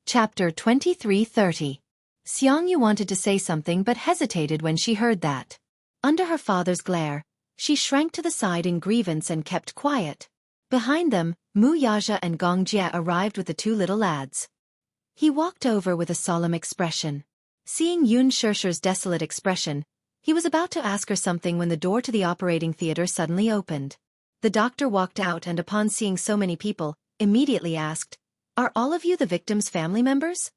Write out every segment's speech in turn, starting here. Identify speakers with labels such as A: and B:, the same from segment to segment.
A: Chapter 23:30. Xianxia wanted to say something but hesitated when she heard that. Under her father's glare, she shrank to the side in grievance and kept quiet. Behind them, Wuxia and Jianghu arrived with the two little lads. He walked over with a solemn expression. Seeing Unforgettable's desolate expression, he was about to ask her something when the door to the operating theater suddenly opened. The doctor walked out and upon seeing so many people, immediately asked, "Are all of you the victim's family members?"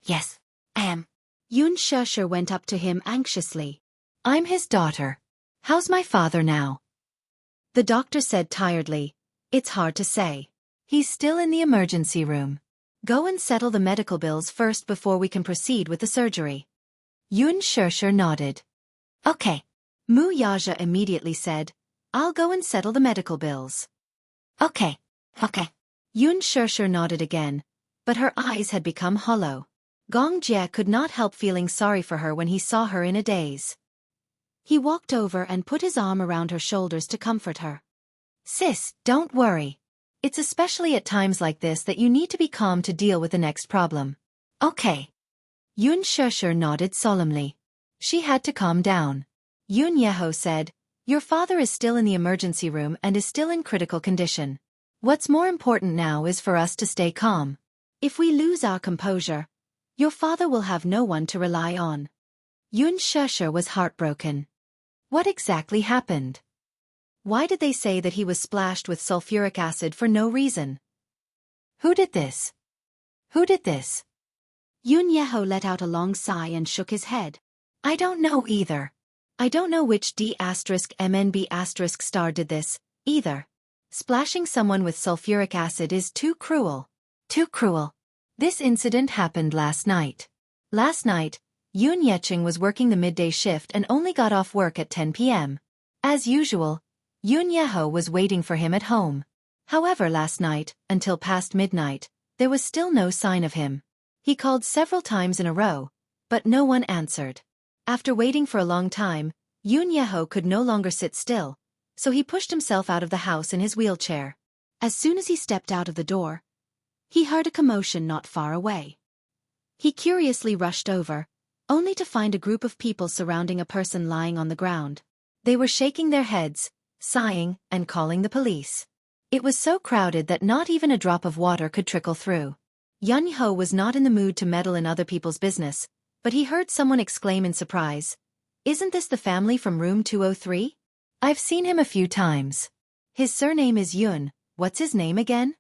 B: "Yes, I am."
A: Xianxia went up to him anxiously. "I'm his daughter. How's my father now?" The doctor said tiredly, "It's hard to say. He's still in the emergency room. Go and settle the medical bills first before we can proceed with the surgery." Xianxia nodded.
B: "Okay."
A: Wuxia immediately said, "I'll go and settle the medical bills."
B: Okay.
A: Xianxia nodded again, but her eyes had become hollow. Jianghu could not help feeling sorry for her when he saw her in a daze. He walked over and put his arm around her shoulders to comfort her. "Sis, don't worry. It's especially at times like this that you need to be calm to deal with the next problem."
B: Okay.
A: Xianxia nodded solemnly. She had to calm down. Jianghu said, "Your father is still in the emergency room and is still in critical condition. What's more important now is for us to stay calm. If we lose our composure, your father will have no one to rely on." Xianxia was heartbroken. What exactly happened? Why did they say that he was splashed with sulfuric acid for no reason? Who did this? Who did this? Jianghu let out a long sigh and shook his head. "I don't know either. I don't know which D*MNB* star did this, either. Splashing someone with sulfuric acid is too cruel. Too cruel. This incident happened last night. Last night, Xianxia was working the midday shift and only got off work at 10 p.m. As usual, Jianghu was waiting for him at home. However, last night, until past midnight, there was still no sign of him. He called several times in a row, but no one answered. After waiting for a long time, Jianghu could no longer sit still, so he pushed himself out of the house in his wheelchair. As soon as he stepped out of the door, he heard a commotion not far away. He curiously rushed over, only to find a group of people surrounding a person lying on the ground. They were shaking their heads, sighing, and calling the police. It was so crowded that not even a drop of water could trickle through. Jianghu was not in the mood to meddle in other people's business, but he heard someone exclaim in surprise, "Isn't this the family from room 203? I've seen him a few times. His surname is Yun, what's his name again?"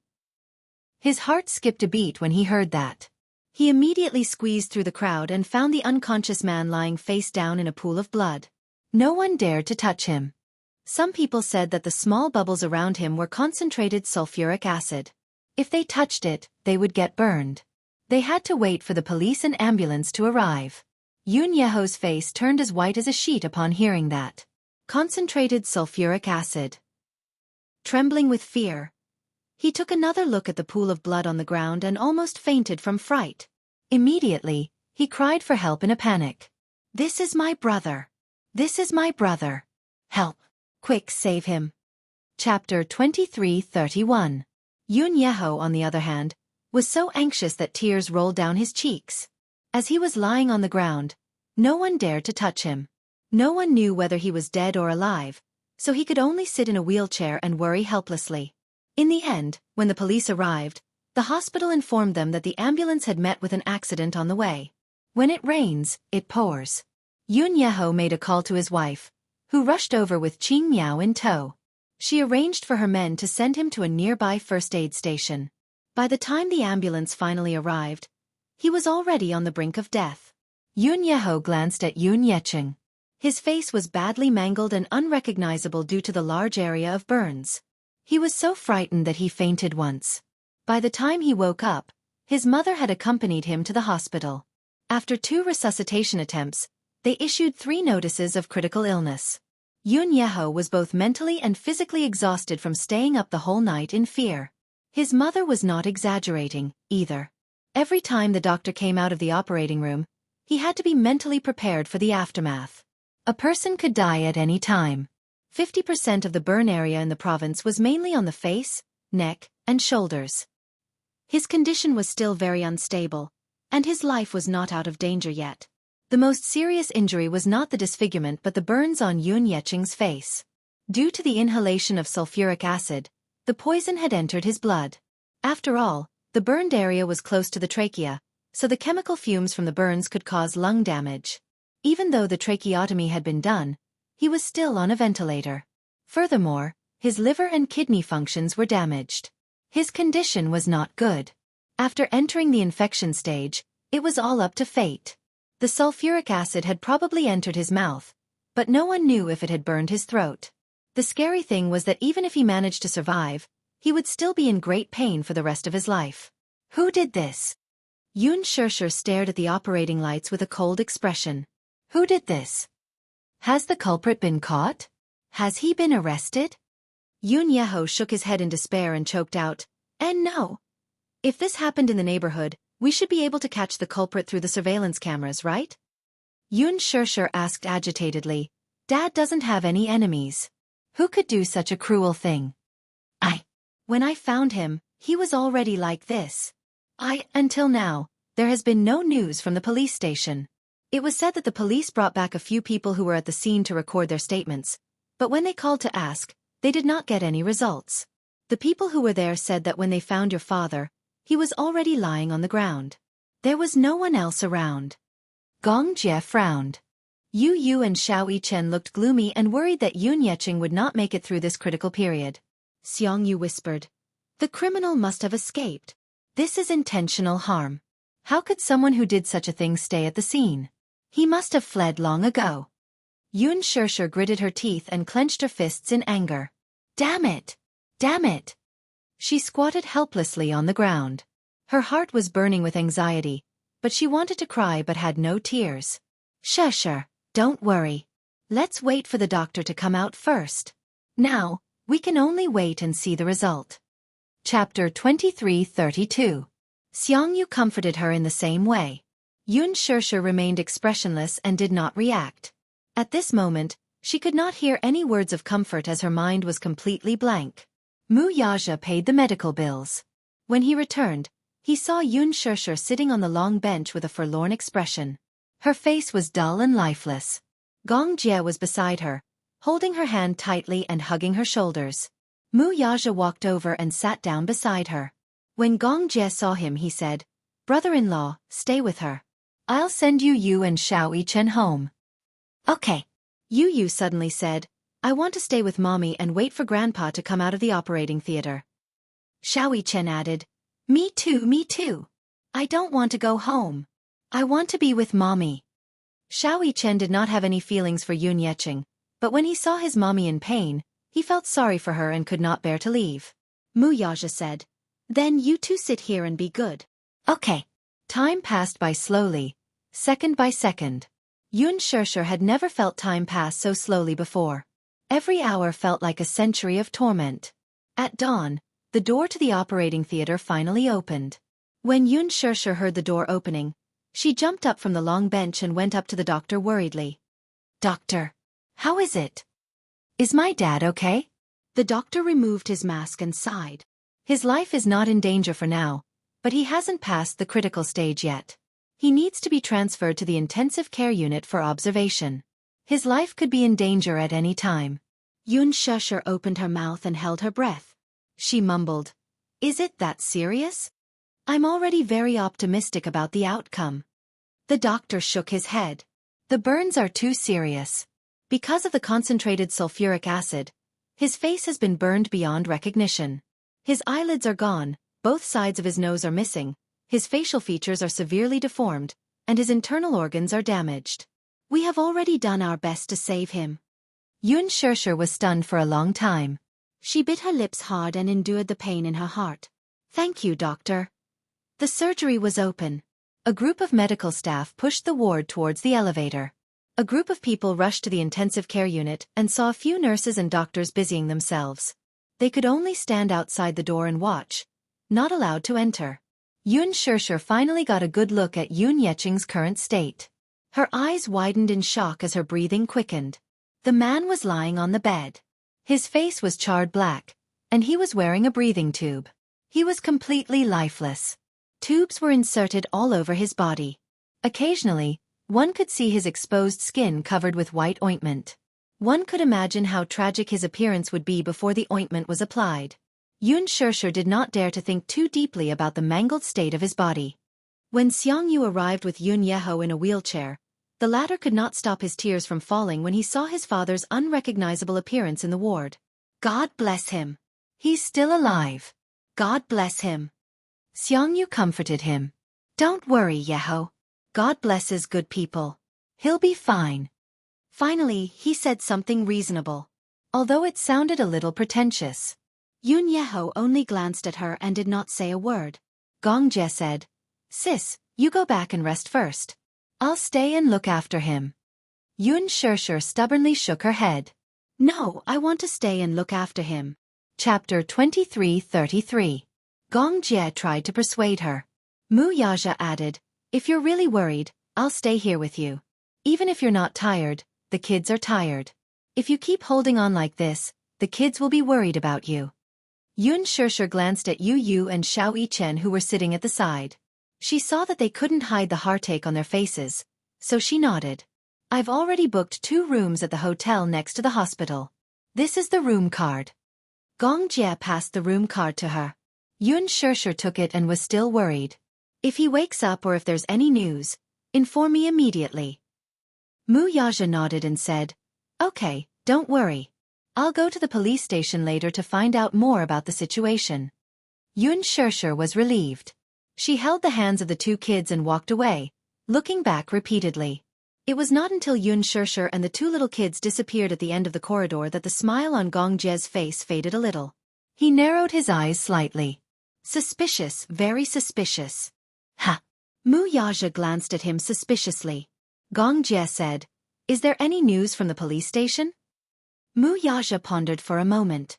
A: His heart skipped a beat when he heard that. He immediately squeezed through the crowd and found the unconscious man lying face down in a pool of blood. No one dared to touch him. Some people said that the small bubbles around him were concentrated sulfuric acid. If they touched it, they would get burned. They had to wait for the police and ambulance to arrive. Jianghu's face turned as white as a sheet upon hearing that. Concentrated sulfuric acid. Trembling with fear, he took another look at the pool of blood on the ground and almost fainted from fright. Immediately, he cried for help in a panic. "This is my brother. This is my brother. Help. Quick, save him." Chapter 23:31. Jianghu, on the other hand, was so anxious that tears rolled down his cheeks. As he was lying on the ground, no one dared to touch him. No one knew whether he was dead or alive, so he could only sit in a wheelchair and worry helplessly. In the end, when the police arrived, the hospital informed them that the ambulance had met with an accident on the way. When it rains, it pours. Jianghu made a call to his wife, who rushed over with Qing Miao in tow. She arranged for her men to send him to a nearby first aid station. By the time the ambulance finally arrived, he was already on the brink of death. Jianghu glanced at Xianxia. His face was badly mangled and unrecognizable due to the large area of burns. He was so frightened that he fainted once. By the time he woke up, his mother had accompanied him to the hospital. After 2 resuscitation attempts, they issued 3 notices of critical illness. Jianghu was both mentally and physically exhausted from staying up the whole night in fear. His mother was not exaggerating, either. Every time the doctor came out of the operating room, he had to be mentally prepared for the aftermath. A person could die at any time. 50% of the burn area in the province was mainly on the face, neck, and shoulders. His condition was still very unstable, and his life was not out of danger yet. The most serious injury was not the disfigurement but the burns on Yun Yeqing's face. Due to the inhalation of sulfuric acid, the poison had entered his blood. After all, the burned area was close to the trachea, so the chemical fumes from the burns could cause lung damage. Even though the tracheotomy had been done, he was still on a ventilator. Furthermore, his liver and kidney functions were damaged. His condition was not good. After entering the infection stage, it was all up to fate. The sulfuric acid had probably entered his mouth, but no one knew if it had burned his throat. The scary thing was that even if he managed to survive, he would still be in great pain for the rest of his life. Who did this? Yun Shishir stared at the operating lights with a cold expression. Who did this? Has the culprit been caught? Has he been arrested? Yun Yeho shook his head in despair and choked out, "And no. If this happened in the neighborhood, we should be able to catch the culprit through the surveillance cameras, right?" Yun Shishir asked agitatedly, "Dad doesn't have any enemies. Who could do such a cruel thing?" When I found him, he was already like this. Until now, there has been no news from the police station. It was said that the police brought back a few people who were at the scene to record their statements, but when they called to ask, they did not get any results. The people who were there said that when they found your father, he was already lying on the ground. There was no one else around. Gong Jie frowned. Yu Yu and Xiao Yichen looked gloomy and worried that Yun Yeqing would not make it through this critical period. Xianxia whispered, "The criminal must have escaped. This is intentional harm. How could someone who did such a thing stay at the scene? He must have fled long ago." Yun Shishir gritted her teeth and clenched her fists in anger. Damn it! Damn it! She squatted helplessly on the ground. Her heart was burning with anxiety, but she wanted to cry but had no tears. Shishir, don't worry. Let's wait for the doctor to come out first. Now, we can only wait and see the result. Chapter 23:32. Xianxia comforted her in the same way. Yun Shishir remained expressionless and did not react. At this moment, she could not hear any words of comfort as her mind was completely blank. Mu Yaja paid the medical bills. When he returned, he saw Yun Shishir sitting on the long bench with a forlorn expression. Her face was dull and lifeless. Gong Jie was beside her, holding her hand tightly and hugging her shoulders. Mu Yaja walked over and sat down beside her. When Gong Jie saw him, he said, "Brother-in-law, stay with her. I'll send you and Xiao Yichen home."
B: Okay.
A: Yu Yu suddenly said, "I want to stay with Mommy and wait for Grandpa to come out of the operating theater." Xiao Yichen added, Me too. I don't want to go home. I want to be with Mommy." Xiao Yichen did not have any feelings for Yun Yeqing, but when he saw his mommy in pain, he felt sorry for her and could not bear to leave. Mu Yaja said, "Then you two sit here and be good."
B: Okay.
A: Time passed by slowly, second by second. Yun Shishir had never felt time pass so slowly before. Every hour felt like a century of torment. At dawn, the door to the operating theater finally opened. When Yun Shishir heard the door opening, she jumped up from the long bench and went up to the doctor worriedly. "Doctor, how is it? Is my dad okay?" The doctor removed his mask and sighed. His life is not in danger for now, but he hasn't passed the critical stage yet. He needs to be transferred to the intensive care unit for observation. His life could be in danger at any time. Yun Shishir opened her mouth and held her breath. She mumbled, "Is it that serious? I'm already very optimistic about the outcome." The doctor shook his head. "The burns are too serious. Because of the concentrated sulfuric acid, his face has been burned beyond recognition. His eyelids are gone, both sides of his nose are missing, his facial features are severely deformed, and his internal organs are damaged. We have already done our best to save him." Yun Shishir was stunned for a long time. She bit her lips hard and endured the pain in her heart. "Thank you, doctor." The surgery was open. A group of medical staff pushed the ward towards the elevator. A group of people rushed to the intensive care unit and saw a few nurses and doctors busying themselves. They could only stand outside the door and watch, not allowed to enter. Yun Shishir finally got a good look at Yun Yeqing's current state. Her eyes widened in shock as her breathing quickened. The man was lying on the bed. His face was charred black, and he was wearing a breathing tube. He was completely lifeless. Tubes were inserted all over his body. Occasionally, one could see his exposed skin covered with white ointment. One could imagine how tragic his appearance would be before the ointment was applied. Xianxia did not dare to think too deeply about the mangled state of his body. When Jianghu arrived with Jianghu in a wheelchair, the latter could not stop his tears from falling when he saw his father's unrecognizable appearance in the ward.
B: God bless him.
A: He's still alive.
B: God bless him.
A: Xianghu comforted him.
B: Don't worry, Yeho.
A: God blesses good people. He'll be fine. Finally, he said something reasonable, although it sounded a little pretentious.
B: Yeho only glanced at her and did not say a word.
A: Gongjie said, "Sis, you go back and rest first. I'll stay and look after him." Xianxia stubbornly shook her head.
B: No, I want to stay and look after him.
A: Chapter 23:33. Gongjie tried to persuade her. Wuxia added, "If you're really worried, I'll stay here with you. Even if you're not tired, the kids are tired. If you keep holding on like this, the kids will be worried about you." Xianxia glanced at Yu and Xiao Yichen who were sitting at the side. She saw that they couldn't hide the heartache on their faces, so she nodded. "I've already booked 2 rooms at the hotel next to the hospital. This is the room card." Gongjie passed the room card to her. Xianxia took it and was still worried. "If he wakes up or if there's any news, inform me immediately." Wuxia nodded and said, "Okay, don't worry. I'll go to the police station later to find out more about the situation." Xianxia was relieved. She held the hands of the 2 kids and walked away, looking back repeatedly. It was not until Xianxia and the 2 little kids disappeared at the end of the corridor that the smile on Gongjie's face faded a little. He narrowed his eyes slightly. "Suspicious, very suspicious."
B: Ha!
A: Wuxia glanced at him suspiciously. Gongjie said, "Is there any news from the police station?" Wuxia pondered for a moment.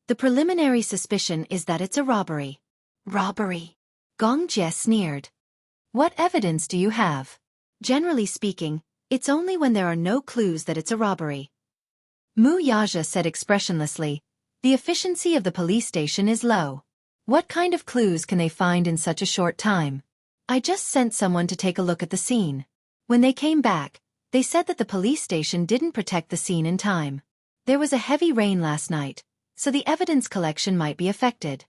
A: "The preliminary suspicion is that it's a robbery."
B: Robbery?
A: Gongjie sneered. "What evidence do you have?" "Generally speaking, it's only when there are no clues that it's a robbery." Wuxia said expressionlessly, "The efficiency of the police station is low. What kind of clues can they find in such a short time? I just sent someone to take a look at the scene. When they came back, they said that the police station didn't protect the scene in time. There was a heavy rain last night, so the evidence collection might be affected."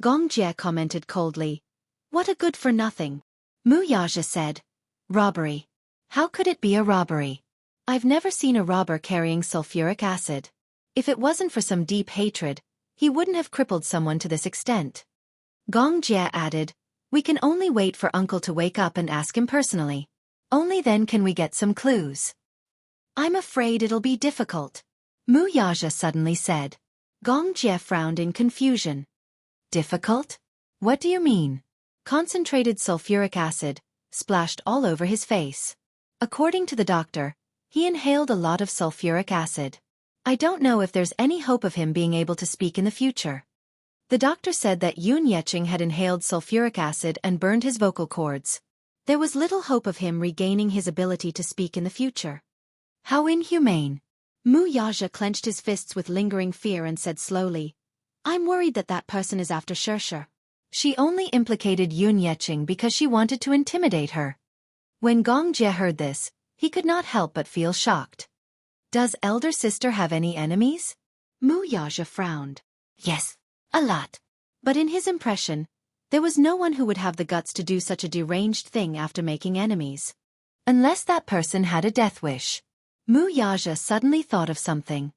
A: Gongjie commented coldly, "What a good-for-nothing." Wuxia said, "Robbery. How could it be a robbery? I've never seen a robber carrying sulfuric acid. If it wasn't for some deep hatred, he wouldn't have crippled someone to this extent." Gongjie added, "We can only wait for Uncle to wake up and ask him personally. Only then can we get some clues." "I'm afraid it'll be difficult," Wuxia suddenly said. Gongjie frowned in confusion. "Difficult? What do you mean?" Concentrated sulfuric acid splashed all over his face. According to the doctor, he inhaled a lot of sulfuric acid. "I don't know if there's any hope of him being able to speak in the future." The doctor said that Xianxia had inhaled sulfuric acid and burned his vocal cords. There was little hope of him regaining his ability to speak in the future. "How inhumane." Wuxia clenched his fists with lingering fear and said slowly, "I'm worried that that person is after Xianxia. She only implicated Xianxia because she wanted to intimidate her." When Gongjie heard this, he could not help but feel shocked. "Does elder sister have any enemies?" Wuxia frowned.
B: Yes, a lot.
A: But in his impression, there was no one who would have the guts to do such a deranged thing after making enemies. Unless that person had a death wish. Wuxia suddenly thought of something.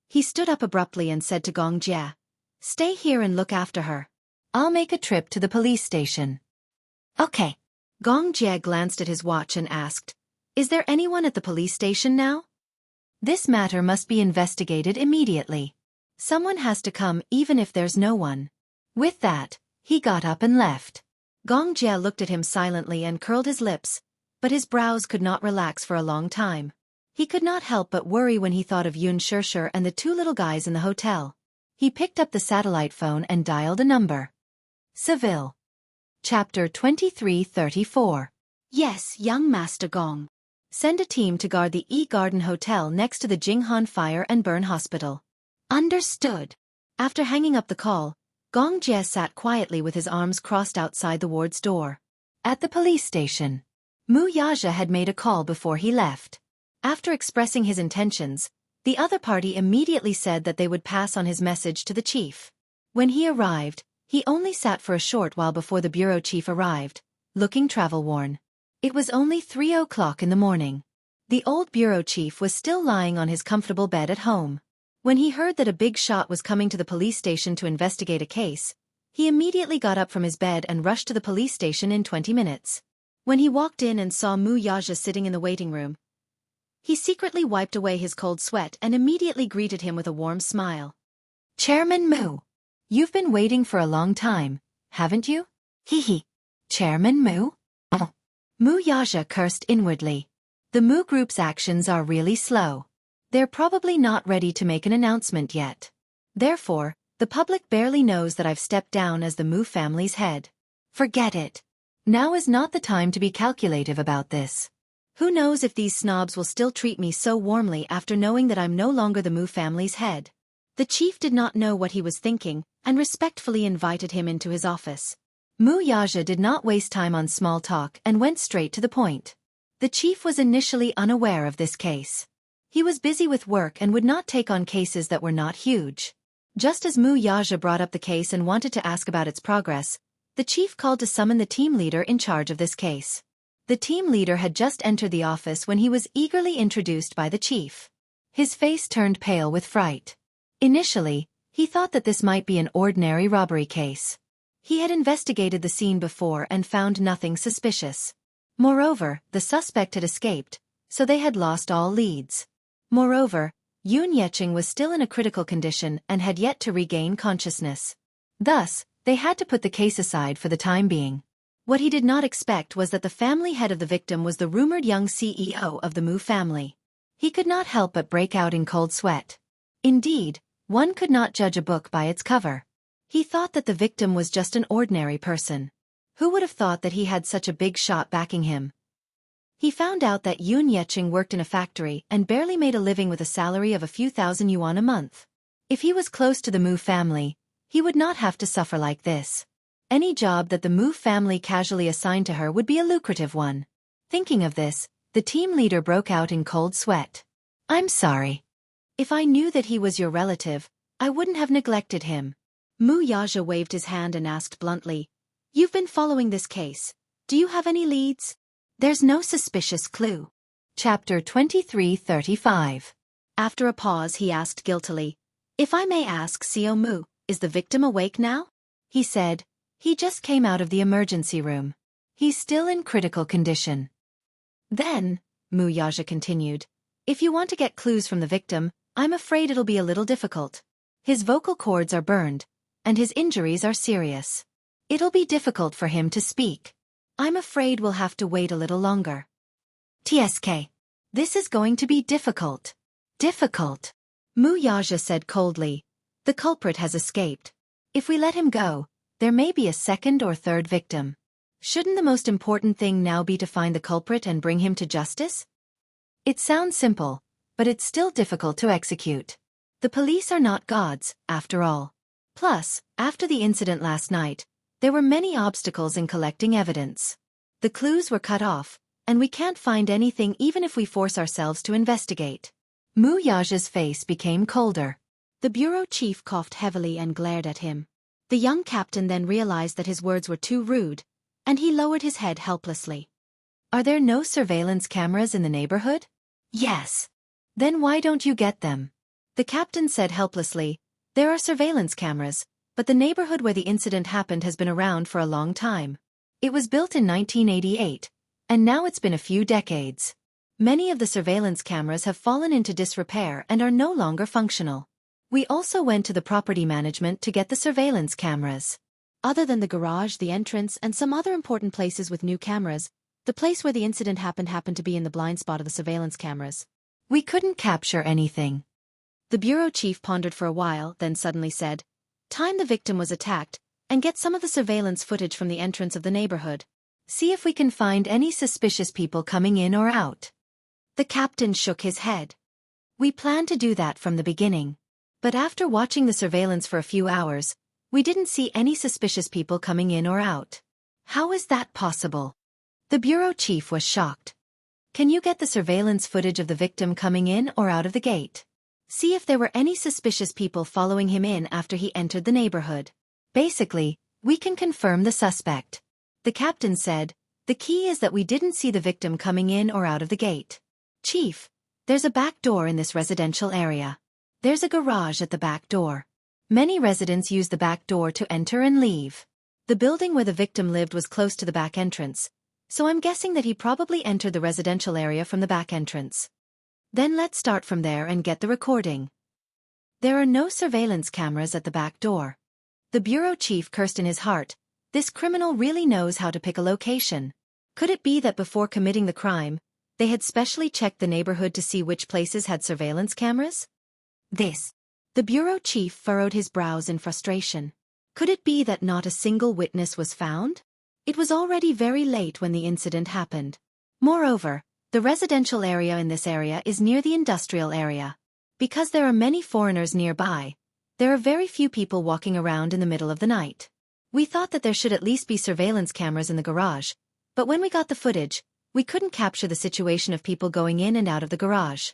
A: He stood up abruptly and said to Gongjie, "Stay here and look after her. I'll make a trip to the police station."
B: Okay.
A: Gongjie glanced at his watch and asked, "Is there anyone at the police station now?" This matter must be investigated immediately. Someone has to come even if there's no one. With that, he got up and left. Gongjie looked at him silently and curled his lips, but his brows could not relax for a long time. He could not help but worry when he thought of Xianxia and the 2 little guys in the hotel. He picked up the satellite phone and dialed a number. Seville. Chapter 23:34.
B: Yes, young Master Gong.
A: Send a team to guard the E-Garden Hotel next to the Jianghu Fire and Burn Hospital.
B: Understood.
A: After hanging up the call, Gongjie sat quietly with his arms crossed outside the ward's door. At the police station, Mu Yaja had made a call before he left. After expressing his intentions, the other party immediately said that they would pass on his message to the chief. When he arrived, he only sat for a short while before the bureau chief arrived, looking travel-worn. It was only 3 o'clock in the morning. The old bureau chief was still lying on his comfortable bed at home. When he heard that a big shot was coming to the police station to investigate a case, he immediately got up from his bed and rushed to the police station in 20 minutes. When he walked in and saw Mu Yaja sitting in the waiting room, he secretly wiped away his cold sweat and immediately greeted him with a warm smile.
B: Chairman Mu.
A: You've been waiting for a long time, haven't you?
B: Hee.
A: Chairman Mu? Mu Yaja cursed inwardly. The Mu group's actions are really slow. They're probably not ready to make an announcement yet. Therefore, the public barely knows that I've stepped down as the Mu family's head. Forget it. Now is not the time to be calculative about this. Who knows if these snobs will still treat me so warmly after knowing that I'm no longer the Mu family's head. The chief did not know what he was thinking, and respectfully invited him into his office. Mu Yaja did not waste time on small talk and went straight to the point. The chief was initially unaware of this case. He was busy with work and would not take on cases that were not huge. Just as Mu Yaja brought up the case and wanted to ask about its progress, the chief called to summon the team leader in charge of this case. The team leader had just entered the office when he was eagerly introduced by the chief. His face turned pale with fright. Initially, he thought that this might be an ordinary robbery case. He had investigated the scene before and found nothing suspicious. Moreover, the suspect had escaped, so they had lost all leads. Moreover, Xianxia was still in a critical condition and had yet to regain consciousness. Thus, they had to put the case aside for the time being. What he did not expect was that the family head of the victim was the rumored young CEO of the Mu family. He could not help but break out in cold sweat. Indeed, one could not judge a book by its cover. He thought that the victim was just an ordinary person. Who would have thought that he had such a big shot backing him? He found out that Xianxia worked in a factory and barely made a living with a salary of a few thousand yuan a month. If he was close to the Mu family, he would not have to suffer like this. Any job that the Mu family casually assigned to her would be a lucrative one. Thinking of this, the team leader broke out in cold sweat. I'm sorry. If I knew that he was your relative, I wouldn't have neglected him. Mu Yaja waved his hand and asked bluntly, You've been following this case. Do you have any leads? There's no suspicious clue. Chapter 2335. After a pause he asked guiltily, If I may ask, Xiao Mu, is the victim awake now? He said, He just came out of the emergency room. He's still in critical condition. Then, Mu Yaja continued, if you want to get clues from the victim, I'm afraid it'll be a little difficult. His vocal cords are burned, and his injuries are serious. It'll be difficult for him to speak. I'm afraid we'll have to wait a little longer. TSK. This is going to be difficult. Difficult. Mu Yaja said coldly. The culprit has escaped. If we let him go, there may be a second or third victim. Shouldn't the most important thing now be to find the culprit and bring him to justice? It sounds simple, but it's still difficult to execute. The police are not gods, after all. Plus, after the incident last night, there were many obstacles in collecting evidence. The clues were cut off, and we can't find anything even if we force ourselves to investigate. Mu Yaja's face became colder. The bureau chief coughed heavily and glared at him. The young captain then realized that his words were too rude, and he lowered his head helplessly. Are there no surveillance cameras in the neighborhood? Yes. Then why don't you get them? The captain said helplessly, there are surveillance cameras, but the neighborhood where the incident happened has been around for a long time. It was built in 1988, and now it's been a few decades. Many of the surveillance cameras have fallen into disrepair and are no longer functional. We also went to the property management to get the surveillance cameras. Other than the garage, the entrance, and some other important places with new cameras, the place where the incident happened to be in the blind spot of the surveillance cameras. We couldn't capture anything. The bureau chief pondered for a while, then suddenly said, Time the victim was attacked, and get some of the surveillance footage from the entrance of the neighborhood. See if we can find any suspicious people coming in or out. The captain shook his head. We planned to do that from the beginning. But after watching the surveillance for a few hours, We didn't see any suspicious people coming in or out. How is that possible? The bureau chief was shocked. Can you get the surveillance footage of the victim coming in or out of the gate? See if there were any suspicious people following him in after he entered the neighborhood. Basically, we can confirm the suspect. The captain said, the key is that we didn't see the victim coming in or out of the gate. Chief, there's a back door in this residential area. There's a garage at the back door. Many residents use the back door to enter and leave. The building where the victim lived was close to the back entrance, so I'm guessing that he probably entered the residential area from the back entrance. Then let's start from there and get the recording. There are no surveillance cameras at the back door. The bureau chief cursed in his heart. This criminal really knows how to pick a location. Could it be that before committing the crime, they had specially checked the neighborhood to see which places had surveillance cameras? The bureau chief furrowed his brows in frustration. Could it be that not a single witness was found? It was already very late when the incident happened. Moreover, the residential area in this area is near the industrial area. Because there are many foreigners nearby, there are very few people walking around in the middle of the night. We thought that there should at least be surveillance cameras in the garage, but when we got the footage, we couldn't capture the situation of people going in and out of the garage.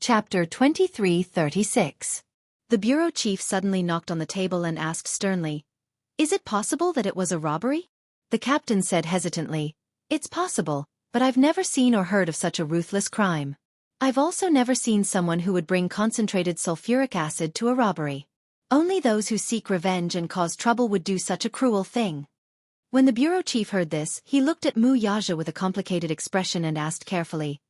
A: Chapter 2336. The bureau chief suddenly knocked on the table and asked sternly, "Is it possible that it was a robbery?" The captain said hesitantly, "It's possible, but I've never seen or heard of such a ruthless crime. I've also never seen someone who would bring concentrated sulfuric acid to a robbery. Only those who seek revenge and cause trouble would do such a cruel thing." When the bureau chief heard this, he looked at Wuxia with a complicated expression and asked carefully,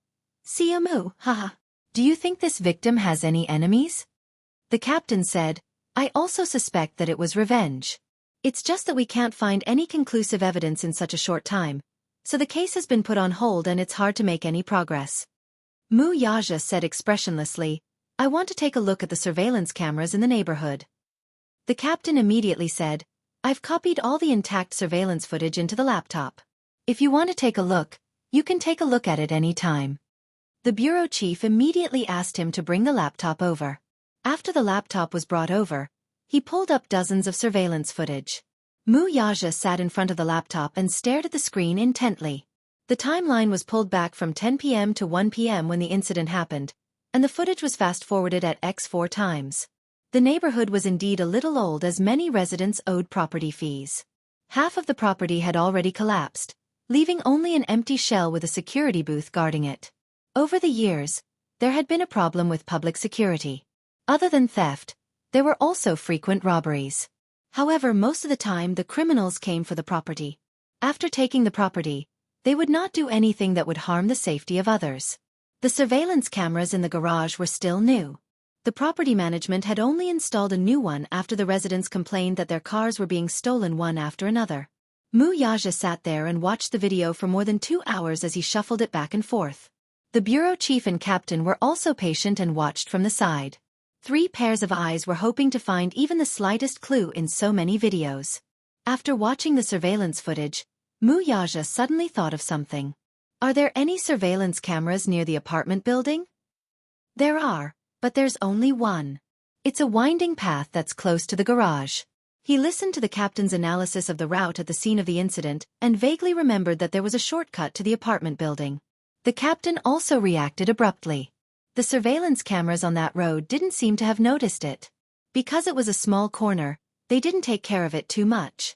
A: "Mu, haha, do you think this victim has any enemies?" The captain said, "I also suspect that it was revenge. It's just that we can't find any conclusive evidence in such a short time, so the case has been put on hold and it's hard to make any progress." Wuxia said expressionlessly, "I want to take a look at the surveillance cameras in the neighborhood." The captain immediately said, "I've copied all the intact surveillance footage into the laptop. If you want to take a look, you can take a look at it any time." The bureau chief immediately asked him to bring the laptop over. After the laptop was brought over, he pulled up dozens of surveillance footage. Wuxia sat in front of the laptop and stared at the screen intently. The timeline was pulled back from 10 p.m. to 1 p.m. when the incident happened, and the footage was fast-forwarded at x4 times. The neighborhood was indeed a little old as many residents owed property fees. Half of the property had already collapsed, leaving only an empty shell with a security booth guarding it. Over the years, there had been a problem with public security. Other than theft, there were also frequent robberies. However, most of the time the criminals came for the property. After taking the property, they would not do anything that would harm the safety of others. The surveillance cameras in the garage were still new. The property management had only installed a new one after the residents complained that their cars were being stolen one after another. Wuxia sat there and watched the video for more than 2 hours as he shuffled it back and forth. The bureau chief and captain were also patient and watched from the side. 3 pairs of eyes were hoping to find even the slightest clue in so many videos. After watching the surveillance footage, Wuxia suddenly thought of something. Are there any surveillance cameras near the apartment building? There are, but there's only one. It's a winding path that's close to the garage. He listened to the captain's analysis of the route at the scene of the incident and vaguely remembered that there was a shortcut to the apartment building. The captain also reacted abruptly. The surveillance cameras on that road didn't seem to have noticed it. Because it was a small corner, they didn't take care of it too much.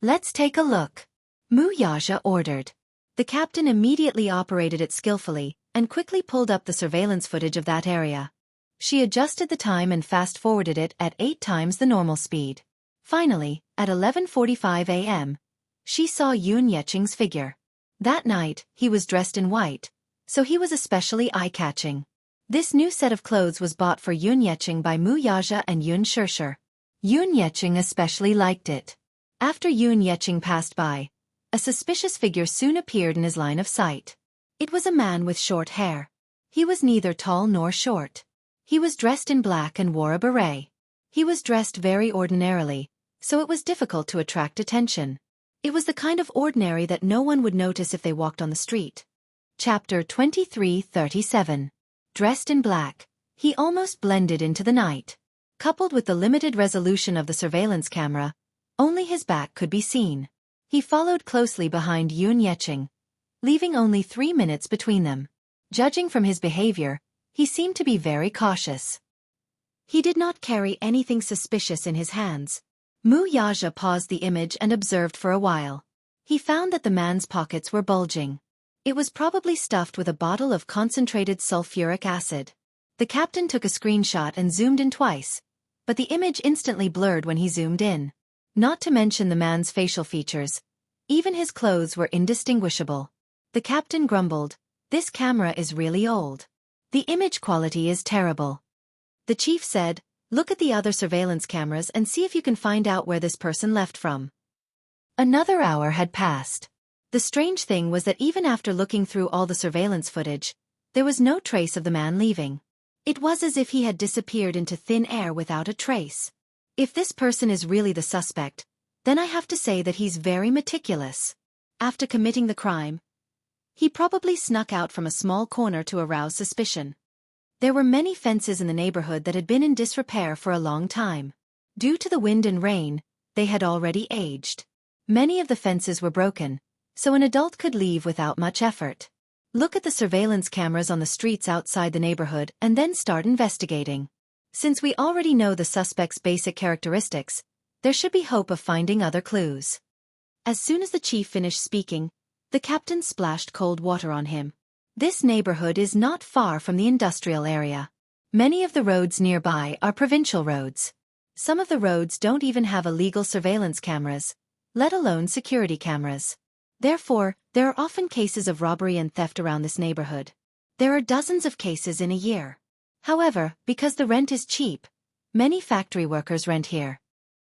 A: "Let's take a look," Wuxia ordered. The captain immediately operated it skillfully and quickly pulled up the surveillance footage of that area. She adjusted the time and fast-forwarded it at 8 times the normal speed. Finally, at 11:45 a.m., she saw Xianxia's figure. That night, he was dressed in white, so he was especially eye-catching. This new set of clothes was bought for Xianxia by Wuxia and Xianxia. Xianxia especially liked it. After Xianxia passed by, a suspicious figure soon appeared in his line of sight. It was a man with short hair. He was neither tall nor short. He was dressed in black and wore a beret. He was dressed very ordinarily, so it was difficult to attract attention. It was the kind of ordinary that no one would notice if they walked on the street. Chapter 2337. Dressed in black, he almost blended into the night. Coupled with the limited resolution of the surveillance camera, only his back could be seen. He followed closely behind Yun Yecheng, leaving only 3 minutes between them. Judging from his behavior, he seemed to be very cautious.
B: He did not carry anything suspicious in his hands.
A: Mu Yaja paused the image and observed for a while. He found that the man's pockets were bulging. It was probably stuffed with a bottle of concentrated sulfuric acid. The captain took a screenshot and zoomed in twice, but the image instantly blurred when he zoomed in. Not to mention the man's facial features. Even his clothes were indistinguishable. The captain grumbled, "This camera is really old. The image quality is terrible." The chief said, "Look at the other surveillance cameras and see if you can find out where this person left from." Another hour had passed. The strange thing was that even after looking through all the surveillance footage, there was no trace of the man leaving. It was as if he had disappeared into thin air without a trace. If this person is really the suspect, then I have to say that he's very meticulous. After committing the crime, he probably snuck out from a small corner to arouse suspicion. There were many fences in the neighborhood that had been in disrepair for a long time. Due to the wind and rain, they had already aged. Many of the fences were broken, so an adult could leave without much effort. Look at the surveillance cameras on the streets outside the neighborhood and then start investigating. Since we already know the suspect's basic characteristics, there should be hope of finding other clues. As soon as the chief finished speaking, the captain splashed cold water on him. This neighborhood is not far from the industrial area. Many of the roads nearby are provincial roads. Some of the roads don't even have illegal surveillance cameras, let alone security cameras. Therefore, there are often cases of robbery and theft around this neighborhood. There are dozens of cases in a year. However, because the rent is cheap, many factory workers rent here.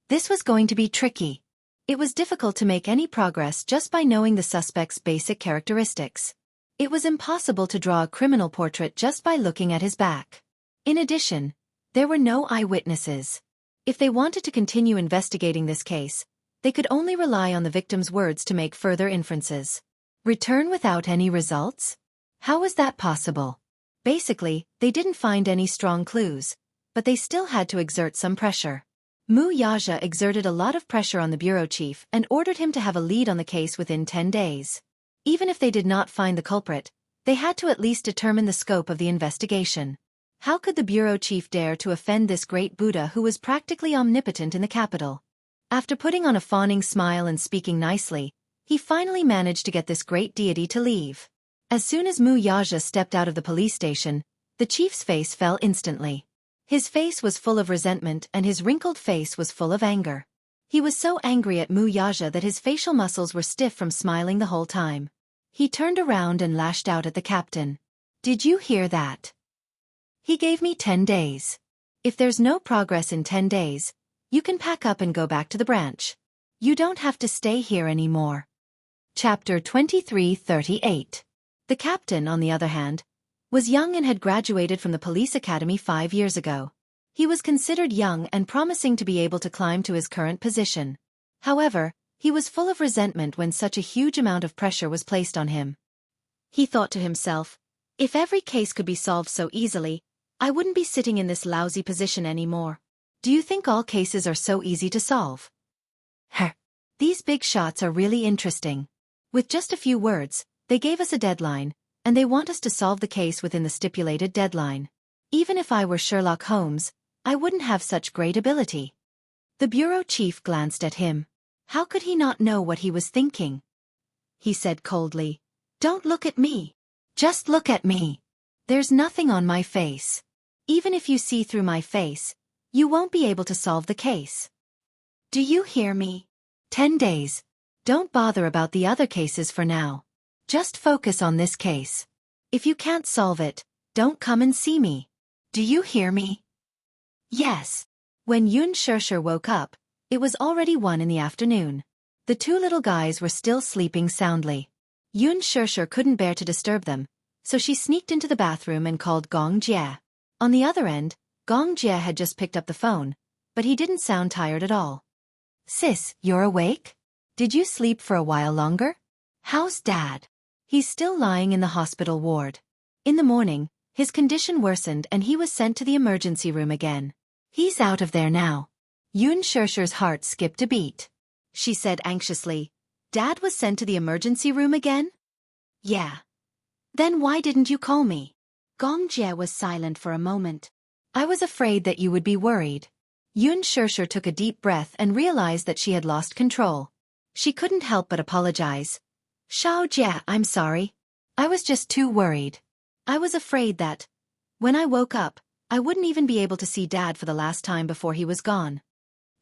A: This was going to be tricky. It was difficult to make any progress just by knowing the suspect's basic characteristics. It was impossible to draw a criminal portrait just by looking at his back. In addition, there were no eyewitnesses. If they wanted to continue investigating this case, they could only rely on the victim's words to make further inferences. Return without any results? How was that possible? Basically, they didn't find any strong clues, but they still had to exert some pressure. Mu Yaja exerted a lot of pressure on the bureau chief and ordered him to have a lead on the case within 10 days. Even if they did not find the culprit, they had to at least determine the scope of the investigation. How could the bureau chief dare to offend this great Buddha who was practically omnipotent in the capital? After putting on a fawning smile and speaking nicely, he finally managed to get this great deity to leave. As soon as Mu Yaja stepped out of the police station, the chief's face fell instantly. His face was full of resentment and his wrinkled face was full of anger. He was so angry at Mu Yaja that his facial muscles were stiff from smiling the whole time. He turned around and lashed out at the captain. "Did you hear that? He gave me 10 days. If there's no progress in 10 days, you can pack up and go back to the branch. You don't have to stay here anymore." Chapter 2338. The captain, on the other hand, was young and had graduated from the police academy 5 years ago. He was considered young and promising to be able to climb to his current position. However, he was full of resentment when such a huge amount of pressure was placed on him. He thought to himself, "If every case could be solved so easily, I wouldn't be sitting in this lousy position anymore. Do you think all cases are so easy to solve? These big shots are really interesting. With just a few words, they gave us a deadline, and they want us to solve the case within the stipulated deadline. Even if I were Sherlock Holmes, I wouldn't have such great ability." The bureau chief glanced at him. How could he not know what he was thinking? He said coldly, "Don't look at me. Just look at me. There's nothing on my face. Even if you see through my face, you won't be able to solve the case. Do you hear me? 10 days. Don't bother about the other cases for now. Just focus on this case. If you can't solve it, don't come and see me. Do you hear me?" Yes. When Yun Shirshir woke up, it was already 1 in the afternoon. The 2 little guys were still sleeping soundly. Yun Shirshir couldn't bear to disturb them, so she sneaked into the bathroom and called Gong Jie. On the other end, Gong Jie had just picked up the phone, but he didn't sound tired at all. "Sis, you're awake? Did you sleep for a while longer? How's Dad?" "He's still lying in the hospital ward. In the morning, his condition worsened and he was sent to the emergency room again. He's out of there now. Xianxia's heart skipped a beat.
B: She said anxiously, Dad was sent to the emergency room again? Yeah. Then why didn't you call me? Xianxia was silent for a moment.
A: I was afraid that you would be worried. Xianxia took a deep breath and realized that she had lost control. She couldn't help but apologize. Xiaojia, I'm sorry. I was just too worried. I was afraid that, when I woke up, I wouldn't even be able to see Dad for the last time before he was gone.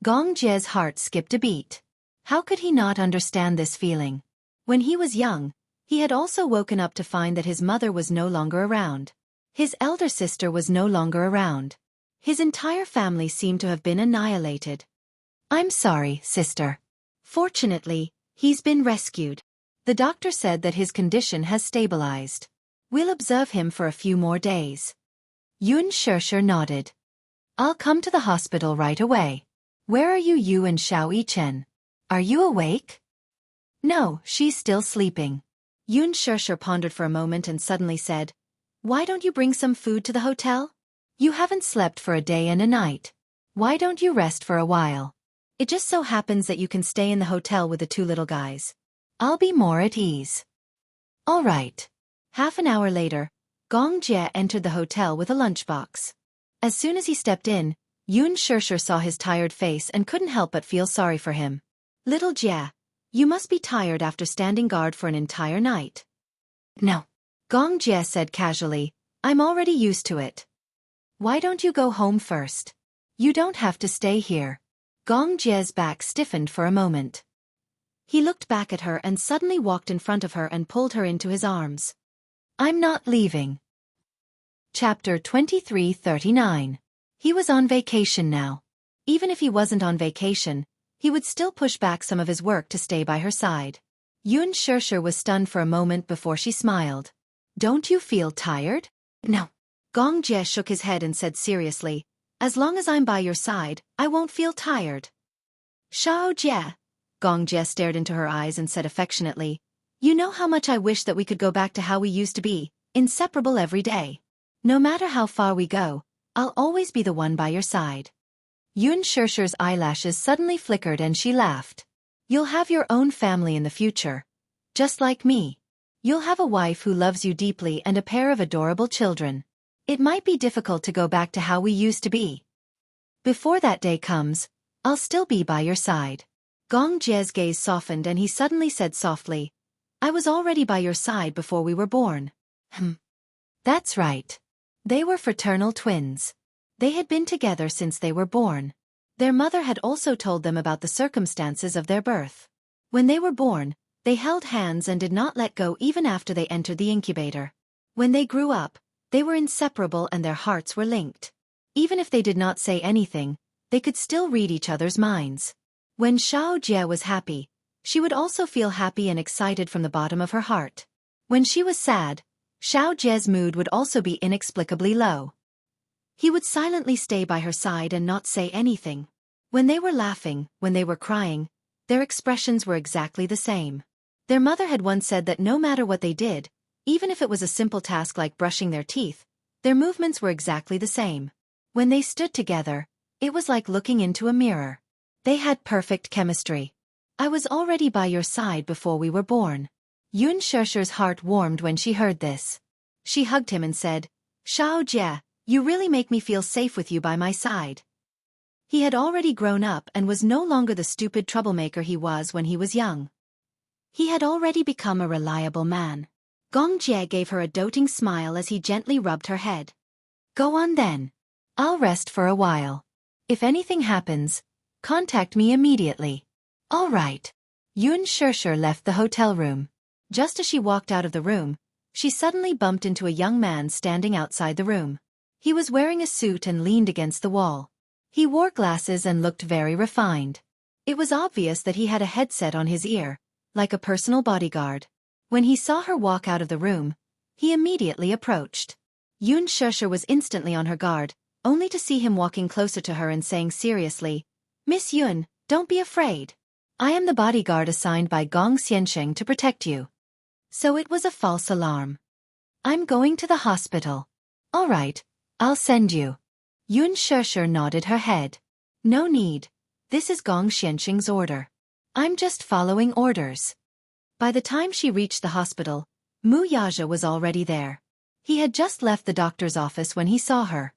A: Gongjia's heart skipped a beat. How could he not understand this feeling? When he was young, he had also woken up to find that his mother was no longer around. His elder sister was no longer around. His entire family seemed to have been annihilated. I'm sorry, sister. Fortunately, he's been rescued. The doctor said that his condition has stabilized. We'll observe him for a few more days. Xianxia nodded. I'll come to the hospital right away. Where are you and Xiao-Yichen? Are you awake? No, she's still sleeping. Xianxia pondered for a moment and suddenly said, Why don't you bring some food to the hotel? You haven't slept for a day and a night. Why don't you rest for a while? It just so happens that you can stay in the hotel with the two little guys. I'll be more at ease. All right. Half an hour later, Gongjie entered the hotel with a lunchbox. As soon as he stepped in, Xianxia saw his tired face and couldn't help but feel sorry for him. Little Jia, you must be tired after standing guard for an entire night. No. Gongjie said casually, I'm already used to it. Why don't you go home first? You don't have to stay here. Gongjie's back stiffened for a moment. He looked back at her and suddenly walked in front of her and pulled her into his arms. I'm not leaving. Chapter 2339. He was on vacation now. Even if he wasn't on vacation, he would still push back some of his work to stay by her side. Xianxia was stunned for a moment before she smiled. Don't you feel tired? No. Gongjie shook his head and said seriously, As long as I'm by your side, I won't feel tired. Xiaojie. Gongjie stared into her eyes and said affectionately, You know how much I wish that we could go back to how we used to be, inseparable every day. No matter how far we go, I'll always be the one by your side. Xianxia's eyelashes suddenly flickered and she laughed. You'll have your own family in the future. Just like me. You'll have a wife who loves you deeply and a pair of adorable children. It might be difficult to go back to how we used to be. Before that day comes, I'll still be by your side. Gongjie's gaze softened and he suddenly said softly, I was already by your side before we were born. That's right. They were fraternal twins. They had been together since they were born. Their mother had also told them about the circumstances of their birth. When they were born, they held hands and did not let go even after they entered the incubator. When they grew up, they were inseparable and their hearts were linked. Even if they did not say anything, they could still read each other's minds. When Xiaojie was happy, she would also feel happy and excited from the bottom of her heart. When she was sad, Xiaojie's mood would also be inexplicably low. He would silently stay by her side and not say anything. When they were laughing, when they were crying, their expressions were exactly the same. Their mother had once said that no matter what they did, even if it was a simple task like brushing their teeth, their movements were exactly the same. When they stood together, it was like looking into a mirror. They had perfect chemistry. I was already by your side before we were born. Xianxia's heart warmed when she heard this. She hugged him and said, Xiaojie, you really make me feel safe with you by my side. He had already grown up and was no longer the stupid troublemaker he was when he was young. He had already become a reliable man. Gongjie gave her a doting smile as he gently rubbed her head. Go on then. I'll rest for a while. If anything happens, contact me immediately. All right. Xianxia left the hotel room. Just as she walked out of the room, she suddenly bumped into a young man standing outside the room. He was wearing a suit and leaned against the wall. He wore glasses and looked very refined. It was obvious that he had a headset on his ear, like a personal bodyguard. When he saw her walk out of the room, he immediately approached. Xianxia was instantly on her guard, only to see him walking closer to her and saying seriously, Miss Yun, don't be afraid. I am the bodyguard assigned by Gong Xiansheng to protect you. So it was a false alarm. I'm going to the hospital. All right, I'll send you. Yun Shesher nodded her head. No need. This is Gong Xianxing's order. I'm just following orders. By the time she reached the hospital, Mu Yaja was already there. He had just left the doctor's office when he saw her.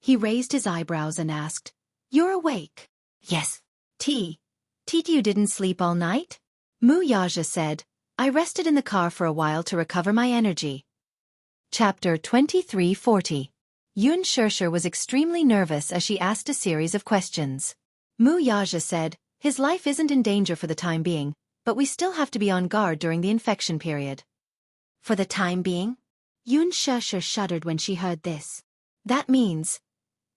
A: He raised his eyebrows and asked, "You're awake?" "Yes." You didn't sleep all night?" Mu Yaja said, "I rested in the car for a while to recover my energy." Chapter 2340. Yun Shesher was extremely nervous as she asked a series of questions. Mu Yaja said, "His life isn't in danger for the time being, but we still have to be on guard during the infection period." "For the time being?" Yun Shesher shuddered when she heard this. "That means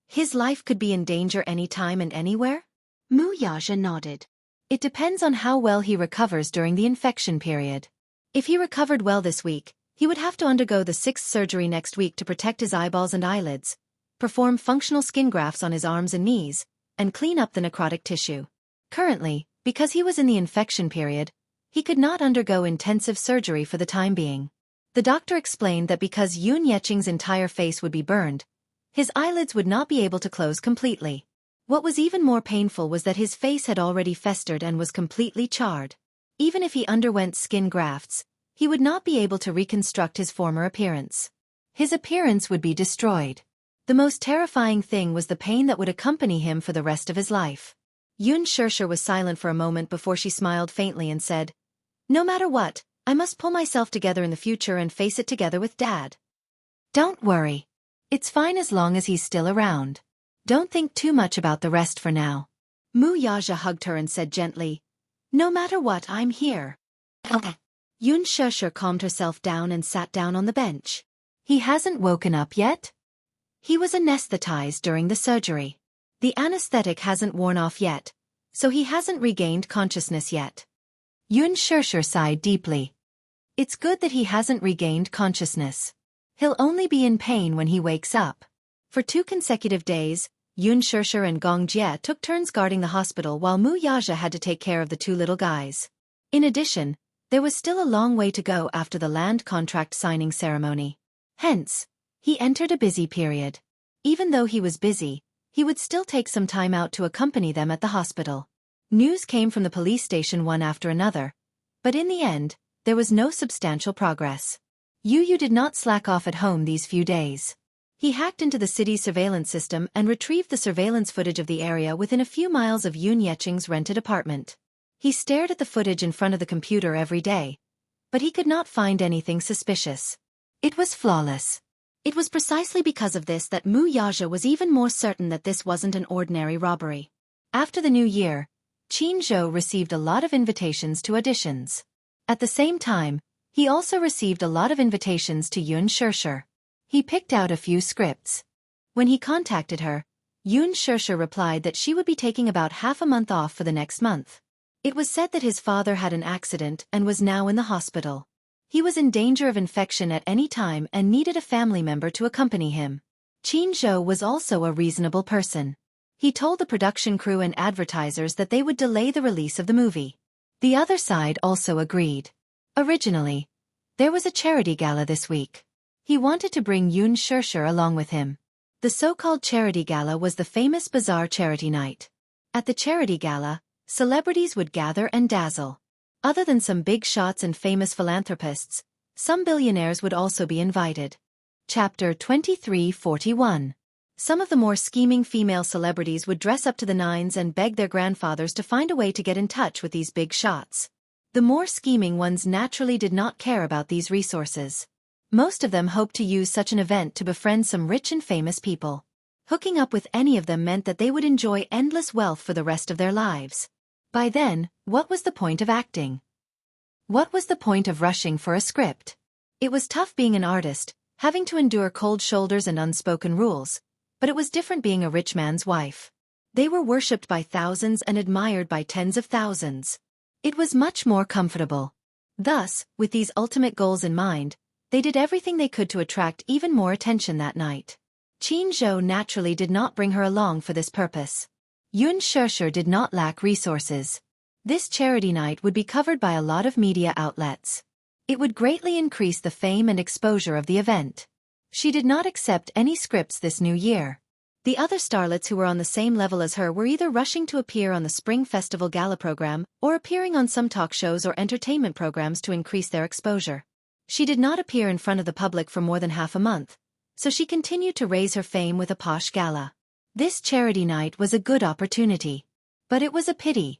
A: his life could be in danger any time and anywhere?" Mu Yaja nodded. "It depends on how well he recovers during the infection period. If he recovered well this week, he would have to undergo the 6th surgery next week to protect his eyeballs and eyelids, perform functional skin grafts on his arms and knees, and clean up the necrotic tissue. Currently, because he was in the infection period, he could not undergo intensive surgery for the time being." The doctor explained that because Yun Yeching's entire face would be burned, his eyelids would not be able to close completely. What was even more painful was that his face had already festered and was completely charred. Even if he underwent skin grafts, he would not be able to reconstruct his former appearance. His appearance would be destroyed. The most terrifying thing was the pain that would accompany him for the rest of his life. Yun Shesher was silent for a moment before she smiled faintly and said, "No matter what, I must pull myself together in the future and face it together with Dad." "Don't worry. It's fine as long as he's still around. Don't think too much about the rest for now." Mu Yaja hugged her and said gently, "No matter what, I'm here." Yun Shesher calmed herself down and sat down on the bench. "He hasn't woken up yet?" "He was anesthetized during the surgery. The anesthetic hasn't worn off yet, so he hasn't regained consciousness yet." Yun Shesher sighed deeply. "It's good that he hasn't regained consciousness. He'll only be in pain when he wakes up." For 2 consecutive days, Yun Shesher and Gong Jie took turns guarding the hospital while Mu Yaja had to take care of the 2 little guys. In addition, there was still a long way to go after the land contract signing ceremony. Hence, he entered a busy period. Even though he was busy, he would still take some time out to accompany them at the hospital. News came from the police station one after another, but in the end, there was no substantial progress. Yu did not slack off at home these few days. He hacked into the city's surveillance system and retrieved the surveillance footage of the area within a few miles of Yun Yeching's rented apartment. He stared at the footage in front of the computer every day, but he could not find anything suspicious. It was flawless. It was precisely because of this that Mu Yaja was even more certain that this wasn't an ordinary robbery. After the new year, Qin Zhou received a lot of invitations to auditions. At the same time, he also received a lot of invitations to Yun Shesher. He picked out a few scripts. When he contacted her, Yun Shesher replied that she would be taking about half a month off for the next month. It was said that his father had an accident and was now in the hospital. He was in danger of infection at any time and needed a family member to accompany him. Qin Zhou was also a reasonable person. He told the production crew and advertisers that they would delay the release of the movie. The other side also agreed. Originally, there was a charity gala this week. He wanted to bring Yun Shesher along with him. The so-called charity gala was the famous bazaar charity night. At the charity gala, celebrities would gather and dazzle. Other than some big shots and famous philanthropists, some billionaires would also be invited. Chapter 2341. Some of the more scheming female celebrities would dress up to the nines and beg their grandfathers to find a way to get in touch with these big shots. The more scheming ones naturally did not care about these resources. Most of them hoped to use such an event to befriend some rich and famous people. Hooking up with any of them meant that they would enjoy endless wealth for the rest of their lives. By then, what was the point of acting? What was the point of rushing for a script? It was tough being an artist, having to endure cold shoulders and unspoken rules, but it was different being a rich man's wife. They were worshipped by thousands and admired by tens of thousands. It was much more comfortable. Thus, with these ultimate goals in mind, they did everything they could to attract even more attention that night. Qin Zhou naturally did not bring her along for this purpose. Yun Shesher did not lack resources. This charity night would be covered by a lot of media outlets. It would greatly increase the fame and exposure of the event. She did not accept any scripts this new year. The other starlets who were on the same level as her were either rushing to appear on the Spring Festival Gala program or appearing on some talk shows or entertainment programs to increase their exposure. She did not appear in front of the public for more than half a month, so she continued to raise her fame with a posh gala. This charity night was a good opportunity. But it was a pity.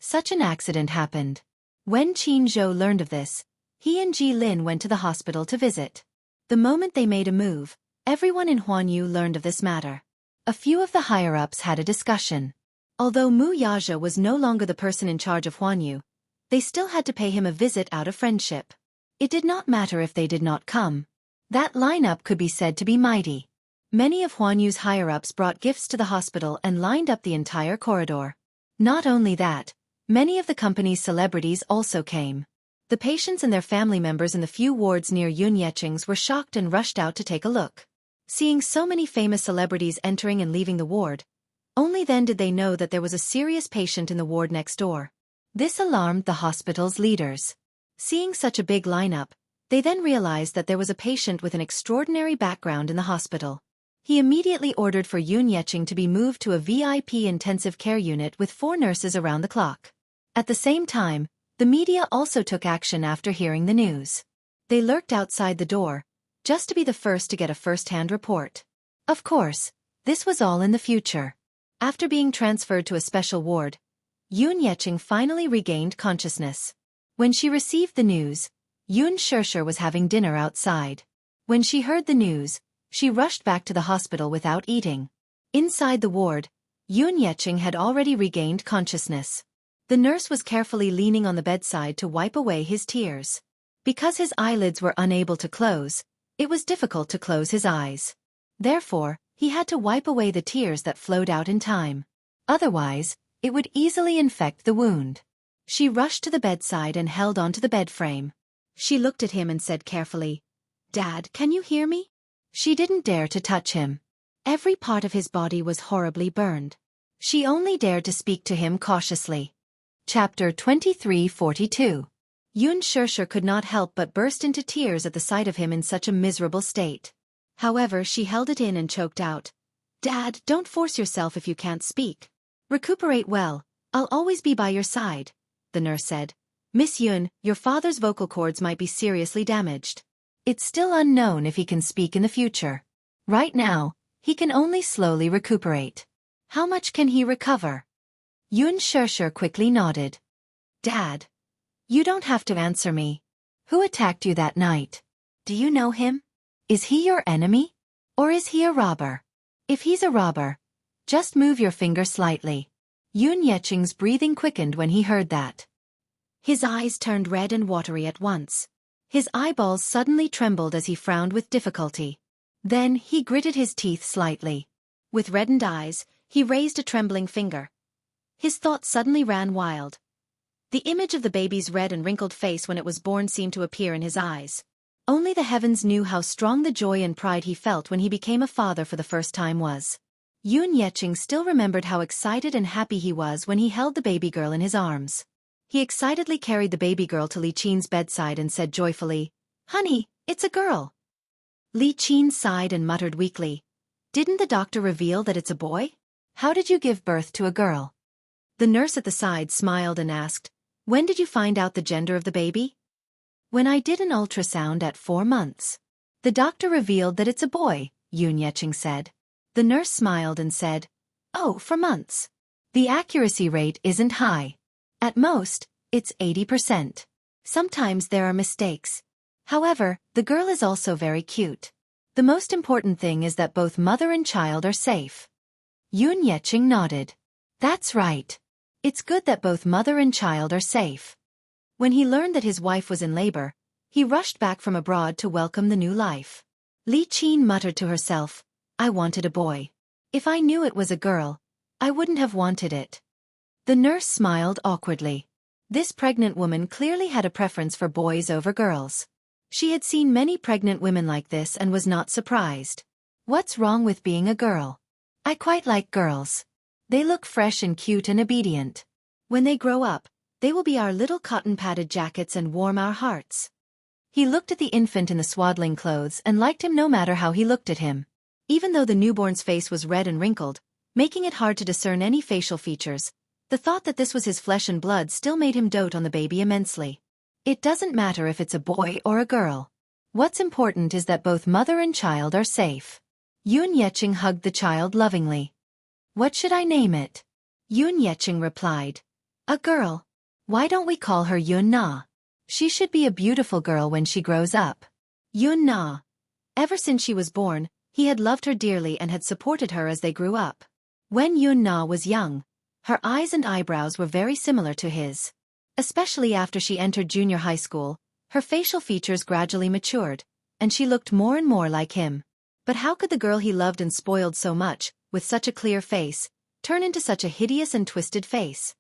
A: Such an accident happened. When Qin Zhou learned of this, he and Ji Lin went to the hospital to visit. The moment they made a move, everyone in Huanyu learned of this matter. A few of the higher-ups had a discussion. Although Mu Yaja was no longer the person in charge of Huanyu, they still had to pay him a visit out of friendship. It did not matter if they did not come. That lineup could be said to be mighty. Many of Huanyu's higher-ups brought gifts to the hospital and lined up the entire corridor. Not only that, many of the company's celebrities also came. The patients and their family members in the few wards near Yunyeqing's were shocked and rushed out to take a look. Seeing so many famous celebrities entering and leaving the ward, only then did they know that there was a serious patient in the ward next door. This alarmed the hospital's leaders. Seeing such a big lineup, they then realized that there was a patient with an extraordinary background in the hospital. He immediately ordered for Yunyeqing to be moved to a VIP intensive care unit with 4 nurses around the clock. At the same time, the media also took action after hearing the news. They lurked outside the door, just to be the first to get a first-hand report. Of course, this was all in the future. After being transferred to a special ward, Yunyeqing finally regained consciousness. When she received the news, Xianxia was having dinner outside. When she heard the news, she rushed back to the hospital without eating. Inside the ward, Yunyeqing had already regained consciousness. The nurse was carefully leaning on the bedside to wipe away his tears. Because his eyelids were unable to close, it was difficult to close his eyes. Therefore, he had to wipe away the tears that flowed out in time. Otherwise, it would easily infect the wound. She rushed to the bedside and held onto the bed frame. She looked at him and said carefully, "Dad, can you hear me?" She didn't dare to touch him. Every part of his body was horribly burned. She only dared to speak to him cautiously. Chapter 2342. Xianxia could not help but burst into tears at the sight of him in such a miserable state. However, she held it in and choked out, "Dad, don't force yourself if you can't speak. Recuperate well, I'll always be by your side," the nurse said. "Miss Yun, your father's vocal cords might be seriously damaged. It's still unknown if he can speak in the future. Right now, he can only slowly recuperate. How much can he recover?" Xianxia quickly nodded. "Dad, you don't have to answer me. Who attacked you that night? Do you know him? Is he your enemy? Or is he a robber? If he's a robber, just move your finger slightly." Yunyeqing's breathing quickened when he heard that. His eyes turned red and watery at once. His eyeballs suddenly trembled as he frowned with difficulty. Then he gritted his teeth slightly. With reddened eyes, he raised a trembling finger. His thoughts suddenly ran wild. The image of the baby's red and wrinkled face when it was born seemed to appear in his eyes. Only the heavens knew how strong the joy and pride he felt when he became a father for the first time was. Yunyeqing still remembered how excited and happy he was when he held the baby girl in his arms. He excitedly carried the baby girl to Li Qin's bedside and said joyfully, "Honey, it's a girl." Li Qin sighed and muttered weakly, "Didn't the doctor reveal that it's a boy? How did you give birth to a girl?" The nurse at the side smiled and asked, "When did you find out the gender of the baby?" "When I did an ultrasound at 4 months. The doctor revealed that it's a boy," Yunyeqing said. The nurse smiled and said, "Oh, for months. The accuracy rate isn't high. At most, it's 80%. Sometimes there are mistakes. However, the girl is also very cute. The most important thing is that both mother and child are safe." Yunyeqing nodded. "That's right. It's good that both mother and child are safe." When he learned that his wife was in labor, he rushed back from abroad to welcome the new life. Li Qin muttered to herself, "I wanted a boy. If I knew it was a girl, I wouldn't have wanted it." The nurse smiled awkwardly. This pregnant woman clearly had a preference for boys over girls. She had seen many pregnant women like this and was not surprised. "What's wrong with being a girl? I quite like girls. They look fresh and cute and obedient. When they grow up, they will be our little cotton-padded jackets and warm our hearts." He looked at the infant in the swaddling clothes and liked him no matter how he looked at him. Even though the newborn's face was red and wrinkled, making it hard to discern any facial features, the thought that this was his flesh and blood still made him dote on the baby immensely. It doesn't matter if it's a boy or a girl. What's important is that both mother and child are safe. Yun Yeqing hugged the child lovingly. What should I name it? Yun Yeqing replied. A girl. Why don't we call her Yun Na? She should be a beautiful girl when she grows up. Yun Na. Ever since she was born, he had loved her dearly and had supported her as they grew up. When Yun Na was young, her eyes and eyebrows were very similar to his. Especially after she entered junior high school, her facial features gradually matured, and she looked more and more like him. But how could the girl he loved and spoiled so much, with such a clear face, turn into such a hideous and twisted face?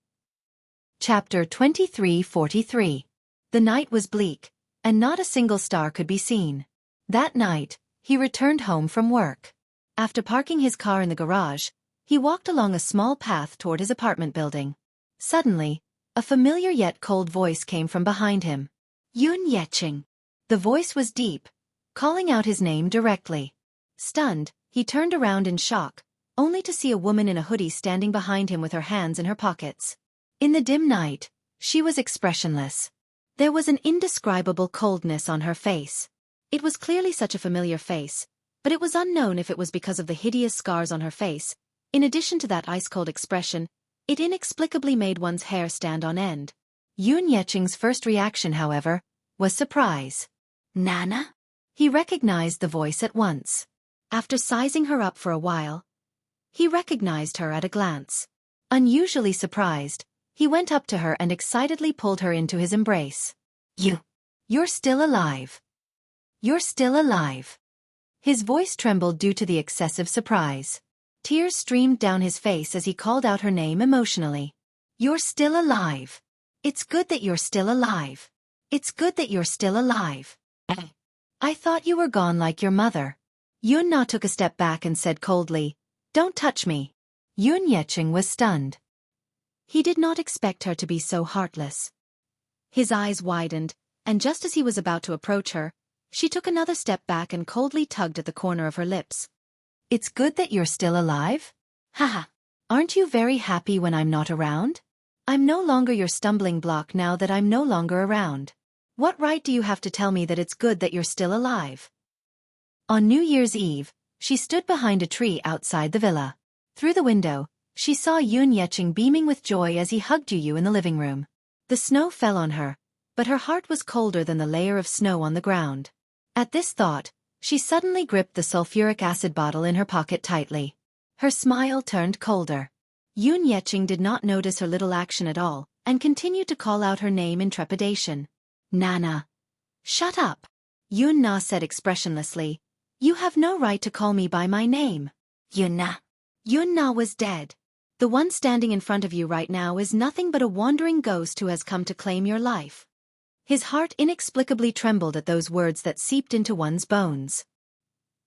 A: Chapter 23:43. The night was bleak, and not a single star could be seen. That night, he returned home from work. After parking his car in the garage, he walked along a small path toward his apartment building. Suddenly, a familiar yet cold voice came from behind him. Yun Yeqing. The voice was deep, calling out his name directly. Stunned, he turned around in shock, only to see a woman in a hoodie standing behind him with her hands in her pockets. In the dim night, she was expressionless. There was an indescribable coldness on her face. It was clearly such a familiar face, but it was unknown if it was because of the hideous scars on her face. In addition to that ice-cold expression, it inexplicably made one's hair stand on end. Yun Yeqing's first reaction, however, was surprise. Nana? He recognized the voice at once. After sizing her up for a while, he recognized her at a glance. Unusually surprised, he went up to her and excitedly pulled her into his embrace. You're still alive. You're still alive. His voice trembled due to the excessive surprise. Tears streamed down his face as he called out her name emotionally. You're still alive. It's good that you're still alive. It's good that you're still alive. I thought you were gone like your mother. Yun Na took a step back and said coldly, Don't touch me. Yun Yeqing was stunned. He did not expect her to be so heartless. His eyes widened, and just as he was about to approach her, she took another step back and coldly tugged at the corner of her lips. It's good that you're still alive? Haha. Aren't you very happy when I'm not around? I'm no longer your stumbling block now that I'm no longer around. What right do you have to tell me that it's good that you're still alive? On New Year's Eve, she stood behind a tree outside the villa. Through the window, she saw Yun Yeqing beaming with joy as he hugged Yu in the living room. The snow fell on her, but her heart was colder than the layer of snow on the ground. At this thought, she suddenly gripped the sulfuric acid bottle in her pocket tightly. Her smile turned colder. Yun Yeqing did not notice her little action at all, and continued to call out her name in trepidation. Nana. Shut up. Yun Na said expressionlessly. You have no right to call me by my name. Yun Na. Yun Na was dead. The one standing in front of you right now is nothing but a wandering ghost who has come to claim your life. His heart inexplicably trembled at those words that seeped into one's bones.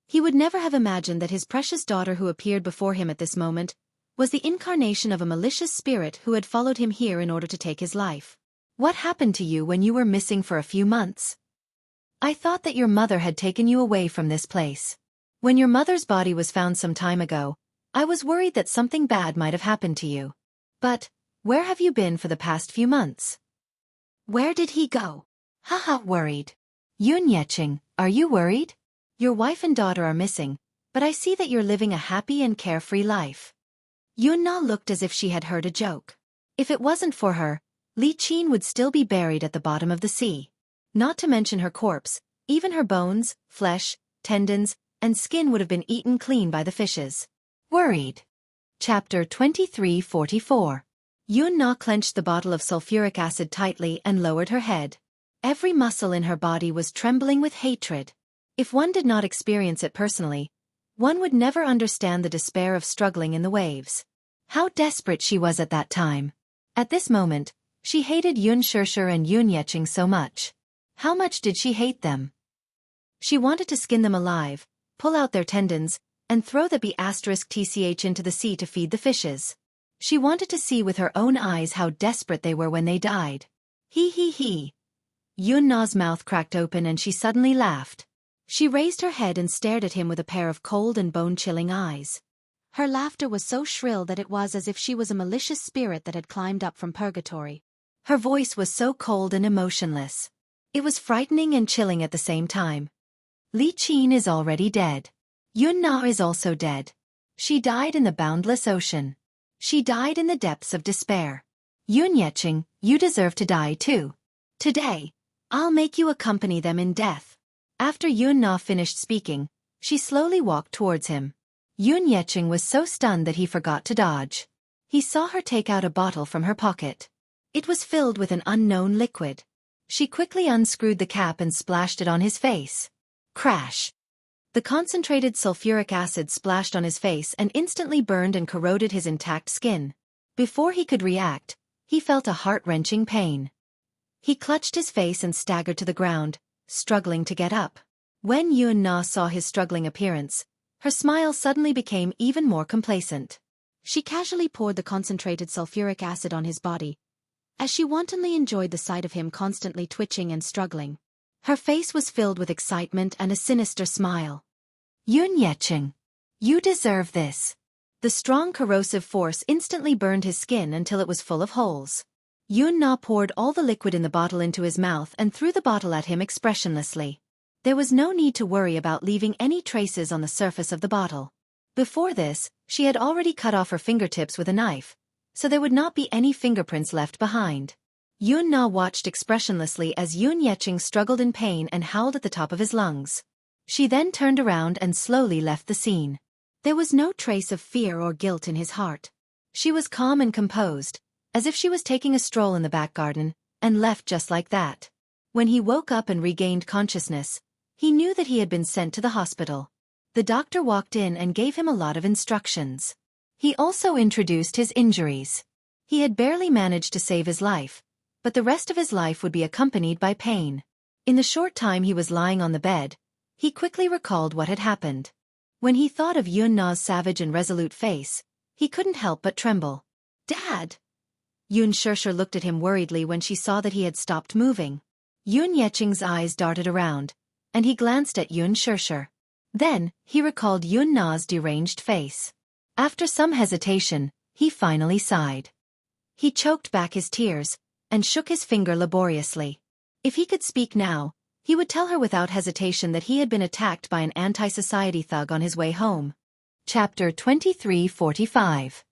A: He would never have imagined that his precious daughter who appeared before him at this moment was the incarnation of a malicious spirit who had followed him here in order to take his life. What happened to you when you were missing for a few months? I thought that your mother had taken you away from this place. When your mother's body was found some time ago, I was worried that something bad might have happened to you. But, where have you been for the past few months? Where did he go? Haha, worried. Yun Yeqing, are you worried? Your wife and daughter are missing, but I see that you're living a happy and carefree life. Yun Na looked as if she had heard a joke. If it wasn't for her, Li Qin would still be buried at the bottom of the sea. Not to mention her corpse, even her bones, flesh, tendons, and skin would have been eaten clean by the fishes. Worried. Chapter 23:44. Yun Na clenched the bottle of sulfuric acid tightly and lowered her head. Every muscle in her body was trembling with hatred. If one did not experience it personally, one would never understand the despair of struggling in the waves. How desperate she was at that time. At this moment, she hated Yun Shishir and Yun Yeqing so much. How much did she hate them? She wanted to skin them alive, pull out their tendons, and throw the B***tch into the sea to feed the fishes. She wanted to see with her own eyes how desperate they were when they died. He. Yun Na's mouth cracked open and she suddenly laughed.
B: She raised her head and stared at him with a pair of cold and bone-chilling eyes. Her laughter was so shrill that it was as if she was a malicious spirit that had climbed up from purgatory. Her voice was so cold and emotionless. It was frightening and chilling at the same time.
A: Li Qin is already dead. Yun Na is also dead. She died in the boundless ocean. She died in the depths of despair. Yun Yeqing, you deserve to die too. Today, I'll make you accompany them in death. After Yun Na finished speaking, she slowly walked towards him. Yun Yeqing was so stunned that he forgot to dodge. He saw her take out a bottle from her pocket. It was filled with an unknown liquid. She quickly unscrewed the cap and splashed it on his face. Crash! The concentrated sulfuric acid splashed on his face and instantly burned and corroded his intact skin. Before he could react, he felt a heart-wrenching pain. He clutched his face and staggered to the ground, struggling to get up. When Yun Na saw his struggling appearance, her smile suddenly became even more complacent. She casually poured the concentrated sulfuric acid on his body, as she wantonly enjoyed the sight of him constantly twitching and struggling. Her face was filled with excitement and a sinister smile. Yun Yeqing, you deserve this.
B: The strong corrosive force instantly burned his skin until it was full of holes. Yun Na poured all the liquid in the bottle into his mouth and threw the bottle at him expressionlessly. There was no need to worry about leaving any traces on the surface of the bottle. Before this, she had already cut off her fingertips with a knife, so there would not be any fingerprints left behind. Yun Na watched expressionlessly as Yun Yeqing struggled in pain and howled at the top of his lungs. She then turned around and slowly left the scene. There was no trace of fear or guilt in his heart. She was calm and composed, as if she was taking a stroll in the back garden, and left just like that. When he woke up and regained consciousness, he knew that he had been sent to the hospital. The doctor walked in and gave him a lot of instructions. He also introduced his injuries. He had barely managed to save his life, but the rest of his life would be accompanied by pain. In the short time he was lying on the bed, he quickly recalled what had happened. When he thought of Yun Na's savage and resolute face, he couldn't help but tremble. "Dad!" Xianxia looked at him worriedly when she saw that he had stopped moving. Yun Yeqing's eyes darted around, and he glanced at Xianxia. Then, he recalled Yun Na's deranged face. After some hesitation, he finally sighed. He choked back his tears, and shook his finger laboriously. If he could speak now, he would tell her without hesitation that he had been attacked by an anti-society thug on his way home.
A: Chapter 2345.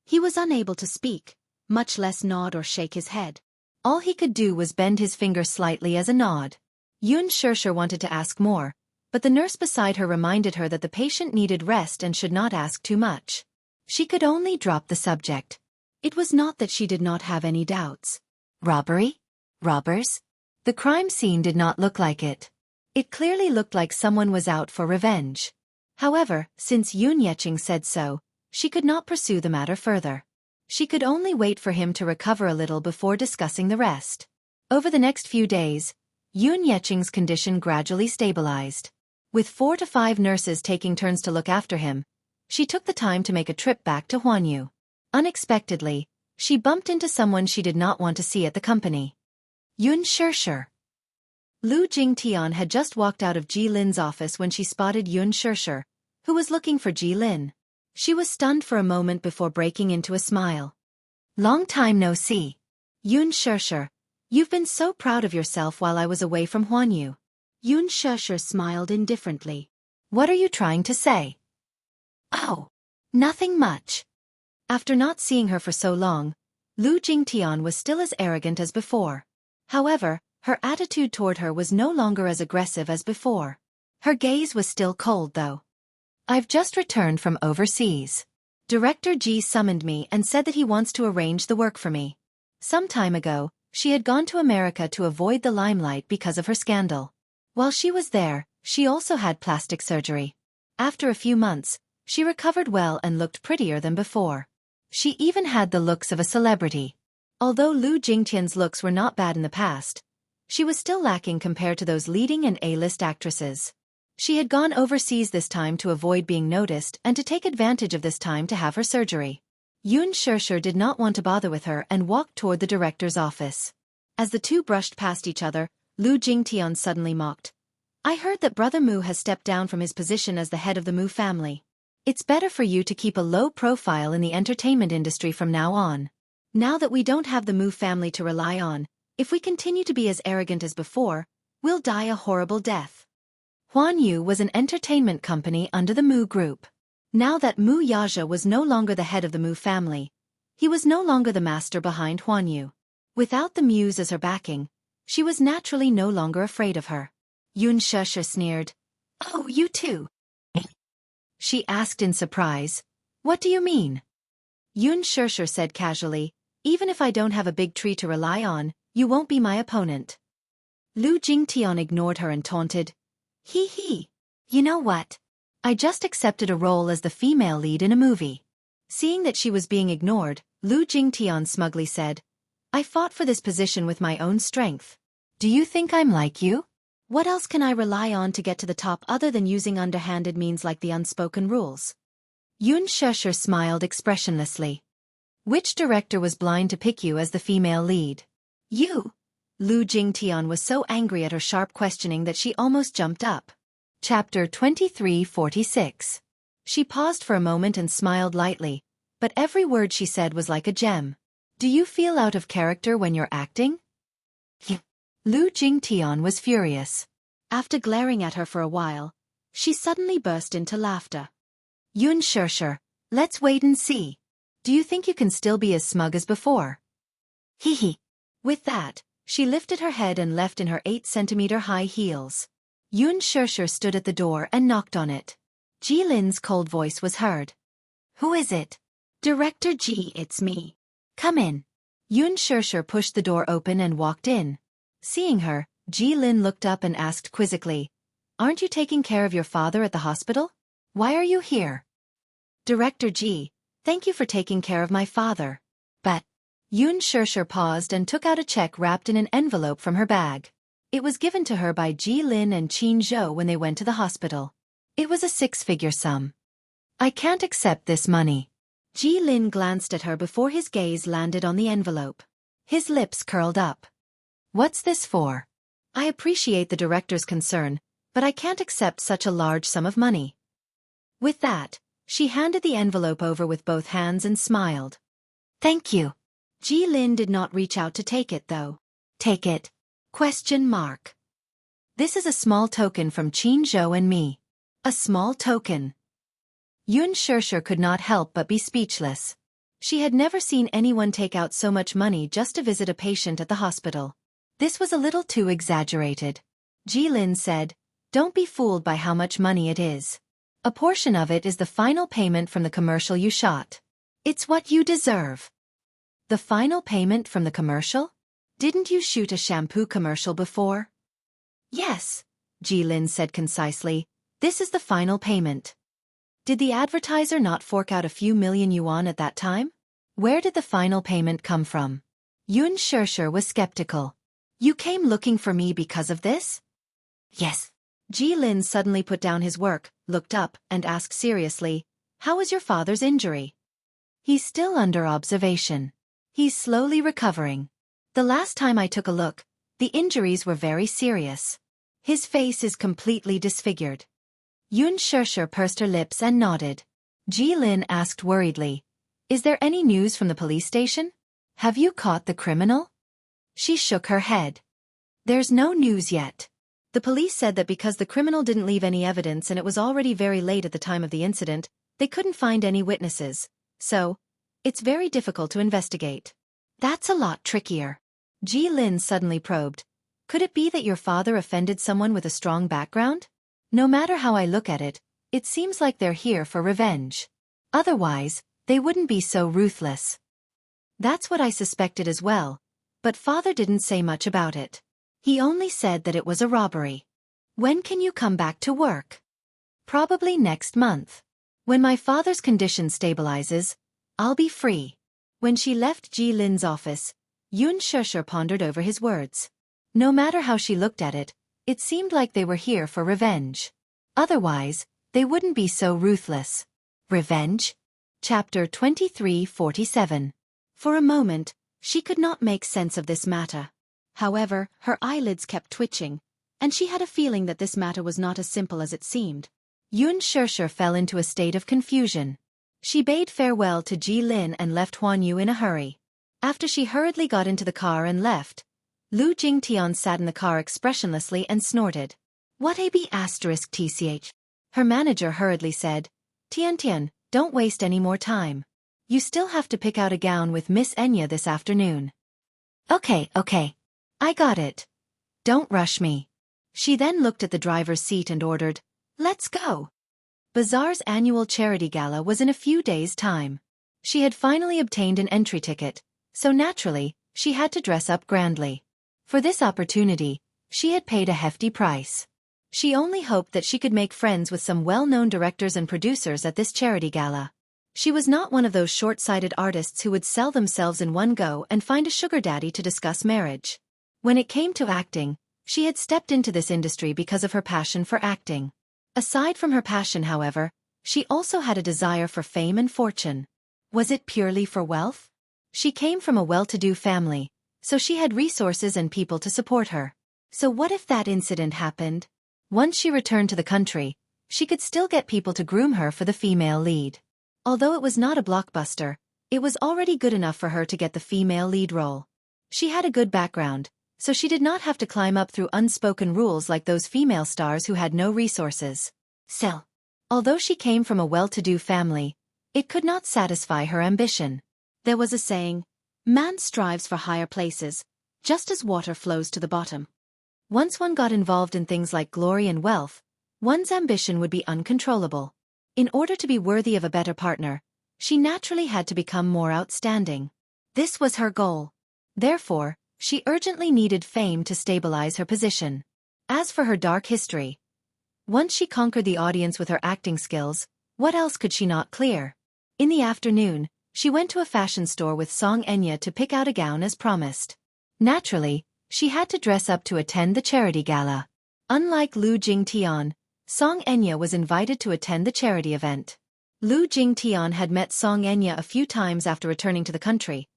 B: He was unable to speak, much less nod or shake his head. All he could do was bend his finger slightly as a nod. Xianxia wanted to ask more, but the nurse beside her reminded her that the patient needed rest and should not ask too much. She could only drop the subject. It was not that she did not have any doubts.
A: Robbery? Robbers? The crime scene did not look like it.
B: It clearly looked like someone was out for revenge. However, since Yun Yeqing said so, she could not pursue the matter further. She could only wait for him to recover a little before discussing the rest. Over the next few days, Yun Yeqing's condition gradually stabilized. With 4 to 5 nurses taking turns to look after him, she took the time to make a trip back to Huanyu. Unexpectedly, she bumped into someone she did not want to see at the company.
A: Xianxia.
B: Lu Jingtian had just walked out of Ji Lin's office when she spotted Xianxia, who was looking for Ji Lin. She was stunned for a moment before breaking into a smile.
A: "Long time no see.
B: Xianxia, you've been so proud of yourself while I was away from Huanyu." Xianxia smiled indifferently.
A: "What are you trying to say?"
B: "Oh, nothing much." After not seeing her for so long, Lu Jingtian was still as arrogant as before. However, her attitude toward her was no longer as aggressive as before. Her gaze was still cold though.
A: "I've just returned from overseas.
B: Director Ji summoned me and said that he wants to arrange the work for me." Some time ago, she had gone to America to avoid the limelight because of her scandal. While she was there, she also had plastic surgery. After a few months, she recovered well and looked prettier than before. She even had the looks of a celebrity. Although Lu Jingtian's looks were not bad in the past, she was still lacking compared to those leading and A-list actresses. She had gone overseas this time to avoid being noticed and to take advantage of this time to have her surgery. Xianxia did not want to bother with her and walked toward the director's office. As the two brushed past each other, Lu Jingtian suddenly mocked, I heard that Brother Mu has stepped down from his position as the head of the Mu family. It's better for you to keep a low profile in the entertainment industry from now on. Now that we don't have the Mu family to rely on, if we continue to be as arrogant as before, we'll die a horrible death. Huan Yu was an entertainment company under the Mu group. Now that Mu Yaja was no longer the head of the Mu family, he was no longer the master behind Huan Yu. Without the Muse as her backing, she was naturally no longer afraid of her. Xianxia sneered. "Oh, you too?" she asked in surprise. "What do you mean?" Xianxia said casually, "Even if I don't have a big tree to rely on, you won't be my opponent." Lu Jingtian ignored her and taunted. He. You know what? I just accepted a role as the female lead in a movie." Seeing that she was being ignored, Lu Jingtian smugly said, "I fought for this position with my own strength. Do you think I'm like you? What else can I rely on to get to the top other than using underhanded means like the unspoken rules?" Xianxia smiled expressionlessly. "Which director was blind to pick you as the female lead?" "You." Lu Jingtian was so angry at her sharp questioning that she almost jumped up. Chapter 2346. She paused for a moment and smiled lightly, but every word she said was like a gem. "Do you feel out of character when you're acting?" Lu Jingtian was furious. After glaring at her for a while, she suddenly burst into laughter. "Xianxia, let's wait and see. Do you think you can still be as smug as before?" Hee. With that, she lifted her head and left in her 8-centimeter high heels. Xianxia stood at the door and knocked on it. Jilin's cold voice was heard. "Who is it?" "Director Ji, it's me. Come in." Xianxia pushed the door open and walked in. Seeing her, Jilin looked up and asked quizzically, "Aren't you taking care of your father at the hospital? Why are you here?" "Director Ji, thank you for taking care of my father. But..." Xianxia paused and took out a check wrapped in an envelope from her bag. It was given to her by Jilin and Qin Zhou when they went to the hospital. It was a 6-figure sum. "I can't accept this money." Jilin glanced at her before his gaze landed on the envelope. His lips curled up. "What's this for?" "I appreciate the director's concern, but I can't accept such a large sum of money." With that, she handed the envelope over with both hands and smiled. "Thank you." Jilin did not reach out to take it though. "Take it? Question mark. This is a small token from Qin Zhou and me." A small token. Xianxia could not help but be speechless. She had never seen anyone take out so much money just to visit a patient at the hospital. This was a little too exaggerated. Jilin said, "Don't be fooled by how much money it is. A portion of it is the final payment from the commercial you shot. It's what you deserve." "The final payment from the commercial? Didn't you shoot a shampoo commercial before?" "Yes," Jilin said concisely, "this is the final payment." Did the advertiser not fork out a few million yuan at that time? Where did the final payment come from? Xianxia was skeptical. "You came looking for me because of this?" "Yes." Jilin suddenly put down his work, looked up, and asked seriously, "How is your father's injury?" "He's still under observation. He's slowly recovering. The last time I took a look, the injuries were very serious. His face is completely disfigured." Xianxia pursed her lips and nodded. Jilin asked worriedly, "Is there any news from the police station? Have you caught the criminal?" She shook her head. "There's no news yet. The police said that because the criminal didn't leave any evidence and it was already very late at the time of the incident, they couldn't find any witnesses. So, it's very difficult to investigate." "That's a lot trickier." Jilin suddenly probed. "Could it be that your father offended someone with a strong background? No matter how I look at it, it seems like they're here for revenge. Otherwise, they wouldn't be so ruthless." "That's what I suspected as well, but father didn't say much about it. He only said that it was a robbery." "When can you come back to work?" "Probably next month. When my father's condition stabilizes, I'll be free." When she left Jilin's office, Xianxia pondered over his words. No matter how she looked at it, it seemed like they were here for revenge. Otherwise, they wouldn't be so ruthless. Revenge? Chapter 2347. For a moment, she could not make sense of this matter. However, her eyelids kept twitching, and she had a feeling that this matter was not as simple as it seemed. Xianxia fell into a state of confusion. She bade farewell to Ji Lin and left Huan Yu in a hurry. After she hurriedly got into the car and left, Lu Jingtian sat in the car expressionlessly and snorted. What a b*tch? Her manager hurriedly said, Tian, don't waste any more time. You still have to pick out a gown with Miss Enya this afternoon. Okay. I got it. Don't rush me. She then looked at the driver's seat and ordered, Let's go. Bazaar's annual charity gala was in a few days' time. She had finally obtained an entry ticket, so naturally, she had to dress up grandly. For this opportunity, she had paid a hefty price. She only hoped that she could make friends with some well-known directors and producers at this charity gala. She was not one of those short-sighted artists who would sell themselves in one go and find a sugar daddy to discuss marriage. When it came to acting, she had stepped into this industry because of her passion for acting. Aside from her passion, however, she also had a desire for fame and fortune. Was it purely for wealth? She came from a well-to-do family, so she had resources and people to support her. So what if that incident happened? Once she returned to the country, she could still get people to groom her for the female lead. Although it was not a blockbuster, it was already good enough for her to get the female lead role. She had a good background, so she did not have to climb up through unspoken rules like those female stars who had no resources. Still, although she came from a well-to-do family, it could not satisfy her ambition. There was a saying, man strives for higher places, just as water flows to the bottom. Once one got involved in things like glory and wealth, one's ambition would be uncontrollable. In order to be worthy of a better partner, she naturally had to become more outstanding. This was her goal. Therefore, she urgently needed fame to stabilize her position. As for her dark history, once she conquered the audience with her acting skills, what else could she not clear? In the afternoon, she went to a fashion store with Song Enya to pick out a gown as promised. Naturally, she had to dress up to attend the charity gala. Unlike Lu Jingtian, Song Enya was invited to attend the charity event. Lu Jingtian had met Song Enya a few times after returning to the country,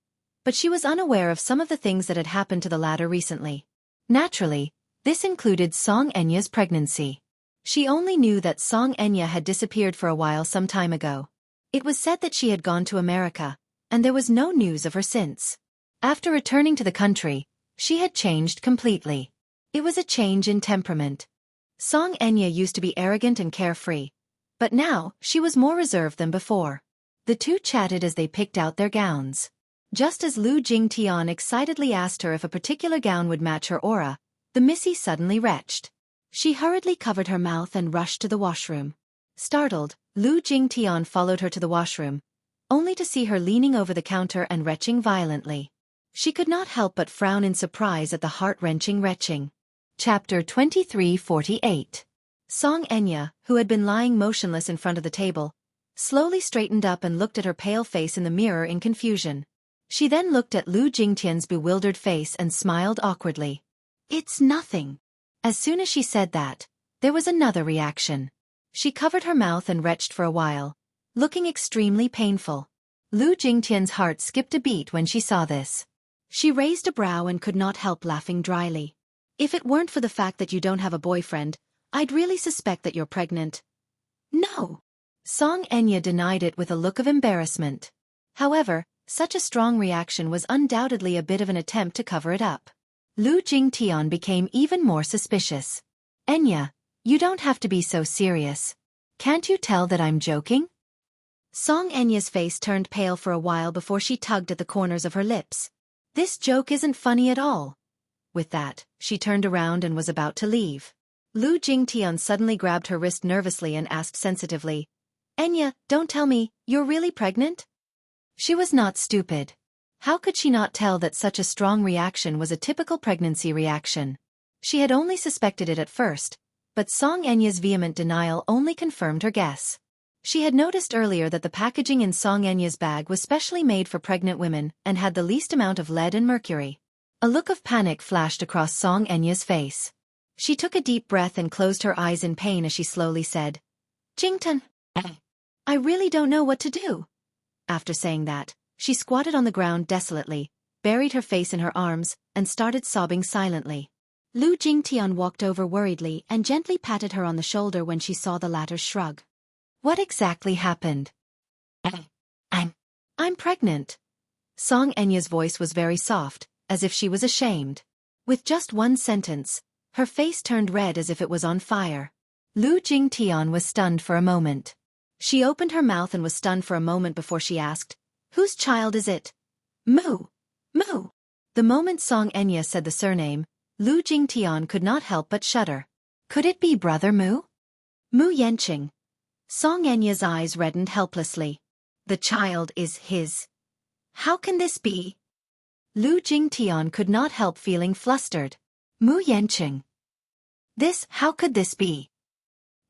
B: but she was unaware of some of the things that had happened to the latter recently. Naturally, this included Song Enya's pregnancy. She only knew that Song Enya had disappeared for a while some time ago. It was said that she had gone to America, and there was no news of her since. After returning to the country, she had changed completely. It was a change in temperament. Song Enya used to be arrogant and carefree, but now she was more reserved than before. The two chatted as they picked out their gowns. Just as Lu Jingtian excitedly asked her if a particular gown would match her aura, the Missy suddenly retched. She hurriedly covered her mouth and rushed to the washroom. Startled, Lu Jingtian followed her to the washroom, only to see her leaning over the counter and retching violently. She could not help but frown in surprise at the heart-wrenching retching. Chapter 2348. Song Enya, who had been lying motionless in front of the table, slowly straightened up and looked at her pale face in the mirror in confusion. She then looked at Lu Jingtian's bewildered face and smiled awkwardly. It's nothing. As soon as she said that, there was another reaction. She covered her mouth and retched for a while, looking extremely painful. Lu Jingtian's heart skipped a beat when she saw this. She raised a brow and could not help laughing dryly. If it weren't for the fact that you don't have a boyfriend, I'd really suspect that you're pregnant. No. Song Enya denied it with a look of embarrassment. However, such a strong reaction was undoubtedly a bit of an attempt to cover it up. Lu Jingtian became even more suspicious. Enya, you don't have to be so serious. Can't you tell that I'm joking? Song Enya's face turned pale for a while before she tugged at the corners of her lips. This joke isn't funny at all. With that, she turned around and was about to leave. Lu Jingtian suddenly grabbed her wrist nervously and asked sensitively, Enya, don't tell me, you're really pregnant? She was not stupid. How could she not tell that such a strong reaction was a typical pregnancy reaction? She had only suspected it at first, but Song Enya's vehement denial only confirmed her guess. She had noticed earlier that the packaging in Song Enya's bag was specially made for pregnant women and had the least amount of lead and mercury. A look of panic flashed across Song Enya's face. She took a deep breath and closed her eyes in pain as she slowly said, Jingtan, I really don't know what to do. After saying that, she squatted on the ground desolately, buried her face in her arms, and started sobbing silently. Lu Jingtian walked over worriedly and gently patted her on the shoulder when she saw the latter's shrug.
A: What exactly happened? I'm pregnant. Xianxia's voice was very soft, as if she was ashamed. With just one sentence, her face turned red as if it was on fire. Lu Jingtian was stunned for a moment. She opened her mouth and was stunned for a moment before she asked, "Whose child is it?" "Mu. Mu." The moment Xianxia said the surname, Lu Jingtian could not help but shudder. Could it be Brother Mu? Mu Yanqing. Xianxia's eyes reddened helplessly. The child is his. How can this be? Lu Jingtian could not help feeling flustered. Mu Yanqing. How could this be?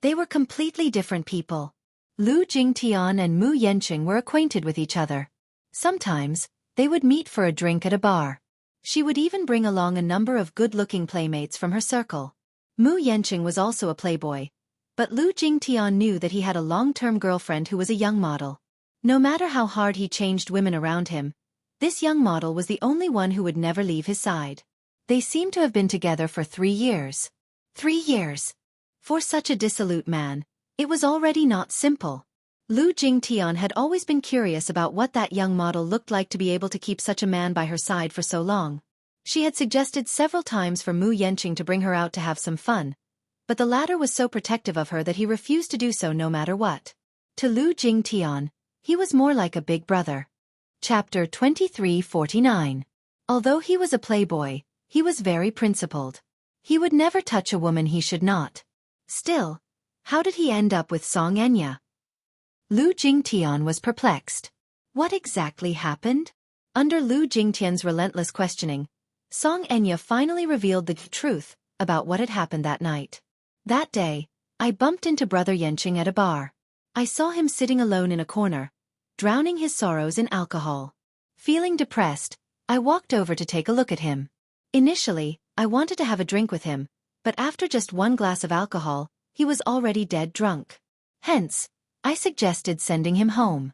A: They were completely different people. Lu Jingtian and Mu Yanqing were acquainted with each other. Sometimes, they would meet for a drink at a bar. She would even bring along a number of good-looking playmates from her circle. Mu Yanqing was also a playboy, but Lu Jingtian knew that he had a long-term girlfriend who was a young model. No matter how hard he changed women around him, this young model was the only one who would never leave his side. They seemed to have been together for 3 years. 3 years. For such a dissolute man, it was already not simple. Lu Jingtian had always been curious about what that young model looked like to be able to keep such a man by her side for so long. She had suggested several times for Mu Yanqing to bring her out to have some fun, but the latter was so protective of her that he refused to do so no matter what. To Lu Jingtian, he was more like a big brother. Chapter 2349. Although he was a playboy, he was very principled. He would never touch a woman he should not. Still, how did he end up with Xianxia? Lu Jingtian was perplexed. What exactly happened? Under Lu Jingtian's relentless questioning, Xianxia finally revealed the truth about what had happened that night. That day, I bumped into Brother Yanqing at a bar. I saw him sitting alone in a corner, drowning his sorrows in alcohol. Feeling depressed, I walked over to take a look at him. Initially, I wanted to have a drink with him, but after just 1 glass of alcohol, he was already dead drunk. Hence, I suggested sending him home.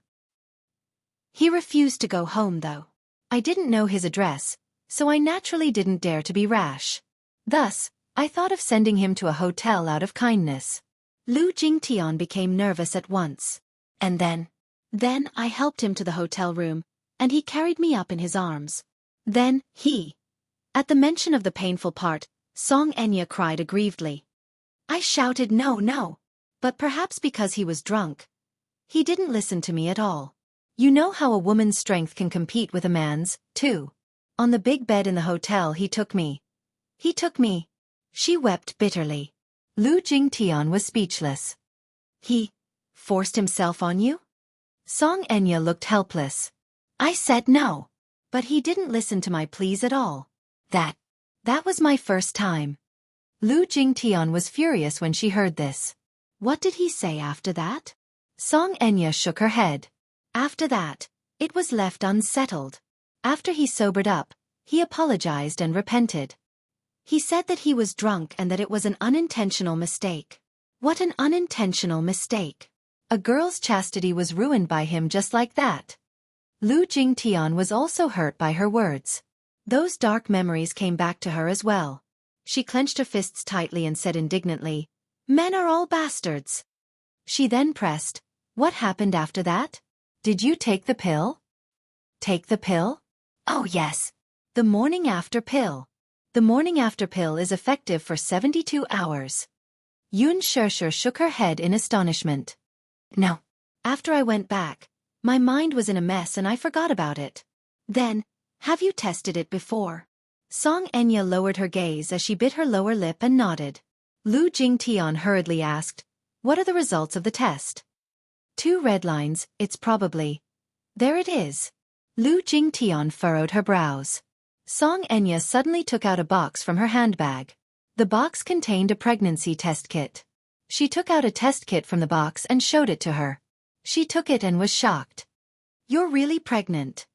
A: He refused to go home though. I didn't know his address, so I naturally didn't dare to be rash. Thus, I thought of sending him to a hotel out of kindness. Lu Jingtian became nervous at once. And then I helped him to the hotel room, and he carried me up in his arms. At the mention of the painful part, Xianxia cried aggrievedly. I shouted no, but perhaps because he was drunk. He didn't listen to me at all. You know how a woman's strength can compete with a man's, too. On the big bed in the hotel he took me. She wept bitterly. Lu Jingtian was speechless. He forced himself on you? Xianxia looked helpless. I said no, but he didn't listen to my pleas at all. That was my first time. Lu Jingtian was furious when she heard this. What did he say after that? Xianxia shook her head. After that, it was left unsettled. After he sobered up, he apologized and repented. He said that he was drunk and that it was an unintentional mistake. What an unintentional mistake. A girl's chastity was ruined by him just like that. Lu Jingtian was also hurt by her words. Those dark memories came back to her as well. She clenched her fists tightly and said indignantly, Men are all bastards. She then pressed, What happened after that? Did you take the pill? Take the pill? Oh yes. The morning after pill. The morning after pill is effective for 72 hours. Xianxia shook her head in astonishment. No. After I went back, my mind was in a mess and I forgot about it. Then, have you tested it before? Xianxia lowered her gaze as she bit her lower lip and nodded. Lu Jingtian hurriedly asked, What are the results of the test? 2 red lines, it's probably. There it is. Lu Jingtian furrowed her brows. Xianxia suddenly took out a box from her handbag. The box contained a pregnancy test kit. She took out a test kit from the box and showed it to her. She took it and was shocked. You're really pregnant.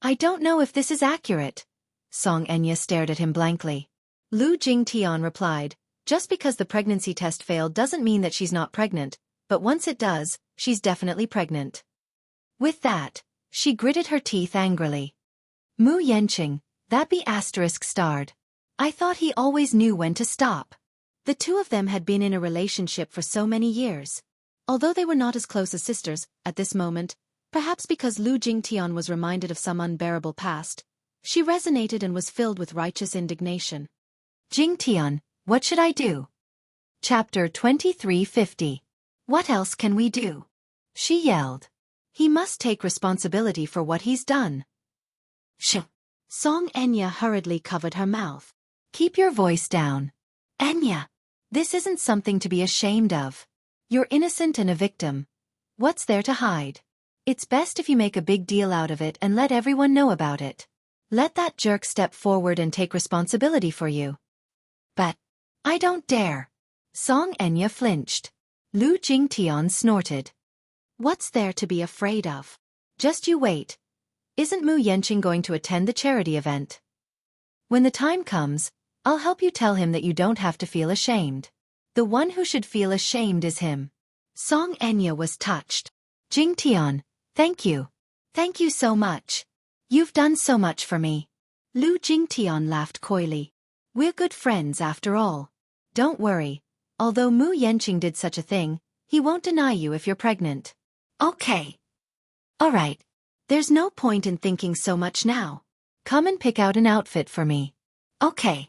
A: I don't know if this is accurate. Xianxia stared at him blankly. Lu Jingtian replied, Just because the pregnancy test failed doesn't mean that she's not pregnant, but once it does, she's definitely pregnant. With that, she gritted her teeth angrily. Mu Yanqing, that be *****.
B: I thought he always knew when to stop. The two of them had been in a relationship for so many years. Although they were not as close as sisters, at this moment, perhaps because Lu Jingtian was reminded of some unbearable past, she resonated and was filled with righteous indignation.
A: Jingtian, what should I do? Chapter 2350. What else can we do? She yelled. He must take responsibility for what he's done.
B: Shh. Song Enya hurriedly covered her mouth.
A: Keep your voice down. Enya, this isn't something to be ashamed of. You're innocent and a victim. What's there to hide? It's best if you make a big deal out of it and let everyone know about it. Let that jerk step forward and take responsibility for you. But I don't dare. Song Enya flinched. Lu Jingtian snorted.
B: What's there to be afraid of?
A: Just you wait. Isn't Mu Yenqing going to attend the charity event? When the time comes, I'll help you tell him that you don't have to feel ashamed. The one who should feel ashamed is him.
B: Song Enya was touched.
A: Jingtian, thank you. Thank you so much. You've done so much for me.
B: Lu Jingtian laughed coyly.
A: We're good friends after all. Don't worry. Although Mu Yenqing did such a thing, he won't deny you if you're pregnant.
B: Okay.
A: All right.
B: There's no point in thinking so much now.
A: Come and pick out an outfit for me.
B: Okay.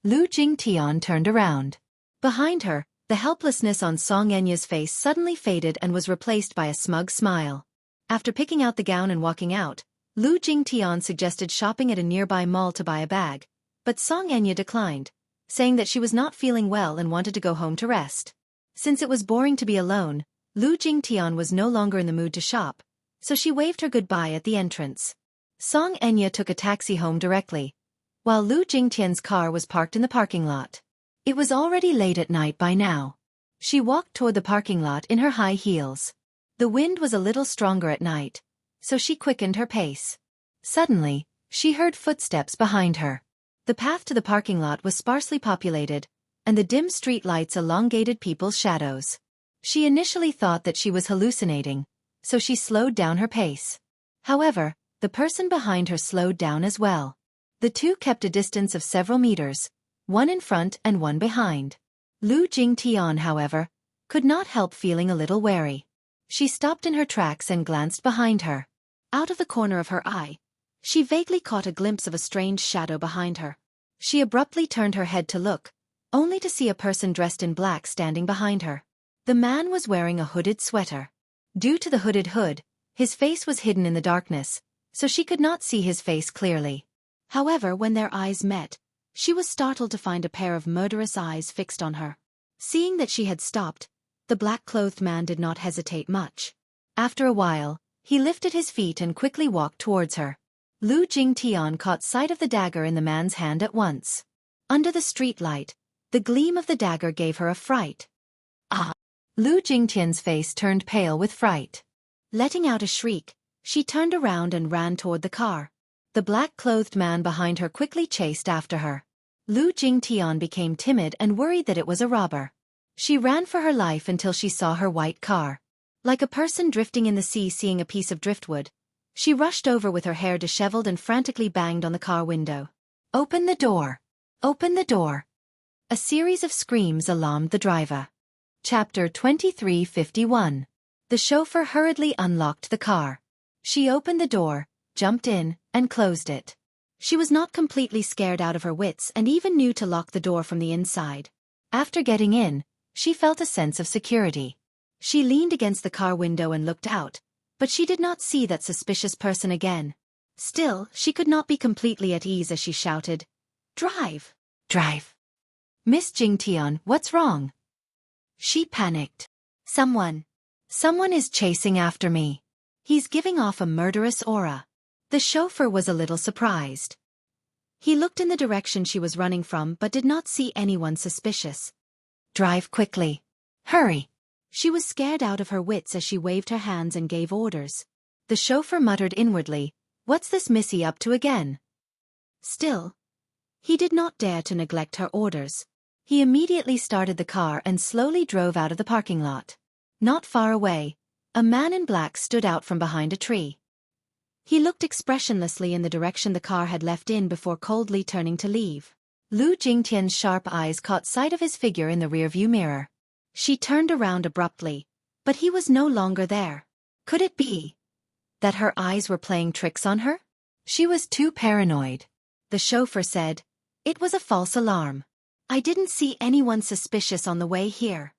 A: Lu Jingtian turned around. Behind her, the helplessness on Song Enya's face suddenly faded and was replaced by a smug smile. After picking out the gown and walking out, Lu Jingtian suggested shopping at a nearby mall to buy a bag, but Song Enya declined, saying that she was not feeling well and wanted to go home to rest. Since it was boring to be alone, Lu Jingtian was no longer in the mood to shop, so she waved her goodbye at the entrance. Song Enya took a taxi home directly, while Lu Jingtian's car was parked in the parking lot. It was already late at night by now. She walked toward the parking lot in her high heels. The wind was a little stronger at night, so she quickened her pace. Suddenly, she heard footsteps behind her. The path to the parking lot was sparsely populated, and the dim street lights elongated people's shadows. She initially thought that she was hallucinating, so she slowed down her pace. However, the person behind her slowed down as well. The two kept a distance of several meters, one in front and one behind. Lu Jingtian, however, could not help feeling a little wary. She stopped in her tracks and glanced behind her.
B: Out of the corner of her eye, she vaguely caught a glimpse of a strange shadow behind her.
A: She abruptly turned her head to look, only to see a person dressed in black standing behind her. The man was wearing a hooded sweater. Due to the hooded hood, his face was hidden in the darkness, so she could not see his face clearly.
B: However, when their eyes met, she was startled to find a pair of murderous eyes fixed on her. Seeing that she had stopped, the black-clothed man did not hesitate much.
A: After a while, he lifted his feet and quickly walked towards her. Lu Jingtian caught sight of the dagger in the man's hand at once. Under the street light, the gleam of the dagger gave her a fright.
B: Ah!
A: Lu Jingtian's face turned pale with fright.
B: Letting out a shriek, she turned around and ran toward the car.
A: The black-clothed man behind her quickly chased after her. Lu Jingtian became timid and worried that it was a robber. She ran for her life until she saw her white car. Like a person drifting in the sea seeing a piece of driftwood, she rushed over with her hair disheveled and frantically banged on the car window.
B: "Open the door! Open the door!"
A: A series of screams alarmed the driver. Chapter 2351. The chauffeur hurriedly unlocked the car. She opened the door, jumped in, and closed it. She was not completely scared out of her wits and even knew to lock the door from the inside. After getting in, she felt a sense of security. She leaned against the car window and looked out, but she did not see that suspicious person again. Still, she could not be completely at ease as she shouted, "Drive! Drive!" "Miss Jingtian, what's wrong?" She panicked. Someone is chasing after me. He's giving off a murderous aura." The chauffeur was a little surprised. He looked in the direction she was running from but did not see anyone suspicious. "Drive quickly. Hurry." She was scared out of her wits as she waved her hands and gave orders. The chauffeur muttered inwardly, "What's this missy up to again?" Still, he did not dare to neglect her orders. He immediately started the car and slowly drove out of the parking lot. Not far away, a man in black stood out from behind a tree. He looked expressionlessly in the direction the car had left in before coldly turning to leave.
B: Lu Jingtian's sharp eyes caught sight of his figure in the rearview mirror. She turned around abruptly, but he was no longer there. Could it be that her eyes were playing tricks on her? She was too paranoid. The chauffeur said, "It was a false alarm. I didn't see anyone suspicious on the way here."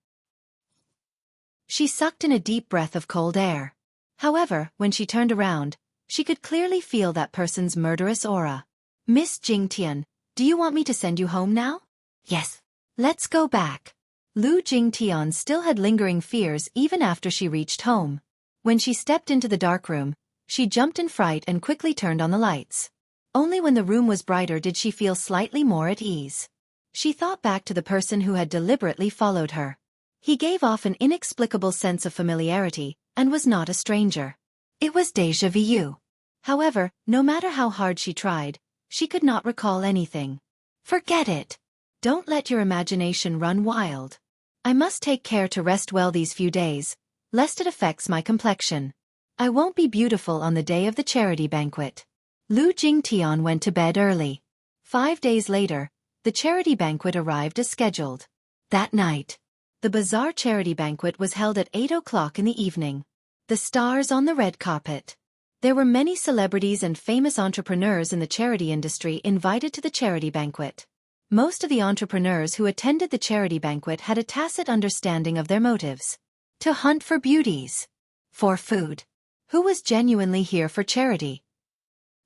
B: She sucked in a deep breath of cold air. However, when she turned around, she could clearly feel that person's murderous aura. "Miss Jingtian, do you want me to send you home now?" "Yes. Let's go back." Lu Jingtian still had lingering fears even after she reached home. When she stepped into the dark room, she jumped in fright and quickly turned on the lights. Only when the room was brighter did she feel slightly more at ease. She thought back to the person who had deliberately followed her. He gave off an inexplicable sense of familiarity, and was not a stranger. It was déjà vu. However, no matter how hard she tried, she could not recall anything. Forget it. Don't let your imagination run wild. I must take care to rest well these few days, lest it affects my complexion. I won't be beautiful on the day of the charity banquet. Lu Jingtian went to bed early. 5 days later, the charity banquet arrived as scheduled. That night, the bazaar charity banquet was held at 8 o'clock in the evening. The stars on the red carpet. There were many celebrities and famous entrepreneurs in the charity industry invited to the charity banquet. Most of the entrepreneurs who attended the charity banquet had a tacit understanding of their motives. To hunt for beauties. For food. Who was genuinely here for charity?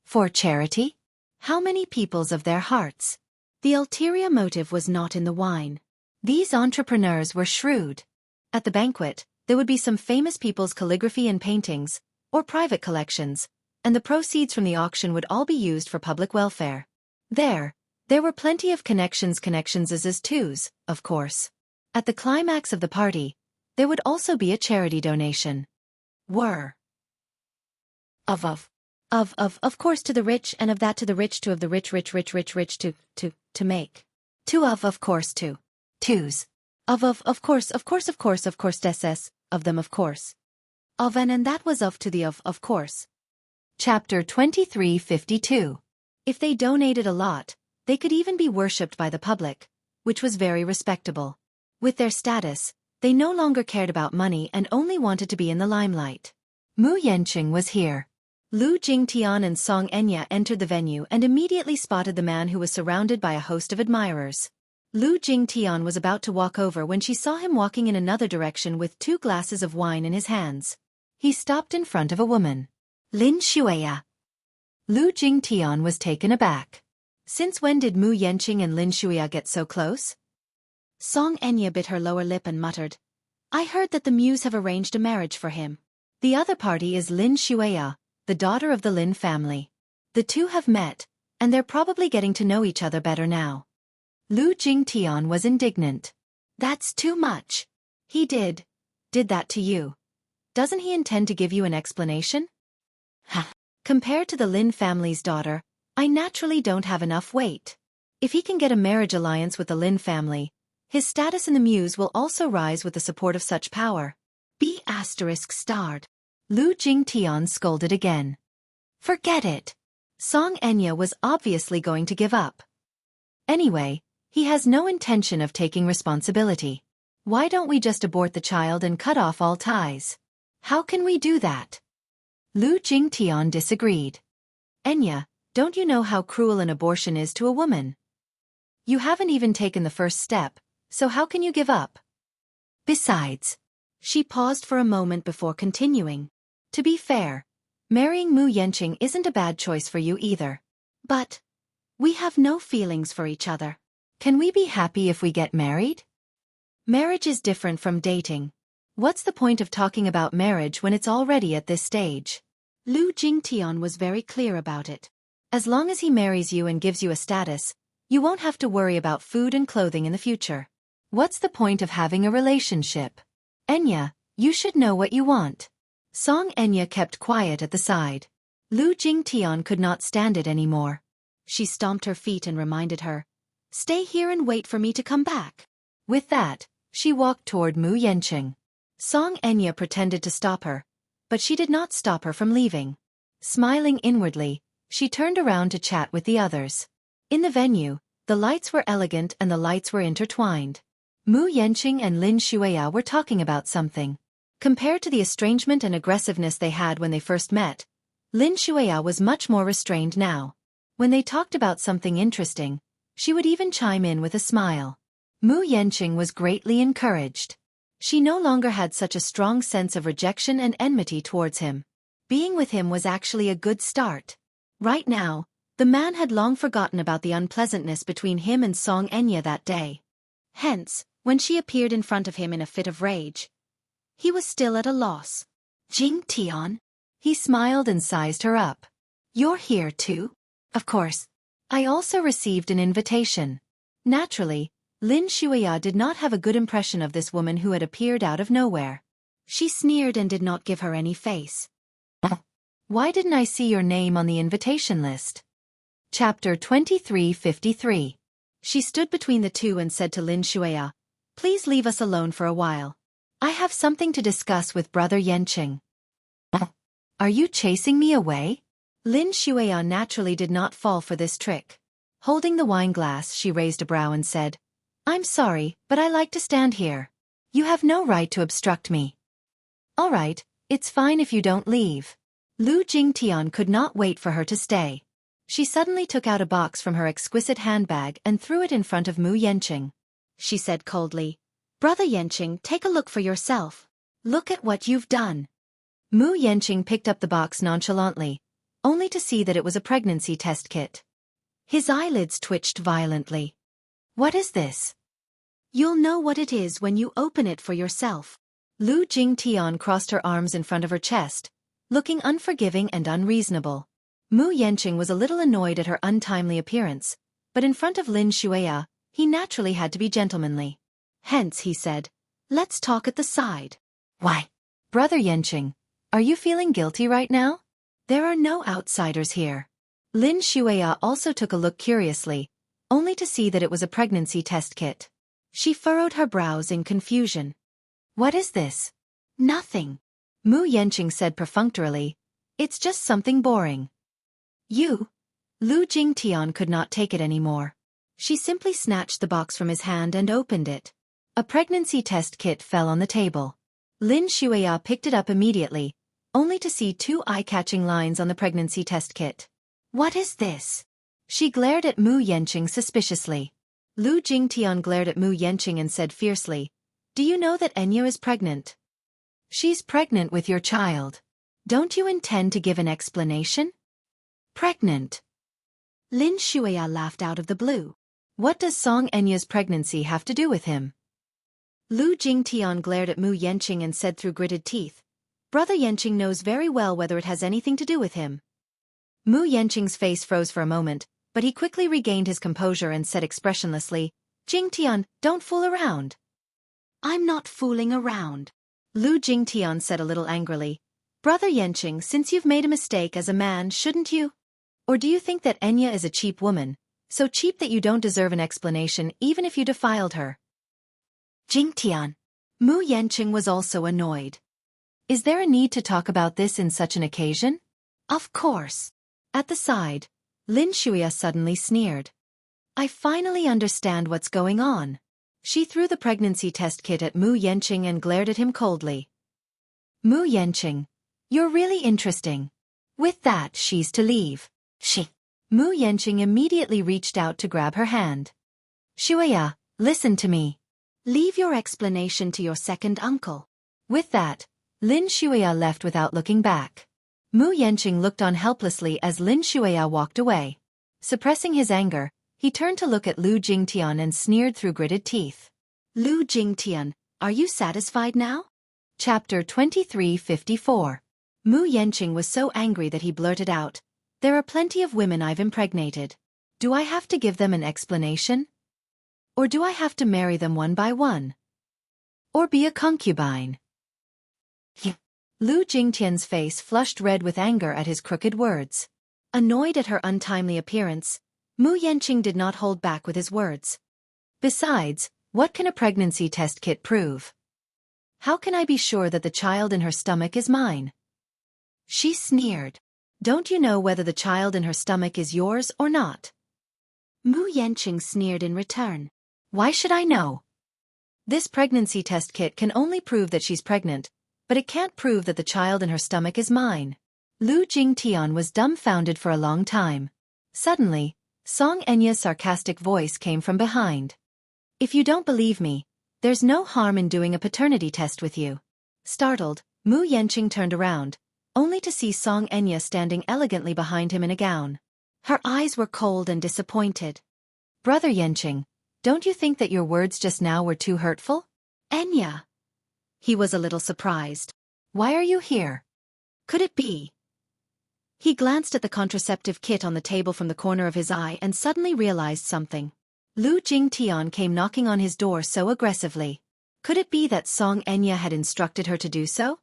B: For charity? How many peoples of their hearts? The ulterior motive was not in the wine. These entrepreneurs were shrewd. At the banquet, there would be some famous people's calligraphy and paintings, or private collections, and the proceeds from the auction would all be used for public welfare. There were plenty of connections as twos, of course. At the climax of the party, there would also be a charity donation. Of course to the rich, and of that to the rich, to of the rich to make. Of course to. Twos. Of course desses, of them of course. Of and that was of to the of course. Chapter 2352. If they donated a lot, they could even be worshipped by the public, which was very respectable. With their status, they no longer cared about money and only wanted to be in the limelight. Mu Yanqing was here. Lu Jingtian and Xianxia entered the venue and immediately spotted the man who was surrounded by a host of admirers. Lu Jingtian was about to walk over when she saw him walking in another direction with 2 glasses of wine in his hands. He stopped in front of a woman. Lin Shuya. Lu Jingtian was taken aback. Since when did Mu Yanqing and Lin Shuya get so close? Xianxia bit her lower lip and muttered, "I heard that the Muse have arranged a marriage for him. The other party is Lin Shuya, the daughter of the Lin family. The two have met, and they're probably getting to know each other better now." Lu Jingtian was indignant. "That's too much. He did that to you. Doesn't he intend to give you an explanation?" "Ha. Compared to the Lin family's daughter, I naturally don't have enough weight. If he can get a marriage alliance with the Lin family, his status in the Muse will also rise with the support of such power." B*****. Lu Jingtian scolded again. "Forget it." Xianxia was obviously going to give up. Anyway, he has no intention of taking responsibility. Why don't we just abort the child and cut off all ties? How can we do that? Lu Jingtian disagreed. "Enya, don't you know how cruel an abortion is to a woman? You haven't even taken the first step, so how can you give up? Besides," she paused for a moment before continuing, "to be fair, marrying Mu Yanqing isn't a bad choice for you either. But we have no feelings for each other. Can we be happy if we get married? Marriage is different from dating. What's the point of talking about marriage when it's already at this stage?" Lu Jingtian was very clear about it. As long as he marries you and gives you a status, you won't have to worry about food and clothing in the future. What's the point of having a relationship? Enya, you should know what you want. Xianxia kept quiet at the side. Lu Jingtian could not stand it anymore. She stomped her feet and reminded her, "Stay here and wait for me to come back." With that, she walked toward Mu Yanqing. Xianxia pretended to stop her, but she did not stop her from leaving. Smiling inwardly, she turned around to chat with the others. In the venue, The lights were elegant and the lights were intertwined. Mu Yanqing and Lin Shuya were talking about something. Compared to the estrangement and aggressiveness they had when they first met, Lin Shuya was much more restrained now. When they talked about something interesting, she would even chime in with a smile. Mu Yanqing was greatly encouraged. She no longer had such a strong sense of rejection and enmity towards him. Being with him was actually a good start. Right now, the man had long forgotten about the unpleasantness between him and Xianxia that day. Hence, when she appeared in front of him in a fit of rage, he was still at a loss. "Jing Tian?" He smiled and sized her up. "You're here too?" "Of course. I also received an invitation." Naturally, Lin Shuya did not have a good impression of this woman who had appeared out of nowhere. She sneered and did not give her any face. "Why didn't I see your name on the invitation list?" Chapter 23:53. She stood between the two and said to Lin Shuya, "Please leave us alone for a while. I have something to discuss with Brother Yanqing." "Are you chasing me away?" Lin Shuya naturally did not fall for this trick. Holding the wine glass, she raised a brow and said, "I'm sorry, but I like to stand here. You have no right to obstruct me." "All right, it's fine if you don't leave." Lu Jingtian could not wait for her to stay. She suddenly took out a box from her exquisite handbag and threw it in front of Mu Yanqing. She said coldly, "Brother Yanqing, take a look for yourself. Look at what you've done." Mu Yanqing picked up the box nonchalantly, only to see that it was a pregnancy test kit. His eyelids twitched violently. "What is this?" "You'll know what it is when you open it for yourself." Lu Jingtian crossed her arms in front of her chest, looking unforgiving and unreasonable. Mu Yanqing was a little annoyed at her untimely appearance, but in front of Lin Shuya, he naturally had to be gentlemanly. Hence he said, "Let's talk at the side." "Why? Brother Yanqing, are you feeling guilty right now? There are no outsiders here." Lin Shuya also took a look curiously, only to see that it was a pregnancy test kit. She furrowed her brows in confusion. "What is this?" "Nothing," Mu Yanqing said perfunctorily. "It's just something boring." "You?" Lu Jingtian could not take it anymore. She simply snatched the box from his hand and opened it. A pregnancy test kit fell on the table. Lin Shuya picked it up immediately, only to see two eye-catching lines on the pregnancy test kit. "What is this?" She glared at Mu Yanqing suspiciously. Lu Jingtian glared at Mu Yanqing and said fiercely, "Do you know that Enya is pregnant?" "She's pregnant with your child. Don't you intend to give an explanation?" "Pregnant?" Lin Shuya laughed out of the blue. "What does Song Enya's pregnancy have to do with him?" Lu Jingtian glared at Mu Yanqing and said through gritted teeth, "Brother Yanqing knows very well whether it has anything to do with him." Mu Yanqing's face froze for a moment, but he quickly regained his composure and said expressionlessly, "Jingtian, don't fool around." "I'm not fooling around," Lu Jingtian said a little angrily. "Brother Yanqing, since you've made a mistake as a man, shouldn't you? Or do you think that Enya is a cheap woman, so cheap that you don't deserve an explanation even if you defiled her?" "Jingtian." Mu Yanqing was also annoyed. "Is there a need to talk about this in such an occasion?" "Of course." At the side, Lin Shuya suddenly sneered. "I finally understand what's going on." She threw the pregnancy test kit at Mu Yanqing and glared at him coldly. "Mu Yanqing, you're really interesting." With that, she's to leave. Mu Yanqing immediately reached out to grab her hand. "Shuya, listen to me. Leave your explanation to your second uncle." With that, Lin Shuya left without looking back. Mu Yanqing looked on helplessly as Lin Shuya walked away. Suppressing his anger, he turned to look at Lu Jingtian and sneered through gritted teeth. "Lu Jingtian, are you satisfied now?" Chapter 23:54. Mu Yanqing was so angry that he blurted out, "There are plenty of women I've impregnated. Do I have to give them an explanation? Or do I have to marry them one by one? Or be a concubine?" Lu Jingtian's face flushed red with anger at his crooked words. Annoyed at her untimely appearance, Mu Yanqing did not hold back with his words. "Besides, what can a pregnancy test kit prove? How can I be sure that the child in her stomach is mine?" She sneered. "Don't you know whether the child in her stomach is yours or not?" Mu Yanqing sneered in return.
A: Why should I know? This pregnancy test kit can only prove that she's pregnant, but it can't prove that the child in her stomach is mine. Lu Jingtian was dumbfounded for a long time. Suddenly, Song Enya's sarcastic voice came from behind. If you don't believe me, there's no harm in doing a paternity test with you. Startled, Mu Yanqing turned around, only to see Song Enya standing elegantly behind him in a gown. Her eyes were cold and disappointed. Brother Yanqing, don't you think that your words just now were too hurtful?
B: Enya. He was a little surprised.
A: Why are you here?
B: Could it be? He glanced at the contraceptive kit on the table from the corner of his eye and suddenly realized something.
A: Lu Jingtian came knocking on his door so aggressively. Could it be that Song Enya had instructed her to do so?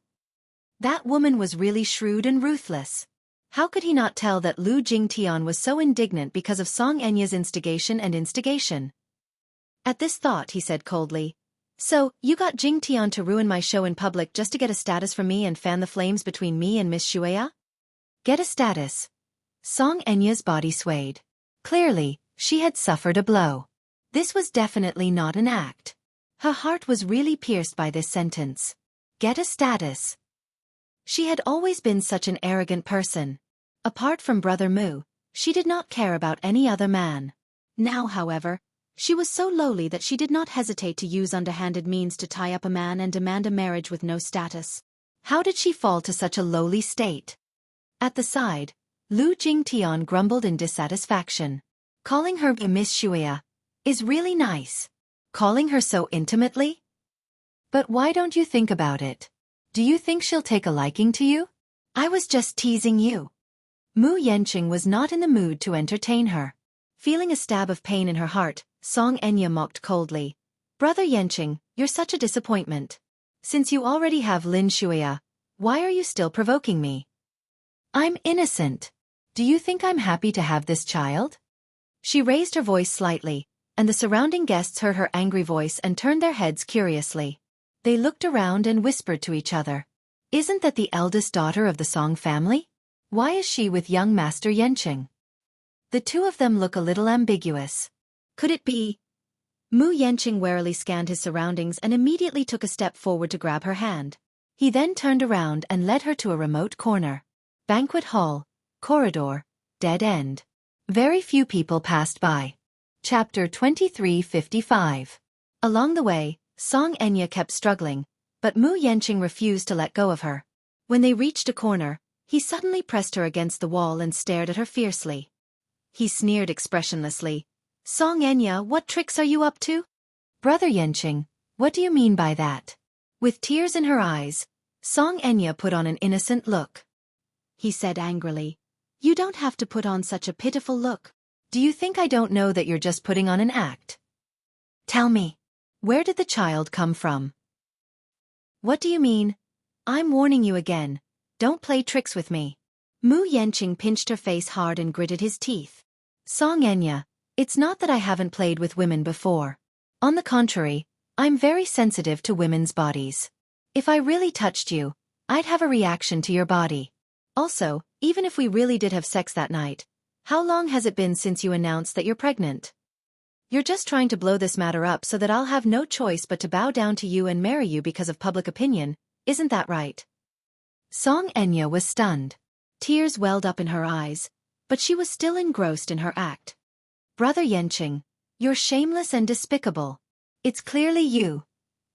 A: That woman was really shrewd and ruthless. How could he not tell that Lu Jingtian was so indignant because of Song Enya's instigation? At this thought he said coldly, "So, you got Jingtian to ruin my show in public just to get a status from me and fan the flames between me and Miss Shueya?" Get a status? Song Enya's body swayed. Clearly, she had suffered a blow. This was definitely not an act. Her heart was really pierced by this sentence. Get a status. She had always been such an arrogant person. Apart from Brother Mu, she did not care about any other man. Now, however, she was so lowly that she did not hesitate to use underhanded means to tie up a man and demand a marriage with no status. How did she fall to such a lowly state? At the side, Lu Jingtian grumbled in dissatisfaction. Calling her Miss Shueya is really nice. Calling her so intimately? But why don't you think about it? Do you think she'll take a liking to you? I was just teasing you. Mu Yanqing was not in the mood to entertain her. Feeling a stab of pain in her heart, Song Enya mocked coldly. Brother Yanqing, you're such a disappointment. Since you already have Lin Shueya, why are you still provoking me? I'm innocent. Do you think I'm happy to have this child? She raised her voice slightly, and the surrounding guests heard her angry voice and turned their heads curiously. They looked around and whispered to each other. Isn't that the eldest daughter of the Song family? Why is she with young Master Yanqing? The two of them look a little ambiguous. Could it be? Mu Yanqing warily scanned his surroundings and immediately took a step forward to grab her hand. He then turned around and led her to a remote corner. Banquet hall, corridor, dead end. Very few people passed by. Chapter 2355. Along the way, Song Enya kept struggling, but Mu Yanqing refused to let go of her. When they reached a corner, he suddenly pressed her against the wall and stared at her fiercely. He sneered expressionlessly. Song Enya, what tricks are you up to? Brother Yanqing, what do you mean by that? With tears in her eyes, Song Enya put on an innocent look. He said angrily, You don't have to put on such a pitiful look. Do you think I don't know that you're just putting on an act? Tell me, where did the child come from? What do you mean? I'm warning you again, don't play tricks with me. Mu Yanqing pinched her face hard and gritted his teeth. Song Enya, it's not that I haven't played with women before. On the contrary, I'm very sensitive to women's bodies. If I really touched you, I'd have a reaction to your body. Also, even if we really did have sex that night, how long has it been since you announced that you're pregnant? You're just trying to blow this matter up so that I'll have no choice but to bow down to you and marry you because of public opinion, isn't that right? Song Enya was stunned. Tears welled up in her eyes, but she was still engrossed in her act. Brother Yanqing, you're shameless and despicable. It's clearly you.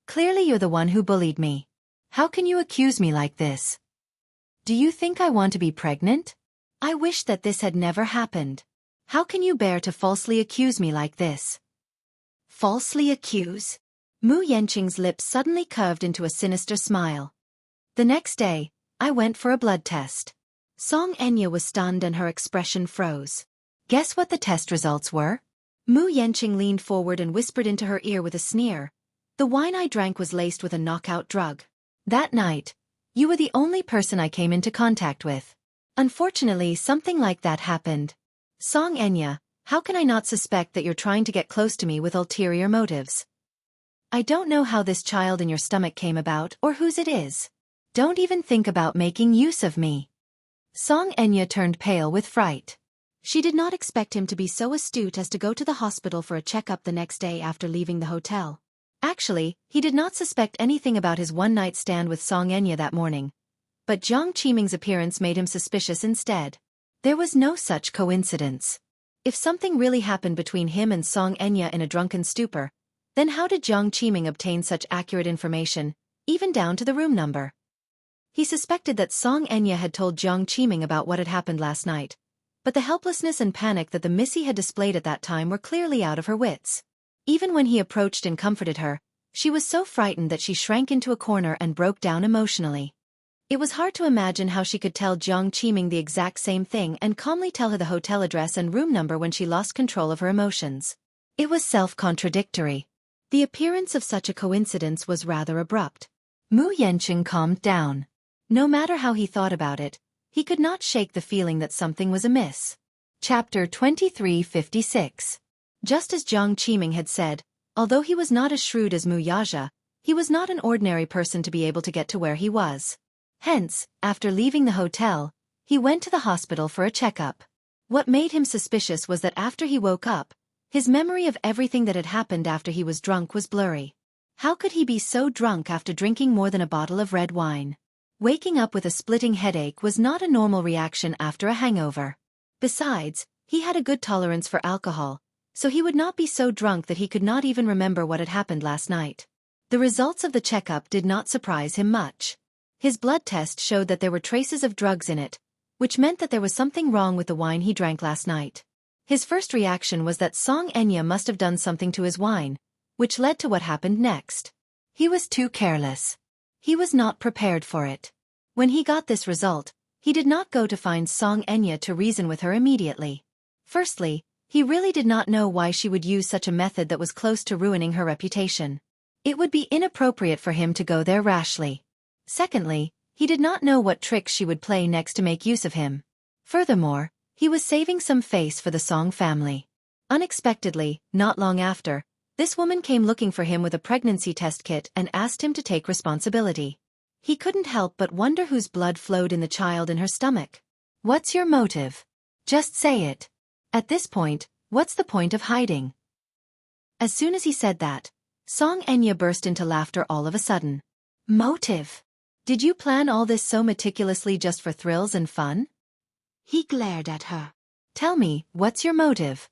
A: Clearly you're the one who bullied me. How can you accuse me like this? Do you think I want to be pregnant? I wish that this had never happened. How can you bear to falsely accuse me like this? Falsely accuse? Mu Yanqing's lips suddenly curved into a sinister smile. The next day, I went for a blood test. Song Enya was stunned and her expression froze. Guess what the test results were? Mu Yanqing leaned forward and whispered into her ear with a sneer. The wine I drank was laced with a knockout drug. That night, you were the only person I came into contact with. Unfortunately, something like that happened. Song Enya, how can I not suspect that you're trying to get close to me with ulterior motives? I don't know how this child in your stomach came about or whose it is. Don't even think about making use of me. Song Enya turned pale with fright.
B: She did not expect him to be so astute as to go to the hospital for a checkup the next day after leaving the hotel. Actually, he did not suspect anything about his one-night stand with Xianxia that morning. But Jiang Qiming's appearance made him suspicious instead. There was no such coincidence. If something really happened between him and Xianxia in a drunken stupor, then how did Jiang Qiming obtain such accurate information, even down to the room number? He suspected that Xianxia had told Jiang Qiming about what had happened last night, but the helplessness and panic that the Missy had displayed at that time were clearly out of her wits. Even when he approached and comforted her, she was so frightened that she shrank into a corner and broke down emotionally. It was hard to imagine how she could tell Jiang Qiming the exact same thing and calmly tell her the hotel address and room number when she lost control of her emotions. It was self-contradictory. The appearance of such a coincidence was rather abrupt. Mu Yanqing calmed down. No matter how he thought about it, he could not shake the feeling that something was amiss. Chapter 2356. Just as Jiang Qiming had said, although he was not as shrewd as Mu Yaja, he was not an ordinary person to be able to get to where he was. Hence, after leaving the hotel, he went to the hospital for a checkup. What made him suspicious was that after he woke up, his memory of everything that had happened after he was drunk was blurry. How could he be so drunk after drinking more than a bottle of red wine? Waking up with a splitting headache was not a normal reaction after a hangover. Besides, he had a good tolerance for alcohol, so he would not be so drunk that he could not even remember what had happened last night. The results of the checkup did not surprise him much. His blood test showed that there were traces of drugs in it, which meant that there was something wrong with the wine he drank last night. His first reaction was that Xianxia must have done something to his wine, which led to what happened next. He was too careless. He was not prepared for it. When he got this result, he did not go to find Xianxia to reason with her immediately. Firstly, he really did not know why she would use such a method that was close to ruining her reputation. It would be inappropriate for him to go there rashly. Secondly, he did not know what tricks she would play next to make use of him. Furthermore, he was saving some face for the Song family. Unexpectedly, not long after, this woman came looking for him with a pregnancy test kit and asked him to take responsibility. He couldn't help but wonder whose blood flowed in the child in her stomach. What's your motive? Just say it. At this point, what's the point of hiding? As soon as he said that, Xianxia burst into laughter all of a sudden. Motive? Did you plan all this so meticulously just for thrills and fun? He glared at her. Tell me, what's your motive?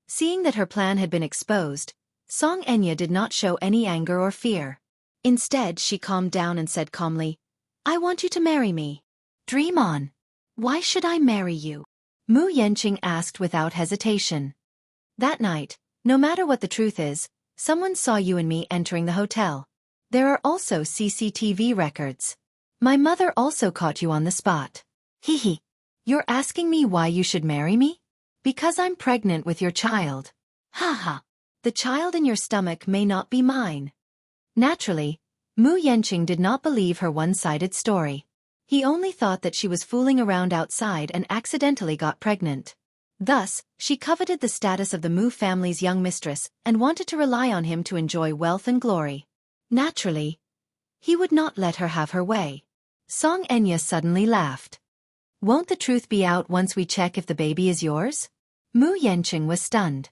B: Seeing that her plan had been exposed, Xianxia did not show any anger or fear. Instead, she calmed down and said calmly, I want you to marry me. Dream on. Why should I marry you? Mu Yanqing asked without hesitation. That night, no matter what the truth is, someone saw you and me entering the hotel. There are also CCTV records. My mother also caught you on the spot. Hee. You're asking me why you should marry me? Because I'm pregnant with your child. Ha. The child in your stomach may not be mine. Naturally, Mu Yanqing did not believe her one-sided story. He only thought that she was fooling around outside and accidentally got pregnant. Thus, she coveted the status of the Mu family's young mistress and wanted to rely on him to enjoy wealth and glory. Naturally, he would not let her have her way. Xianxia suddenly laughed. Won't the truth be out once we check if the baby is yours? Mu Yanqing was stunned.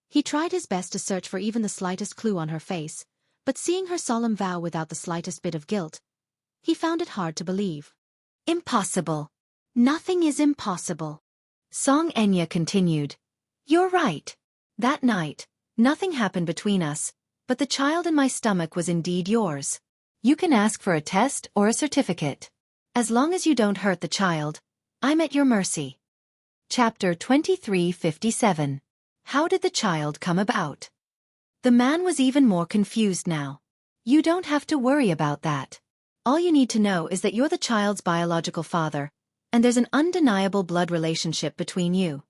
B: He tried his best to search for even the slightest clue on her face, but seeing her solemn vow without the slightest bit of guilt, he found it hard to believe. Impossible. Nothing is impossible. Xianxia continued. You're right. That night, nothing happened between us, but the child in my stomach was indeed yours. You can ask for a test or a certificate. As long as you don't hurt the child, I'm at your mercy. Chapter 2357. How did the child come about? The man was even more confused now. You don't have to worry about that. All you need to know is that you're the child's biological father, and there's an undeniable blood relationship between you.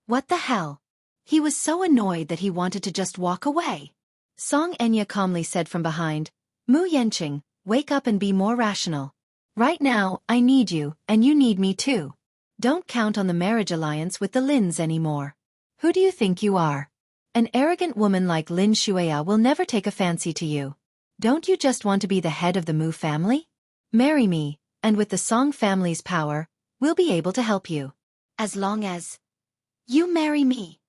B: What the hell? He was so annoyed that he wanted to just walk away. Xianxia calmly said from behind, Mu Yanqing, wake up and be more rational. Right now, I need you, and you need me too. Don't count on the marriage alliance with the Lins anymore. Who do you think you are? An arrogant woman like Lin Shuya will never take a fancy to you. Don't you just want to be the head of the Mu family? Marry me, and with the Song family's power, we'll be able to help you. as long as you marry me.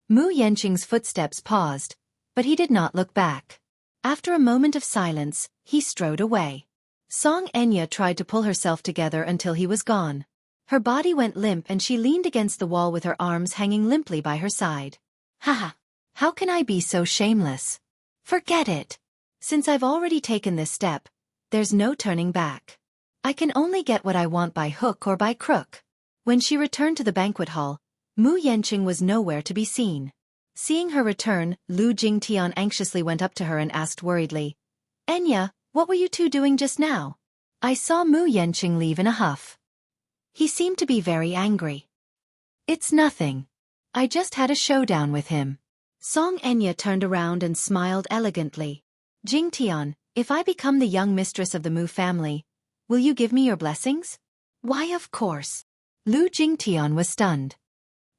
A: Mu Yanqing's footsteps paused, but he did not look back. After a moment of silence, he strode away. Xianxia tried to pull herself together until he was gone. Her body went limp and she leaned against the wall with her arms hanging limply by her side. Haha, how can I be so shameless? Forget it. Since I've already taken this step, there's no turning back. I can only get what I want by hook or by crook. When she returned to the banquet hall, Mu Yanqing was nowhere to be seen. Seeing her return, Lu Jingtian anxiously went up to her and asked worriedly, "Enya, what were you two doing just now?" I saw Mu Yanqing leave in a huff. He seemed to be very angry. It's nothing. I just had a showdown with him. Xianxia turned around and smiled elegantly. Jingtian, if I become the young mistress of the Mu family, will you give me your blessings? Why, of course. Lu Jingtian was stunned.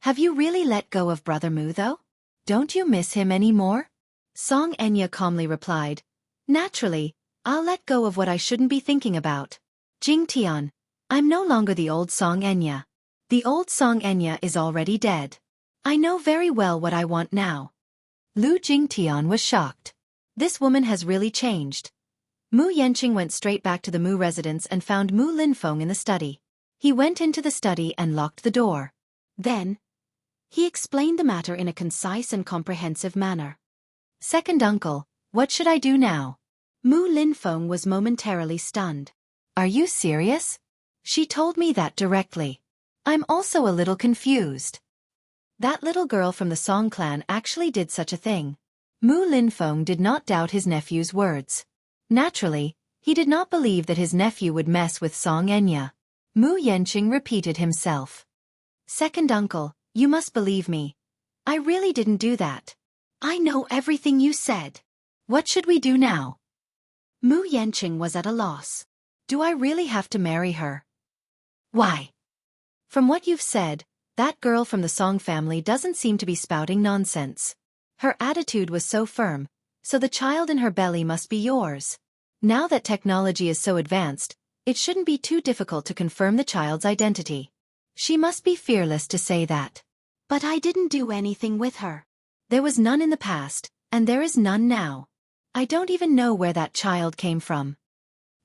A: Have you really let go of Brother Mu though? Don't you miss him anymore? Xianxia calmly replied, Naturally, I'll let go of what I shouldn't be thinking about. Jingtian, I'm no longer the old Xianxia. The old Xianxia is already dead. I know very well what I want now. Lu Jingtian was shocked. This woman has really changed. Mu Yanqing went straight back to the Mu residence and found Mu Linfeng in the study. He went into the study and locked the door. Then, he explained the matter in a concise and comprehensive manner. Second uncle, what should I do now? Mu Linfeng was momentarily stunned. Are you serious? She told me that directly. I'm also a little confused. That little girl from the Song clan actually did such a thing. Mu Linfeng did not doubt his nephew's words. Naturally, he did not believe that his nephew would mess with Xianxia. Mu Yanqing repeated himself. Second uncle, you must believe me. I really didn't do that. I know everything you said. What should we do now? Mu Yanqing was at a loss. Do I really have to marry her? Why? From what you've said, that girl from the Song family doesn't seem to be spouting nonsense. Her attitude was so firm, so the child in her belly must be yours. Now that technology is so advanced, it shouldn't be too difficult to confirm the child's identity. She must be fearless to say that. But I didn't do anything with her. There was none in the past, and there is none now. I don't even know where that child came from.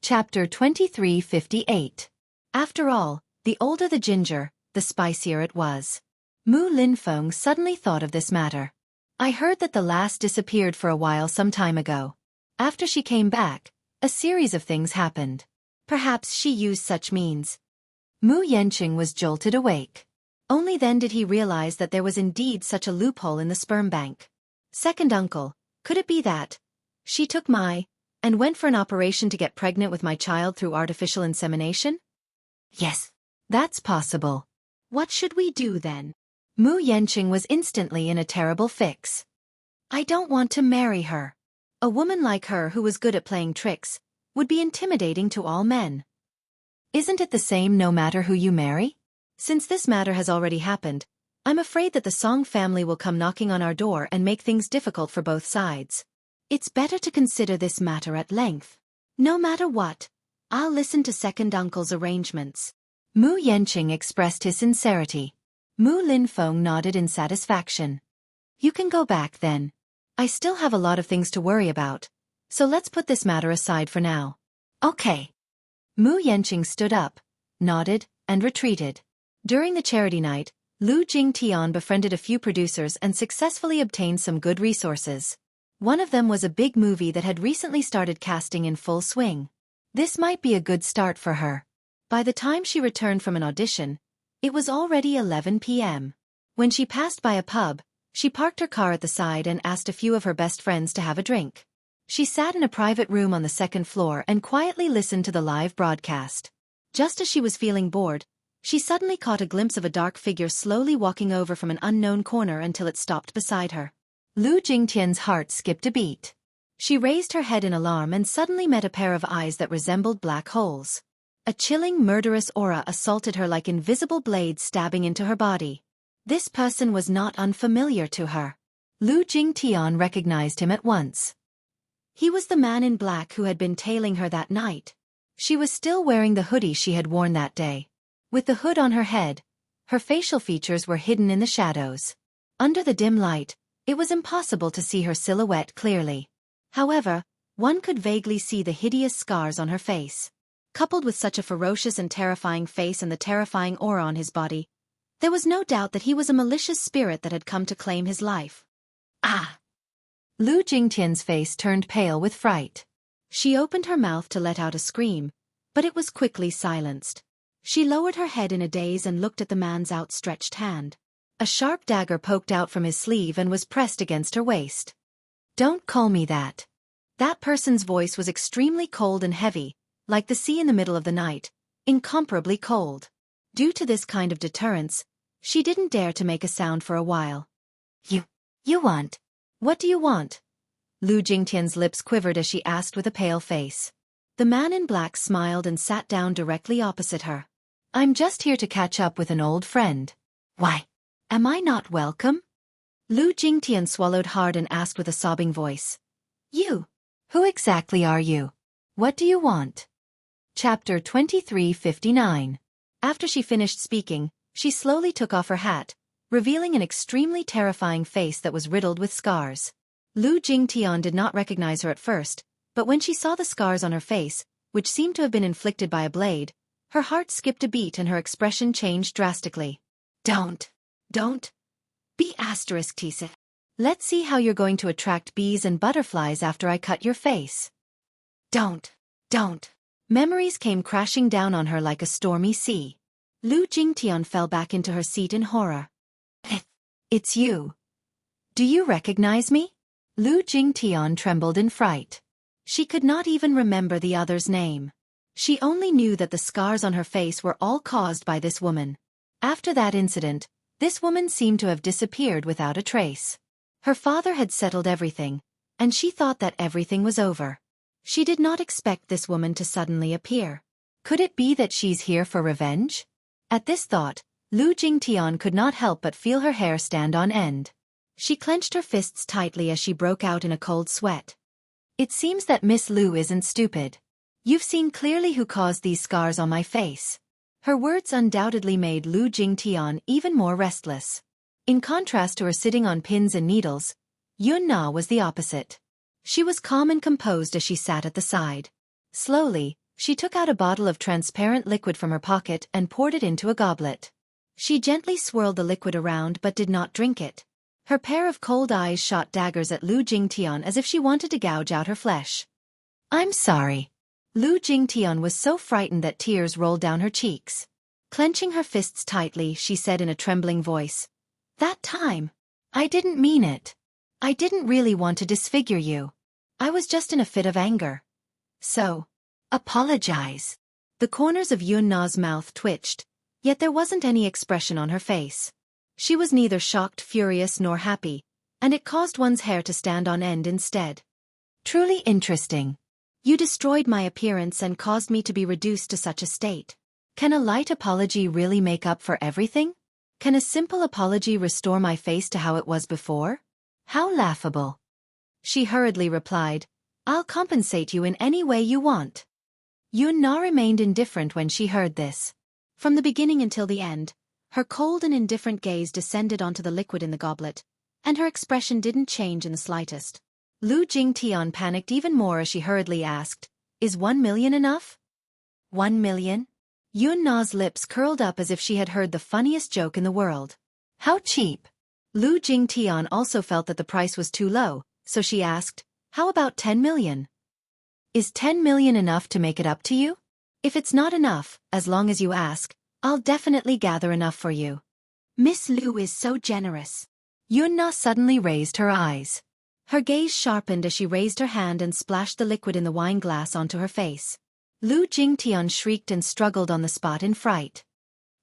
A: Chapter 2358. After all, the older the ginger, the spicier it was. Mu Linfeng suddenly thought of this matter. I heard that the last disappeared for a while some time ago. After she came back, a series of things happened. Perhaps she used such means. Mu Yanqing was jolted awake. Only then did he realize that there was indeed such a loophole in the sperm bank. Second uncle, could it be that she took and went for an operation to get pregnant with my child through artificial insemination? Yes, that's possible. What should we do then? Mu Yanqing was instantly in a terrible fix. I don't want to marry her. A woman like her who was good at playing tricks would be intimidating to all men. Isn't it the same no matter who you marry? Since this matter has already happened, I'm afraid that the Song family will come knocking on our door and make things difficult for both sides. It's better to consider this matter at length. No matter what, I'll listen to second uncle's arrangements. Mu Yanqing expressed his sincerity. Mu Linfeng nodded in satisfaction. You can go back then. I still have a lot of things to worry about, so let's put this matter aside for now. Okay. Mu Yanqing stood up, nodded, and retreated. During the charity night, Lu Jingtian befriended a few producers and successfully obtained some good resources. One of them was a big movie that had recently started casting in full swing. This might be a good start for her. By the time she returned from an audition, it was already 11 p.m. When she passed by a pub, she parked her car at the side and asked a few of her best friends to have a drink. She sat in a private room on the second floor and quietly listened to the live broadcast. Just as she was feeling bored, she suddenly caught a glimpse of a dark figure slowly walking over from an unknown corner until it stopped beside her. Lu Jingtian's heart skipped a beat. She raised her head in alarm and suddenly met a pair of eyes that resembled black holes. A chilling, murderous aura assaulted her like invisible blades stabbing into her body. This person was not unfamiliar to her. Lu Jingtian recognized him at once. He was the man in black who had been tailing her that night. She was still wearing the hoodie she had worn that day. With the hood on her head,
B: Her facial features were hidden in the shadows. Under the dim light, it was impossible to see her silhouette clearly. However, one could vaguely see the hideous scars on her face. Coupled with such a ferocious and terrifying face and the terrifying aura on his body, there was no doubt that he was a malicious spirit that had come to claim his life. Ah! Lu Jingtian's face turned pale with fright. She opened her mouth to let out a scream, but it was quickly silenced. She lowered her head in a daze and looked at the man's outstretched hand. A sharp dagger poked out from his sleeve and was pressed against her waist. "Don't call me that." That person's voice was extremely cold and heavy, like the sea in the middle of the night, incomparably cold. Due to this kind of deterrence, she didn't dare to make a sound for a while. You want? What do you want?" Lu Jingtian's lips quivered as she asked with a pale face. The man in black smiled and sat down directly opposite her. "I'm just here to catch up with an old friend." "Why? Am I not welcome?" Lu Jingtian swallowed hard and asked with a sobbing voice. "You? Who exactly are you? What do you want?" Chapter 2359. After she finished speaking, she slowly took off her hat, revealing an extremely terrifying face that was riddled with scars. Lu Jingtian did not recognize her at first, but when she saw the scars on her face, which seemed to have been inflicted by a blade, her heart skipped a beat and her expression changed drastically. Don't be *Tisa. Let's see how you're going to attract bees and butterflies after I cut your face." Don't. Memories came crashing down on her like a stormy sea. Lu Jingtian fell back into her seat in horror. It's you. Do you recognize me?" Lu Jingtian trembled in fright. She could not even remember the other's name. She only knew that the scars on her face were all caused by this woman. After that incident, this woman seemed to have disappeared without a trace. Her father had settled everything, and she thought that everything was over. She did not expect this woman to suddenly appear. Could it be that she's here for revenge? At this thought, Lu Jingtian could not help but feel her hair stand on end. She clenched her fists tightly as she broke out in a cold sweat. "It seems that Miss Lu isn't stupid. You've seen clearly who caused these scars on my face." Her words undoubtedly made Lu Jingtian even more restless. In contrast to her sitting on pins and needles, Yun Na was the opposite. She was calm and composed as she sat at the side. Slowly, she took out a bottle of transparent liquid from her pocket and poured it into a goblet. She gently swirled the liquid around but did not drink it. Her pair of cold eyes shot daggers at Lu Jingtian as if she wanted to gouge out her flesh. "I'm sorry." Lu Jingtian was so frightened that tears rolled down her cheeks. Clenching her fists tightly, she said in a trembling voice, "That time, I didn't mean it. I didn't really want to disfigure you. I was just in a fit of anger. So, apologize." The corners of Yun Na's mouth twitched, yet there wasn't any expression on her face. She was neither shocked, furious, nor happy, and it caused one's hair to stand on end instead. "Truly interesting. You destroyed my appearance and caused me to be reduced to such a state. Can a light apology really make up for everything? Can a simple apology restore my face to how it was before? How laughable." She hurriedly replied, "I'll compensate you in any way you want." Yun Na remained indifferent when she heard this. From the beginning until the end, her cold and indifferent gaze descended onto the liquid in the goblet, and her expression didn't change in the slightest. Lu Jingtian panicked even more as she hurriedly asked, "Is 1 million enough?" 1 million? Yun Na's lips curled up as if she had heard the funniest joke in the world. How cheap! Lu Jingtian also felt that the price was too low, so she asked, "How about 10 million? Is 10 million enough to make it up to you? If it's not enough, as long as you ask, I'll definitely gather enough for you." "Miss Lu is so generous." Yun Na suddenly raised her eyes. Her gaze sharpened as she raised her hand and splashed the liquid in the wine glass onto her face. Lu Jingtian shrieked and struggled on the spot in fright.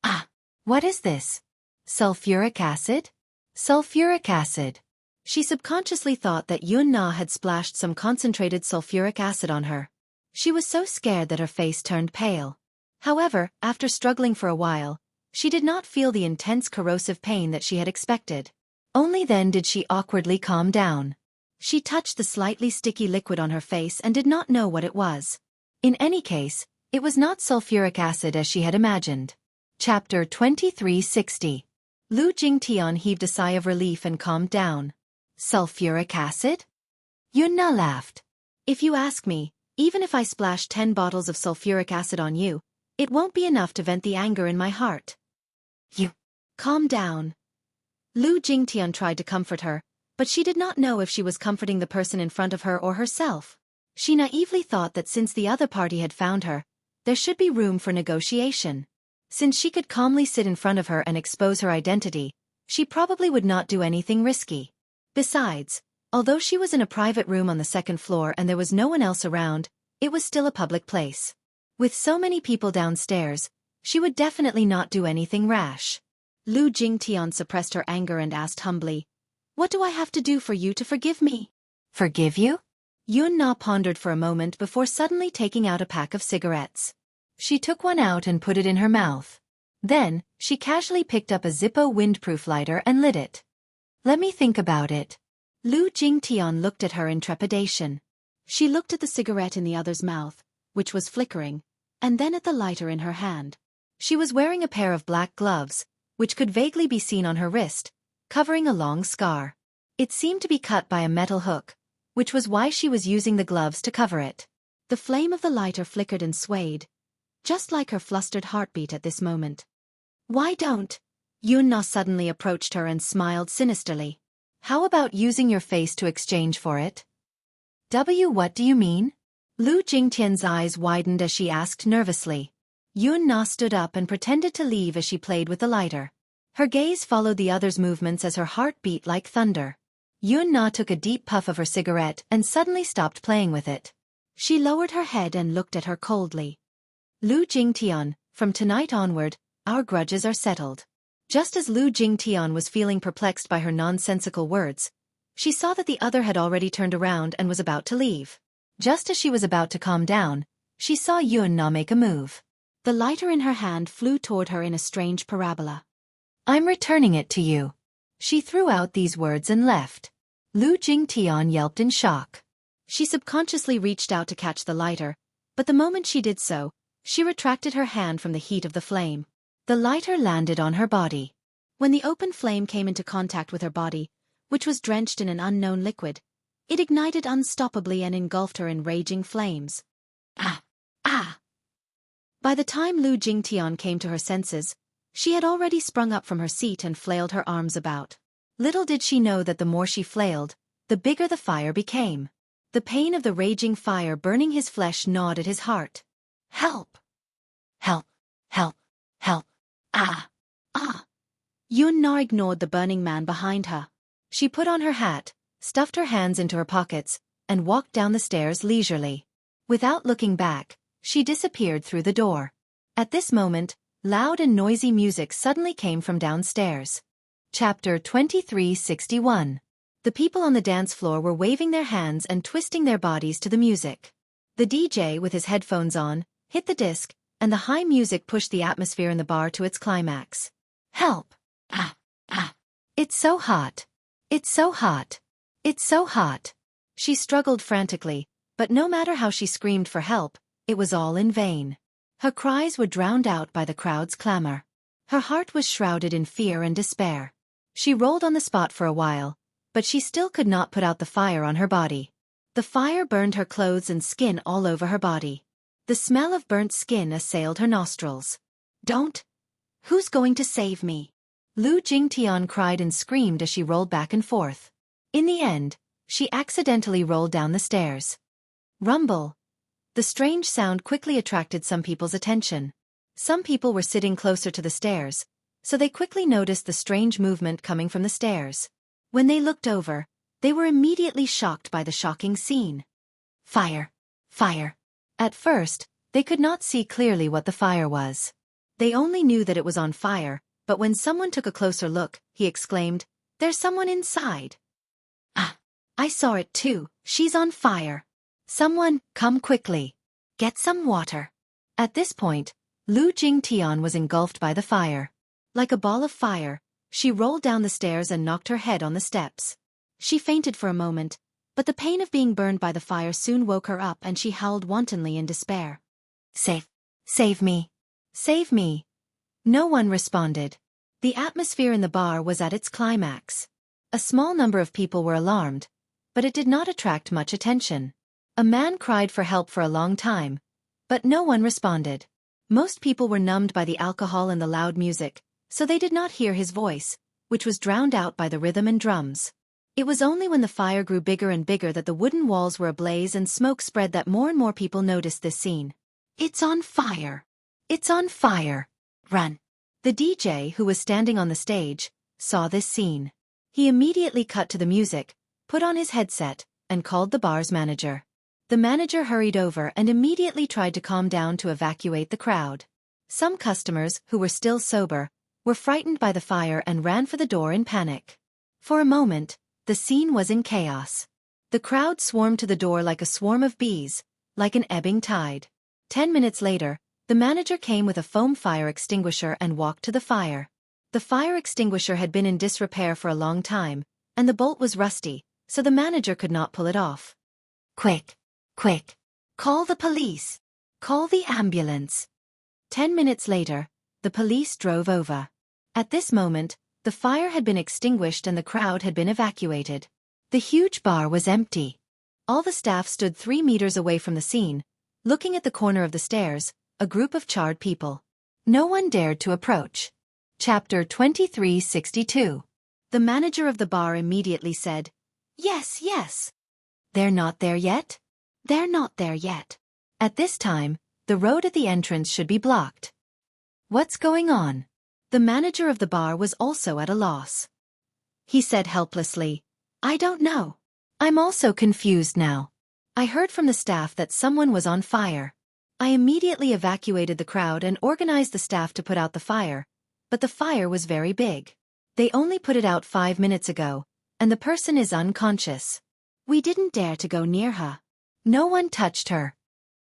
B: "Ah! What is this? Sulfuric acid? Sulfuric acid." She subconsciously thought that Yun Na had splashed some concentrated sulfuric acid on her. She was so scared that her face turned pale. However, after struggling for a while, she did not feel the intense corrosive pain that she had expected. Only then did she awkwardly calm down. She touched the slightly sticky liquid on her face and did not know what it was. In any case, it was not sulfuric acid as she had imagined. Chapter 2360. Lu Jingtian heaved a sigh of relief and calmed down. Sulfuric acid? Yunna laughed. If you ask me, even if I splash 10 bottles of sulfuric acid on you, it won't be enough to vent the anger in my heart. You. Calm down. Lu Jingtian tried to comfort her, but she did not know if she was comforting the person in front of her or herself. She naively thought that since the other party had found her, there should be room for negotiation. Since she could calmly sit in front of her and expose her identity, she probably would not do anything risky. Besides, although she was in a private room on the second floor and there was no one else around, it was still a public place. With so many people downstairs, she would definitely not do anything rash. Lu Jingtian suppressed her anger and asked humbly, "What do I have to do for you to forgive me?"
A: Forgive you?
B: Yun Na pondered for a moment before suddenly taking out a pack of cigarettes. She took one out and put it in her mouth. Then, she casually picked up a Zippo windproof lighter and lit it. Let me think about it. Lu Jingtian looked at her in trepidation. She looked at the cigarette in the other's mouth, which was flickering, and then at the lighter in her hand. She was wearing a pair of black gloves, which could vaguely be seen on her wrist, covering a long scar. It seemed to be cut by a metal hook, which was why she was using the gloves to cover it. The flame of the lighter flickered and swayed, just like her flustered heartbeat at this moment. Why don't? Yun Na suddenly approached her and smiled sinisterly. How about using your face to exchange for it? What do you mean? Lu Jingtian's eyes widened as she asked nervously. Yun Na stood up and pretended to leave as she played with the lighter. Her gaze followed the other's movements as her heart beat like thunder. Yun Na took a deep puff of her cigarette and suddenly stopped playing with it. She lowered her head and looked at her coldly. Lu Jingtian, from tonight onward, our grudges are settled. Just as Lu Jingtian was feeling perplexed by her nonsensical words, she saw that the other had already turned around and was about to leave. Just as she was about to calm down, she saw Yun Na make a move. The lighter in her hand flew toward her in a strange parabola. I'm returning it to you. She threw out these words and left. Lu Jingtian yelped in shock. She subconsciously reached out to catch the lighter, but the moment she did so, she retracted her hand from the heat of the flame. The lighter landed on her body. When the open flame came into contact with her body, which was drenched in an unknown liquid, it ignited unstoppably and engulfed her in raging flames. Ah! Ah! By the time Lu Jingtian came to her senses, she had already sprung up from her seat and flailed her arms about. Little did she know that the more she flailed, the bigger the fire became. The pain of the raging fire burning his flesh gnawed at his heart. Help! Help! Help! Help! Ah! Ah! Yun Na ignored the burning man behind her. She put on her hat, stuffed her hands into her pockets, and walked down the stairs leisurely. Without looking back, she disappeared through the door. At this moment, loud and noisy music suddenly came from downstairs. Chapter 2361. The people on the dance floor were waving their hands and twisting their bodies to the music. The DJ, with his headphones on, hit the disc, and the high music pushed the atmosphere in the bar to its climax. Help! Ah! Ah! It's so hot! It's so hot! It's so hot! She struggled frantically, but no matter how she screamed for help, it was all in vain. Her cries were drowned out by the crowd's clamor. Her heart was shrouded in fear and despair. She rolled on the spot for a while, but she still could not put out the fire on her body. The fire burned her clothes and skin all over her body. The smell of burnt skin assailed her nostrils. Don't! Who's going to save me? Lu Jingtian cried and screamed as she rolled back and forth. In the end, she accidentally rolled down the stairs. Rumble! The strange sound quickly attracted some people's attention. Some people were sitting closer to the stairs, so they quickly noticed the strange movement coming from the stairs. When they looked over, they were immediately shocked by the shocking scene. Fire! Fire! At first, they could not see clearly what the fire was. They only knew that it was on fire, but when someone took a closer look, he exclaimed, "There's someone inside!" Ah! I saw it too, she's on fire! Someone, come quickly! Get some water! At this point, Lu Jingtian was engulfed by the fire. Like a ball of fire, she rolled down the stairs and knocked her head on the steps. She fainted for a moment, but the pain of being burned by the fire soon woke her up and she howled wantonly in despair. Save me! Save me! No one responded. The atmosphere in the bar was at its climax. A small number of people were alarmed, but it did not attract much attention. A man cried for help for a long time, but no one responded. Most people were numbed by the alcohol and the loud music, so they did not hear his voice, which was drowned out by the rhythm and drums. It was only when the fire grew bigger and bigger that the wooden walls were ablaze and smoke spread that more and more people noticed this scene. "It's on fire! It's on fire! Run!" The DJ, who was standing on the stage, saw this scene. He immediately cut to the music, put on his headset, and called the bar's manager. The manager hurried over and immediately tried to calm down to evacuate the crowd. Some customers, who were still sober, were frightened by the fire and ran for the door in panic. For a moment, the scene was in chaos. The crowd swarmed to the door like a swarm of bees, like an ebbing tide. 10 minutes later, the manager came with a foam fire extinguisher and walked to the fire. The fire extinguisher had been in disrepair for a long time, and the bolt was rusty, so the manager could not pull it off. "Quick! Quick! Call the police! Call the ambulance!" 10 minutes later, the police drove over. At this moment, the fire had been extinguished and the crowd had been evacuated. The huge bar was empty. All the staff stood 3 meters away from the scene, looking at the corner of the stairs, a group of charred people. No one dared to approach. Chapter 2362. The manager of the bar immediately said, "Yes, yes. They're not there yet? They're not there yet." At this time, the road at the entrance should be blocked. "What's going on?" The manager of the bar was also at a loss. He said helplessly, "I don't know. I'm also confused now. I heard from the staff that someone was on fire. I immediately evacuated the crowd and organized the staff to put out the fire, but the fire was very big. They only put it out 5 minutes ago, and the person is unconscious. We didn't dare to go near her. No one touched her."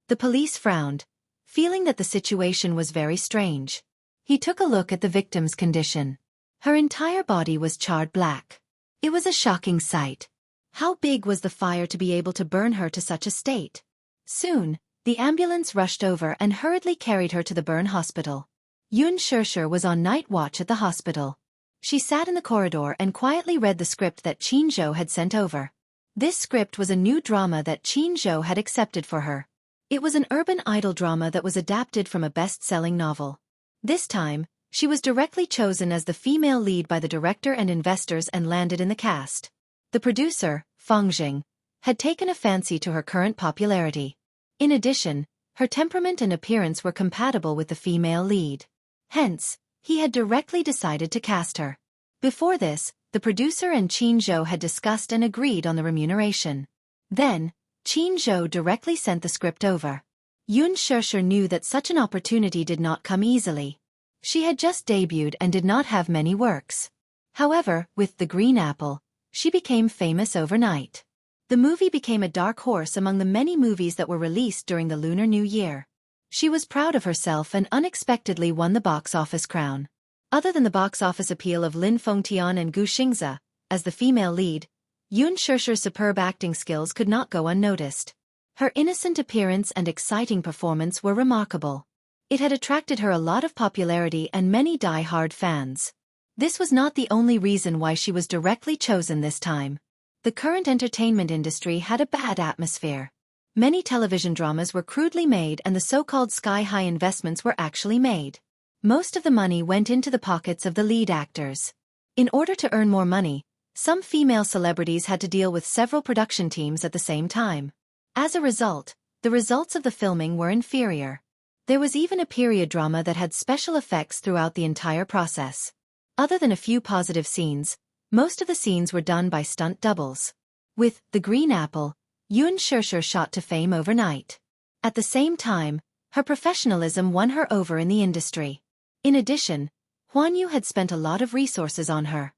B: The police frowned, feeling that the situation was very strange. He took a look at the victim's condition. Her entire body was charred black. It was a shocking sight. How big was the fire to be able to burn her to such a state? Soon, the ambulance rushed over and hurriedly carried her to the burn hospital. Xianxia was on night watch at the hospital. She sat in the corridor and quietly read the script that Xianxia had sent over. This script was a new drama that Xianxia had accepted for her. It was an urban idol drama that was adapted from a best-selling novel. This time, she was directly chosen as the female lead by the director and investors and landed in the cast. The producer, Feng, had taken a fancy to her current popularity. In addition, her temperament and appearance were compatible with the female lead. Hence, he had directly decided to cast her. Before this, the producer and Xianxia had discussed and agreed on the remuneration. Then, Xianxia directly sent the script over. Xianxia knew that such an opportunity did not come easily. She had just debuted and did not have many works. However, with The Green Apple, she became famous overnight. The movie became a dark horse among the many movies that were released during the Lunar New Year. She was proud of herself and unexpectedly won the box office crown. Other than the box office appeal of Lin Fengtian and Gu Xingzi, as the female lead, Xiaxia's superb acting skills could not go unnoticed. Her innocent appearance and exciting performance were remarkable. It had attracted her a lot of popularity and many die-hard fans. This was not the only reason why she was directly chosen this time. The current entertainment industry had a bad atmosphere. Many television dramas were crudely made and the so-called sky-high investments were actually made. Most of the money went into the pockets of the lead actors. In order to earn more money, some female celebrities had to deal with several production teams at the same time. As a result, the results of the filming were inferior. There was even a period drama that had special effects throughout the entire process. Other than a few positive scenes, most of the scenes were done by stunt doubles. With The Green Apple, Xianxia shot to fame overnight. At the same time, her professionalism won her over in the industry. In addition, Huan Yu had spent a lot of resources on her.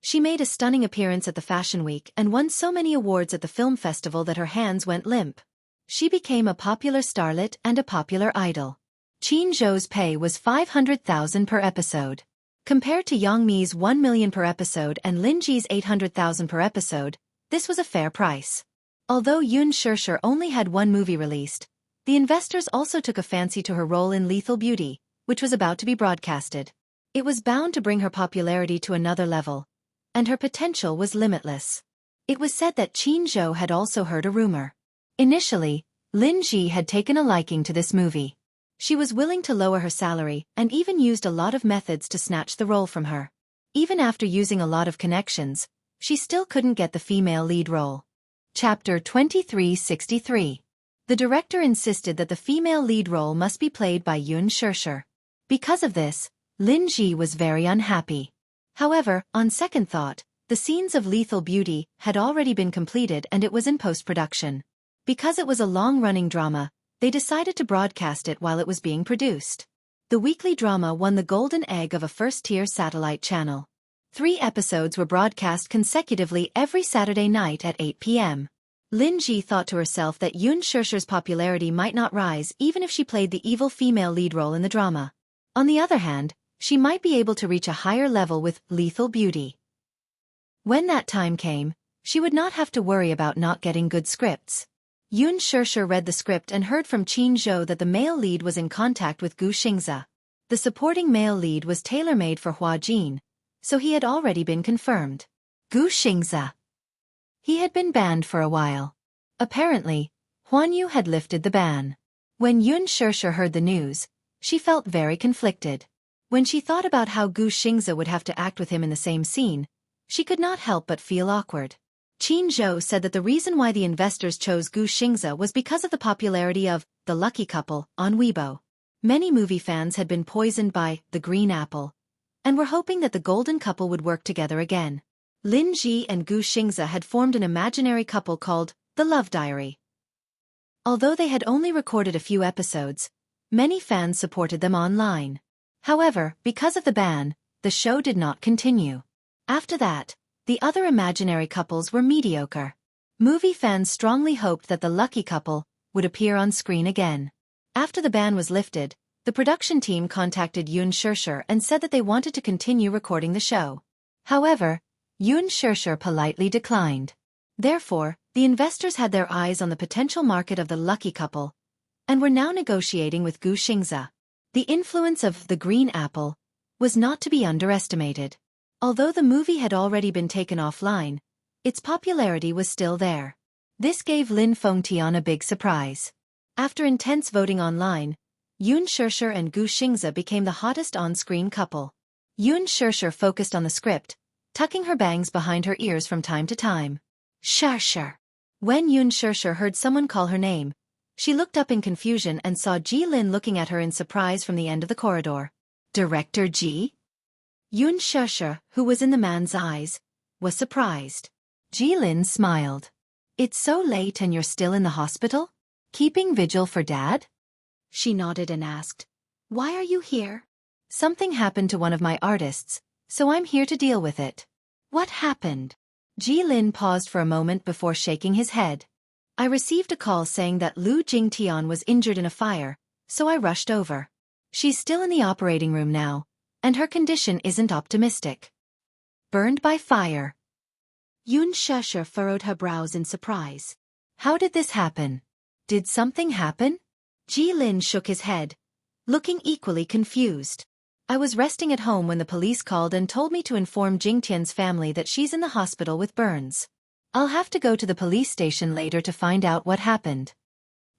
B: She made a stunning appearance at the Fashion Week and won so many awards at the film festival that her hands went limp. She became a popular starlet and a popular idol. Qin Zhou's pay was 500,000 per episode. Compared to Yang Mi's 1 million per episode and Lin Ji's 800,000 per episode, this was a fair price. Although Xianxia only had one movie released, the investors also took a fancy to her role in Lethal Beauty, which was about to be broadcasted. It was bound to bring her popularity to another level, and her potential was limitless. It was said that Xianxia had also heard a rumor. Initially, Lin Ji had taken a liking to this movie. She was willing to lower her salary and even used a lot of methods to snatch the role from her. Even after using a lot of connections, she still couldn't get the female lead role. Chapter 2363. The director insisted that the female lead role must be played by Xianxia. Because of this, Lin Ji was very unhappy. However, on second thought, the scenes of Lethal Beauty had already been completed and it was in post-production. Because it was a long-running drama, they decided to broadcast it while it was being produced. The weekly drama won the golden egg of a first-tier satellite channel. 3 episodes were broadcast consecutively every Saturday night at 8 p.m. Lin Ji thought to herself that Xiaxia's popularity might not rise even if she played the evil female lead role in the drama. On the other hand, she might be able to reach a higher level with Lethal Beauty. When that time came, she would not have to worry about not getting good scripts. Xianxia read the script and heard from Xianxia that the male lead was in contact with Xianxia. The supporting male lead was tailor-made for Hua Jin, so he had already been confirmed. Xianxia. He had been banned for a while. Apparently, Huan Yu had lifted the ban. When Xianxia heard the news, she felt very conflicted. When she thought about how Xianxia would have to act with him in the same scene, she could not help but feel awkward. Xianxia said that the reason why the investors chose Xianxia was because of the popularity of The Lucky Couple on Weibo. Many movie fans had been poisoned by The Green Apple, and were hoping that the golden couple would work together again. Lin Ji and Xianxia had formed an imaginary couple called The Love Diary. Although they had only recorded a few episodes, many fans supported them online. However, because of the ban, the show did not continue. After that, the other imaginary couples were mediocre. Movie fans strongly hoped that the lucky couple would appear on screen again. After the ban was lifted, the production team contacted Xianxia and said that they wanted to continue recording the show. However, Xianxia politely declined. Therefore, the investors had their eyes on the potential market of the lucky couple, and were now negotiating with Xianxia. The influence of The Green Apple was not to be underestimated. Although the movie had already been taken offline, its popularity was still there. This gave Lin Fengtian a big surprise. After intense voting online, Xianxia and Xianxia became the hottest on-screen couple. Xianxia focused on the script, tucking her bangs behind her ears from time to time. Xianxia. When Xianxia heard someone call her name, she looked up in confusion and saw Ji Lin looking at her in surprise from the end of the corridor. Director Ji? Xianxia, who was in the man's eyes, was surprised. Ji Lin smiled. It's so late and you're still in the hospital? Keeping vigil for Dad? She nodded and asked, Why are you here? Something happened to one of my artists, so I'm here to deal with it. What happened? Ji Lin paused for a moment before shaking his head. I received a call saying that Lu Jingtian was injured in a fire, so I rushed over. She's still in the operating room now, and her condition isn't optimistic. Burned by fire. Xianxia furrowed her brows in surprise. How did this happen? Did something happen? Ji Lin shook his head, looking equally confused. I was resting at home when the police called and told me to inform Jingtian's family that she's in the hospital with burns. I'll have to go to the police station later to find out what happened.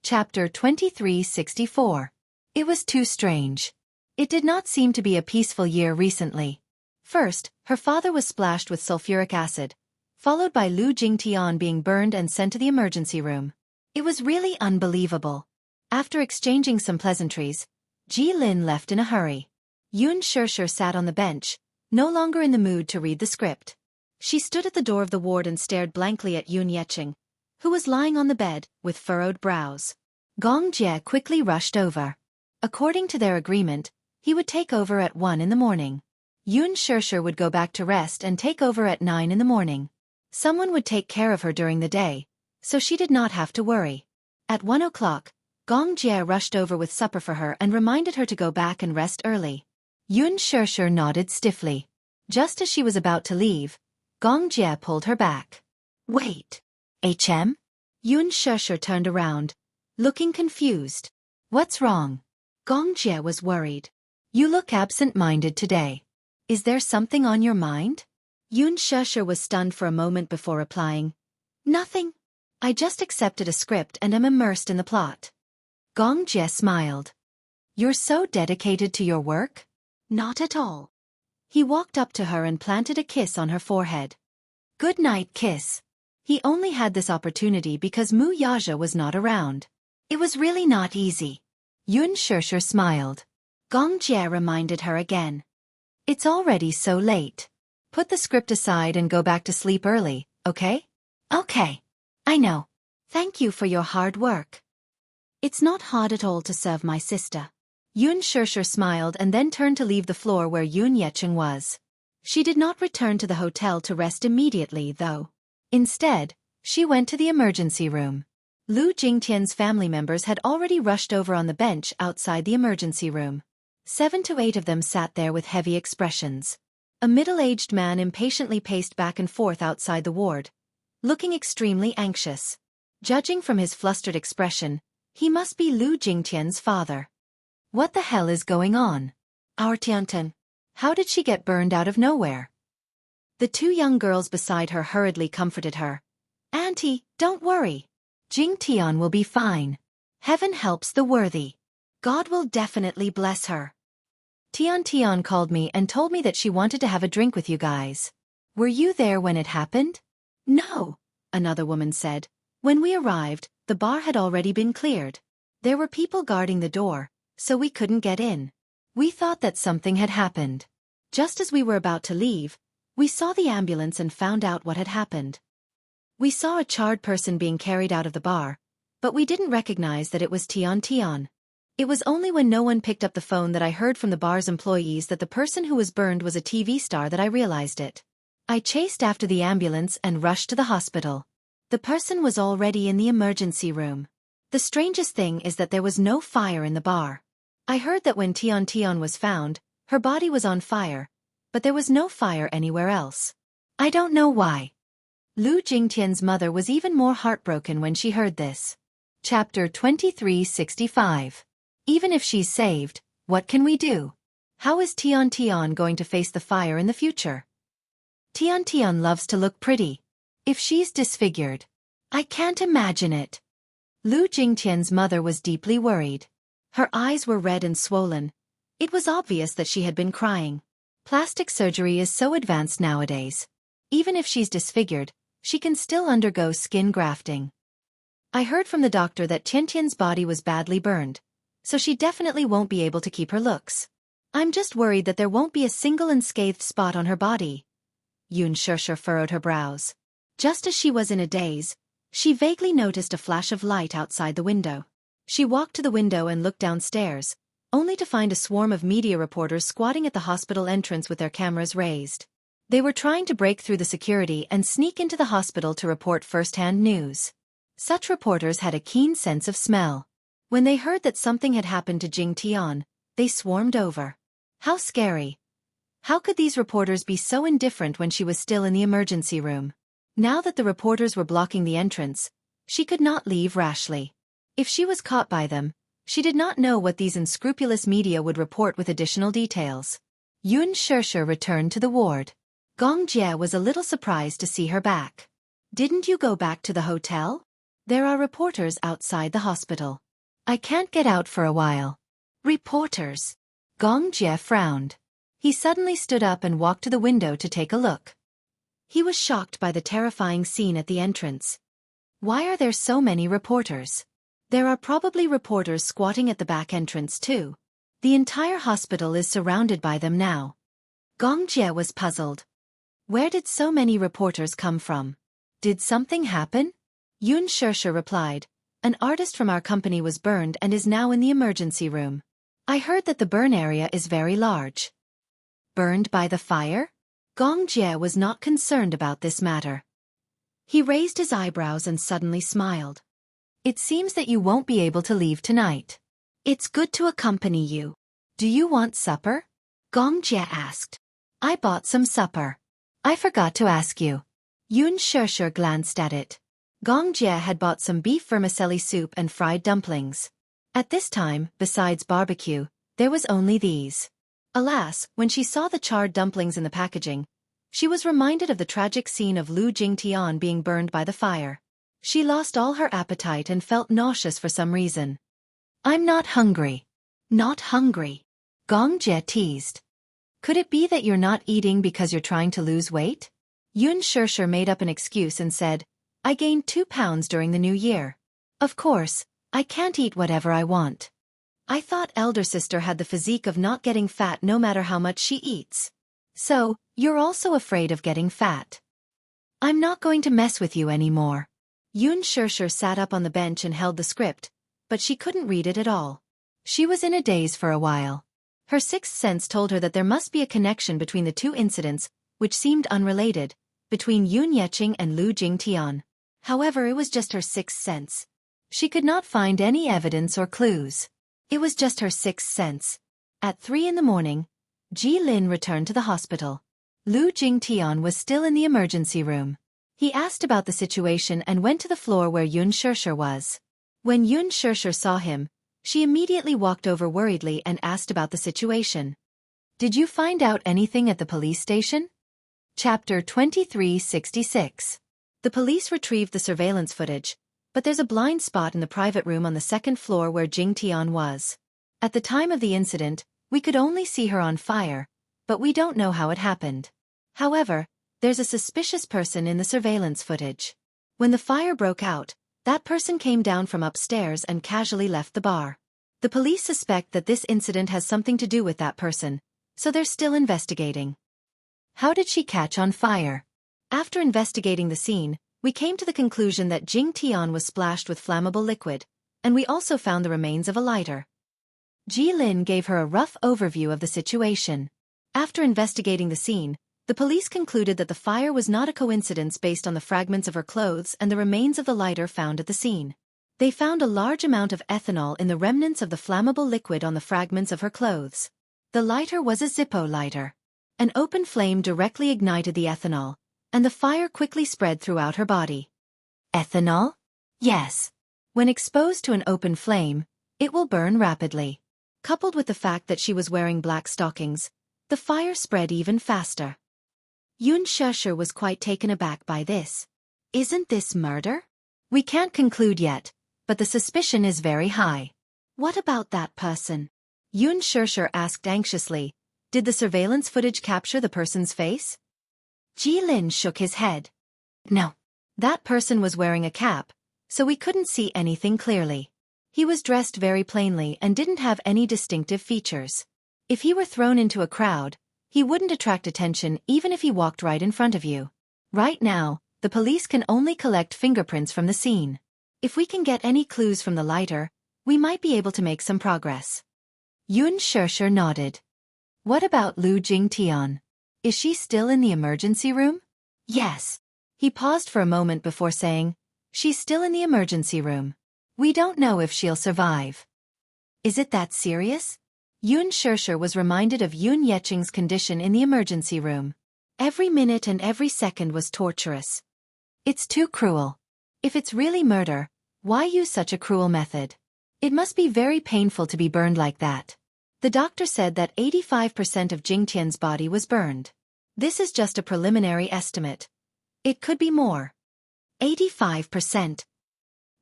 B: Chapter 2364. It was too strange. It did not seem to be a peaceful year recently. First, her father was splashed with sulfuric acid, followed by Lu Jingtian being burned and sent to the emergency room. It was really unbelievable. After exchanging some pleasantries, Ji Lin left in a hurry. Xianxia sat on the bench, no longer in the mood to read the script. She stood at the door of the ward and stared blankly at Yunyeqing, who was lying on the bed with furrowed brows. Gong Jie quickly rushed over. According to their agreement, he would take over at 1 in the morning. Xianxia would go back to rest and take over at 9 in the morning. Someone would take care of her during the day, so she did not have to worry. At 1 o'clock, Gong Jie rushed over with supper for her and reminded her to go back and rest early. Xianxia nodded stiffly. Just as she was about to leave, Gong Jie pulled her back. Wait. HM? Xianxia turned around, looking confused. What's wrong? Gong Jie was worried.
A: You look absent-minded today. Is there something on your mind?
B: Xianxia was stunned for a moment before replying. Nothing. I just accepted a script and am immersed in the plot.
A: Gong smiled. You're so dedicated to your work?
B: Not at all. He walked up to her and planted a kiss on her forehead.
A: Good night kiss. He only had this opportunity because Mu Yaja was not around. It was really not easy. Xianxia smiled.
B: Gong Jie reminded her again.
A: It's already so late. Put the script aside and go back to sleep early, okay?
B: Okay. I know. Thank you for your hard work. It's not hard at all to serve my sister.
A: Xianxia smiled and then turned to leave the floor where Yun Yecheng was.
B: She did not return to the hotel to rest immediately, though.
A: Instead, she went to the emergency room. Lu Jingtian's family members had already rushed over on the bench outside the emergency room. 7 to 8 of them sat there with heavy expressions. A middle-aged man impatiently paced back and forth outside the ward, looking extremely anxious. Judging from his flustered expression, he must be Lu Jingtian's father. What the hell is going on?
B: Our Tiantian.
A: How did she get burned out of nowhere? The 2 young girls beside her hurriedly comforted her.
B: Auntie, don't worry.
A: Jingtian will be fine. Heaven helps the worthy.
B: God will definitely bless her.
A: Tian called me and told me that she wanted to have a drink with you guys. Were you there when it happened?
B: No,
A: another woman said. When we arrived, the bar had already been cleared. There were people guarding the door, so we couldn't get in. We thought that something had happened. Just as we were about to leave, we saw the ambulance and found out what had happened. We saw a charred person being carried out of the bar, but we didn't recognize that it was Tian. It was only when no one picked up the phone that I heard from the bar's employees that the person who was burned was a TV star that I realized it. I chased after the ambulance and rushed to the hospital. The person was already in the emergency room. The strangest thing is that there was no fire in the bar. I heard that when Tian was found, her body was on fire, but there was no fire anywhere else. I don't know why. Lu Jingtian's mother was even more heartbroken when she heard this. Chapter 2365. Even if she's saved, what can we do? How is Tian going to face the fire in the future? Tian loves to look pretty. If she's disfigured, I can't imagine it. Lu Jingtian's mother was deeply worried. Her eyes were red and swollen. It was obvious that she had been crying. Plastic surgery is so advanced nowadays. Even if she's disfigured, she can still undergo skin grafting. I heard from the doctor that Tian's body was badly burned, so she definitely won't be able to keep her looks. I'm just worried that there won't be a single unscathed spot on her body. Xianxia furrowed her brows. Just as she was in a daze, she vaguely noticed a flash of light outside the window. She walked to the window and looked downstairs, only to find a swarm of media reporters squatting at the hospital entrance with their cameras raised. They were trying to break through the security and sneak into the hospital to report first-hand news. Such reporters had a keen sense of smell. When they heard that something had happened to Jingtian, they swarmed over. How scary. How could these reporters be so indifferent when she was still in the emergency room? Now that the reporters were blocking the entrance, she could not leave rashly. If she was caught by them, she did not know what these unscrupulous media would report with additional details. Xianxia returned to the ward. Gong Jie was a little surprised to see her back. Didn't you go back to the hotel? There are reporters outside the hospital. I can't get out for a while. Reporters. Gong Jie frowned. He suddenly stood up and walked to the window to take a look. He was shocked by the terrifying scene at the entrance. Why are there so many reporters? There are probably reporters squatting at the back entrance too. The entire hospital is surrounded by them now. Gong Jie was puzzled. Where did so many reporters come from? Did something happen? Xianxia replied. An artist from our company was burned and is now in the emergency room. I heard that the burn area is very large. Burned by the fire? Gong Jie was not concerned about this matter. He raised his eyebrows and suddenly smiled. It seems that you won't be able to leave tonight. It's good to accompany you. Do you want supper? Gong Jie asked. I bought some supper. I forgot to ask you. Xianxia glanced at it. Gong Jie had bought some beef vermicelli soup and fried dumplings. At this time, besides barbecue, there was only these.
B: Alas, when she saw the charred dumplings in the packaging, she was reminded of the tragic scene of Lu Jingtian being burned by the fire. She lost all her appetite and felt nauseous for some reason.
A: I'm not hungry. Not hungry. Gong Jie teased. Could it be that you're not eating because you're trying to lose weight?
B: Xianxia made up an excuse and said, I gained 2 pounds during the new year.
A: Of course, I can't eat whatever I want.
B: I thought elder sister had the physique of not getting fat no matter how much she eats.
A: So, you're also afraid of getting fat. I'm not going to mess with you anymore.
B: Xianxia sat up on the bench and held the script, but she couldn't read it at all.
A: She was in a daze for a while.
B: Her sixth sense told her that there must be a connection between the two incidents, which seemed unrelated, between Yun Yeqing and Lu Jingtian. However, it was just her sixth sense. She could not find any evidence or clues. It was just her sixth sense. At 3 a.m, Ji Lin returned to the hospital.
A: Lu Jingtian was still in the emergency room.
B: He asked about the situation and went to the floor where Xianxia was. When Xianxia saw him, she immediately walked over worriedly and asked about the situation.
A: Did you find out anything at the police station? Chapter 2366.
B: The police retrieved the surveillance footage, but there's a blind spot in the private room on the second floor where Jingtian was. At the time of the incident, we could only see her on fire, but we don't know how it happened. However, there's a suspicious person in the surveillance footage. When the fire broke out, that person came down from upstairs and casually left the bar. The police suspect that this incident has something to do with that person, so they're still investigating.
A: How did she catch on fire?
B: After investigating the scene, we came to the conclusion that Jingtian was splashed with flammable liquid, and we also found the remains of a lighter.
A: Ji Lin gave her a rough overview of the situation.
B: After investigating the scene, the police concluded that the fire was not a coincidence based on the fragments of her clothes and the remains of the lighter found at the scene. They found a large amount of ethanol in the remnants of the flammable liquid on the fragments of her clothes. The lighter was a Zippo lighter. An open flame directly ignited the ethanol, and the fire quickly spread throughout her body.
A: Ethanol? Yes.
B: When exposed to an open flame, it will burn rapidly. Coupled with the fact that she was wearing black stockings, the fire spread even faster. Xianxia was quite taken aback by this.
A: Isn't this murder?
B: We can't conclude yet, but the suspicion is very high.
A: What about that person?
B: Xianxia asked anxiously. Did the surveillance footage capture the person's face?
A: Ji Lin shook his head. No.
B: That person was wearing a cap, so we couldn't see anything clearly. He was dressed very plainly and didn't have any distinctive features. If he were thrown into a crowd, he wouldn't attract attention even if he walked right in front of you. Right now, the police can only collect fingerprints from the scene. If we can get any clues from the lighter, we might be able to make some progress.
A: Xianxia nodded.
B: What about Lu Jingtian? Is she still in the emergency room?
A: Yes.
B: He paused for a moment before saying, she's still in the emergency room. We don't know if she'll survive.
A: Is it that serious?
B: Xianxia was reminded of Yun Yeqing's condition in the emergency room. Every minute and every second was torturous. It's too cruel. If it's really murder, why use such a cruel method? It must be very painful to be burned like that. The doctor said that 85% of Jingtian's body was burned. This is just a preliminary estimate. It could be more.
A: 85%.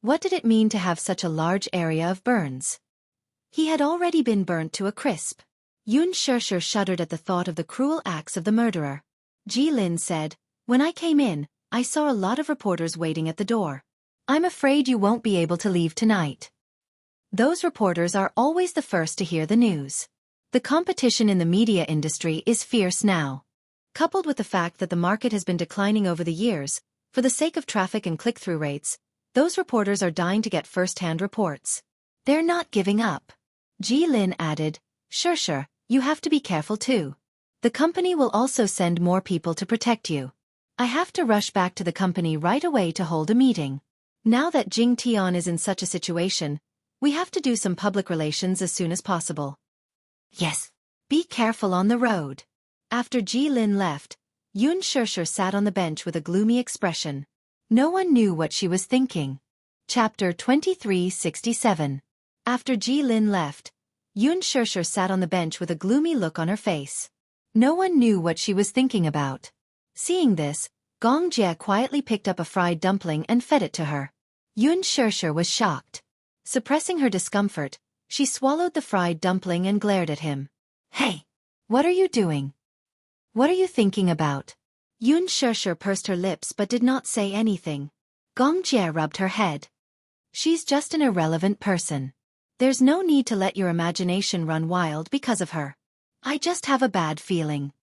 B: What did it mean to have such a large area of burns? He had already been burnt to a crisp. Xianxia shuddered at the thought of the cruel acts of the murderer. Ji Lin said, when I came in, I saw a lot of reporters waiting at the door. I'm afraid you won't be able to leave tonight. Those reporters are always the first to hear the news. The competition in the media industry is fierce now. Coupled with the fact that the market has been declining over the years, for the sake of traffic and click-through rates, those reporters are dying to get first-hand reports. They're not giving up. Ji Lin added, Xianxia, you have to be careful too. The company will also send more people to protect you. I have to rush back to the company right away to hold a meeting. Now that Jingtian is in such a situation, we have to do some public relations as soon as possible.
A: Yes. Be careful on the road.
B: After Ji Lin left, Xianxia sat on the bench with a gloomy expression. No one knew what she was thinking. Chapter 2367. After Ji Lin left, Xianxia sat on the bench with a gloomy look on her face. No one knew what she was thinking about. Seeing this, Gongjie quietly picked up a fried dumpling and fed it to her. Xianxia was shocked. Suppressing her discomfort, she swallowed the fried dumpling and glared at him. "Hey! What are you doing? What are you thinking about?" Xianxia pursed her lips but did not say anything. Gongjie rubbed her head. "She's just an irrelevant person. There's no need to let your imagination run wild because of her. I just have a bad feeling."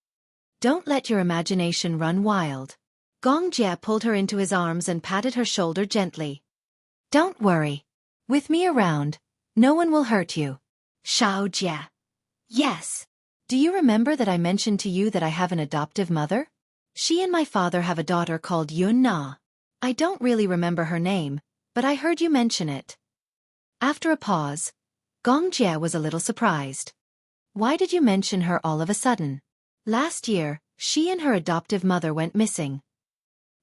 B: "Don't let your imagination run wild." Gongjie pulled her into his arms and patted her shoulder gently. "Don't worry. With me around, no one will hurt you." "Xiaojie." "Yes. Do you remember that I mentioned to you that I have an adoptive mother? She and my father have a daughter called Yun-Na. I don't really remember her name, but I heard you mention it." After a pause, Gongjie was a little surprised. "Why did you mention her all of a sudden? Last year, she and her adoptive mother went missing."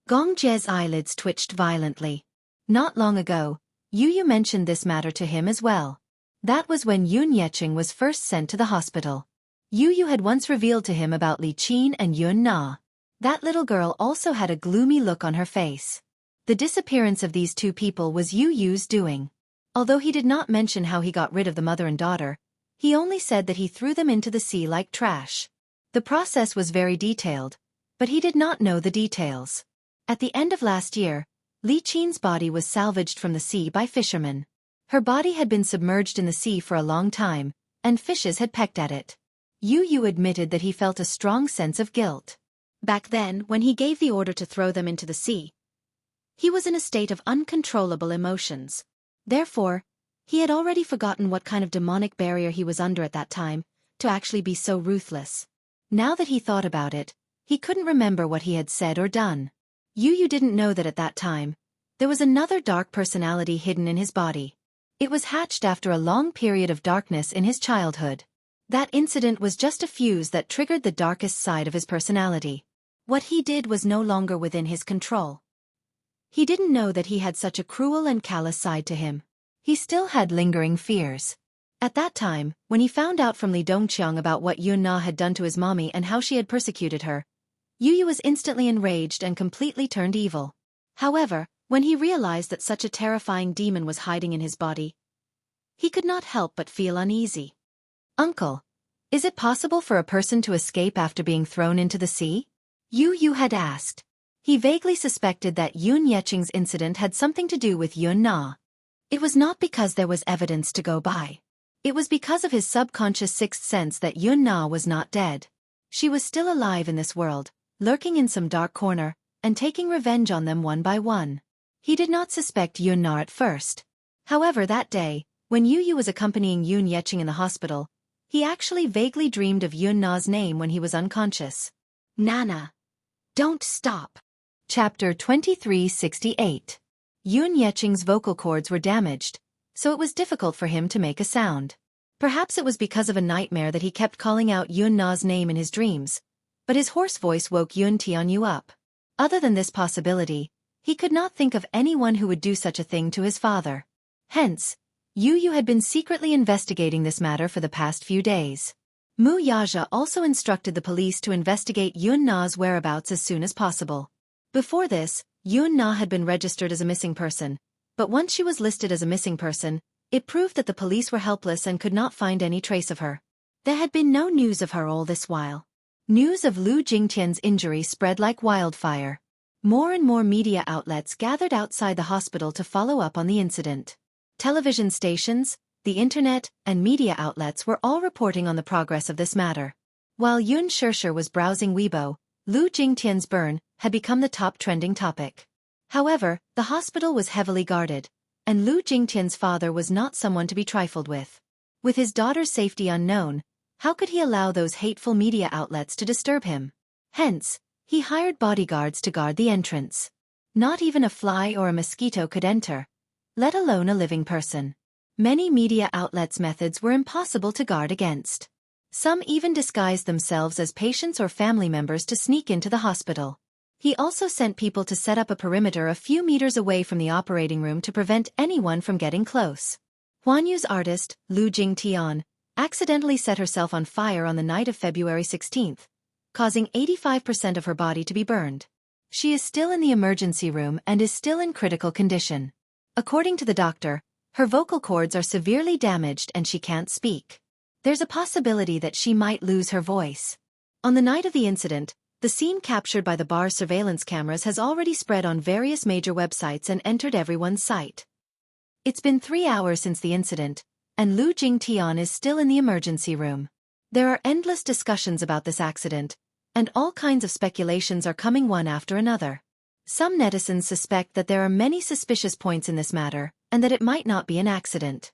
B: Gongjie's eyelids twitched violently. "Not long ago, Yu mentioned this matter to him as well. That was when Yun Yecheng was first sent to the hospital. Yu had once revealed to him about Li Qin and Yun Na. That little girl also had a gloomy look on her face. The disappearance of these two people was Yu's doing. Although he did not mention how he got rid of the mother and daughter, he only said that he threw them into the sea like trash. The process was very detailed, but he did not know the details. At the end of last year, Li Qin's body was salvaged from the sea by fishermen. Her body had been submerged in the sea for a long time, and fishes had pecked at it. Yu admitted that he felt a strong sense of guilt. Back then, when he gave the order to throw them into the sea, he was in a state of uncontrollable emotions. Therefore, he had already forgotten what kind of demonic barrier he was under at that time, to actually be so ruthless. Now that he thought about it, he couldn't remember what he had said or done. Yu didn't know that at that time, there was another dark personality hidden in his body. It was hatched after a long period of darkness in his childhood. That incident was just a fuse that triggered the darkest side of his personality. What he did was no longer within his control. He didn't know that he had such a cruel and callous side to him. He still had lingering fears. At that time, when he found out from Li Dongqiang about what Yun Na had done to his mommy and how she had persecuted her, Yu was instantly enraged and completely turned evil. However, when he realized that such a terrifying demon was hiding in his body, he could not help but feel uneasy. "Uncle, is it possible for a person to escape after being thrown into the sea?" Yu had asked. He vaguely suspected that Yun Yecheng's incident had something to do with Yun Na. It was not because there was evidence to go by. It was because of his subconscious sixth sense that Yun Na was not dead. She was still alive in this world, lurking in some dark corner, and taking revenge on them one by one. He did not suspect Yun Na at first. However, that day, when Yu was accompanying Yun Yecheng in the hospital, he actually vaguely dreamed of Yun Na's name when he was unconscious. "Nana, don't stop." Chapter 2368. Yun Yecheng's vocal cords were damaged, so it was difficult for him to make a sound. Perhaps it was because of a nightmare that he kept calling out Yun Na's name in his dreams, but his hoarse voice woke Yun Tianyu up. Other than this possibility, he could not think of anyone who would do such a thing to his father. Hence, Yu had been secretly investigating this matter for the past few days. Mu Yaja also instructed the police to investigate Yun Na's whereabouts as soon as possible. Before this, Yun Na had been registered as a missing person, but once she was listed as a missing person, it proved that the police were helpless and could not find any trace of her. There had been no news of her all this while. News of Lu Jingtian's injury spread like wildfire. More and more media outlets gathered outside the hospital to follow up on the incident. Television stations, the internet, and media outlets were all reporting on the progress of this matter. While Yun Shirshir was browsing Weibo, Lu Jingtian's burn had become the top trending topic. However, the hospital was heavily guarded, and Lu Jingtian's father was not someone to be trifled with. With his daughter's safety unknown, how could he allow those hateful media outlets to disturb him? Hence, he hired bodyguards to guard the entrance. Not even a fly or a mosquito could enter, let alone a living person. Many media outlets' methods were impossible to guard against. Some even disguised themselves as patients or family members to sneak into the hospital. He also sent people to set up a perimeter a few meters away from the operating room to prevent anyone from getting close. Huanyu's artist, Lu Jingtian, accidentally set herself on fire on the night of February 16th, causing 85% of her body to be burned. She is still in the emergency room and is still in critical condition. According to the doctor, her vocal cords are severely damaged and she can't speak. There's a possibility that she might lose her voice. On the night of the incident, the scene captured by the bar's surveillance cameras has already spread on various major websites and entered everyone's sight. It's been 3 hours since the incident, and Lu Jingtian is still in the emergency room. There are endless discussions about this accident, and all kinds of speculations are coming one after another. Some netizens suspect that there are many suspicious points in this matter, and that it might not be an accident.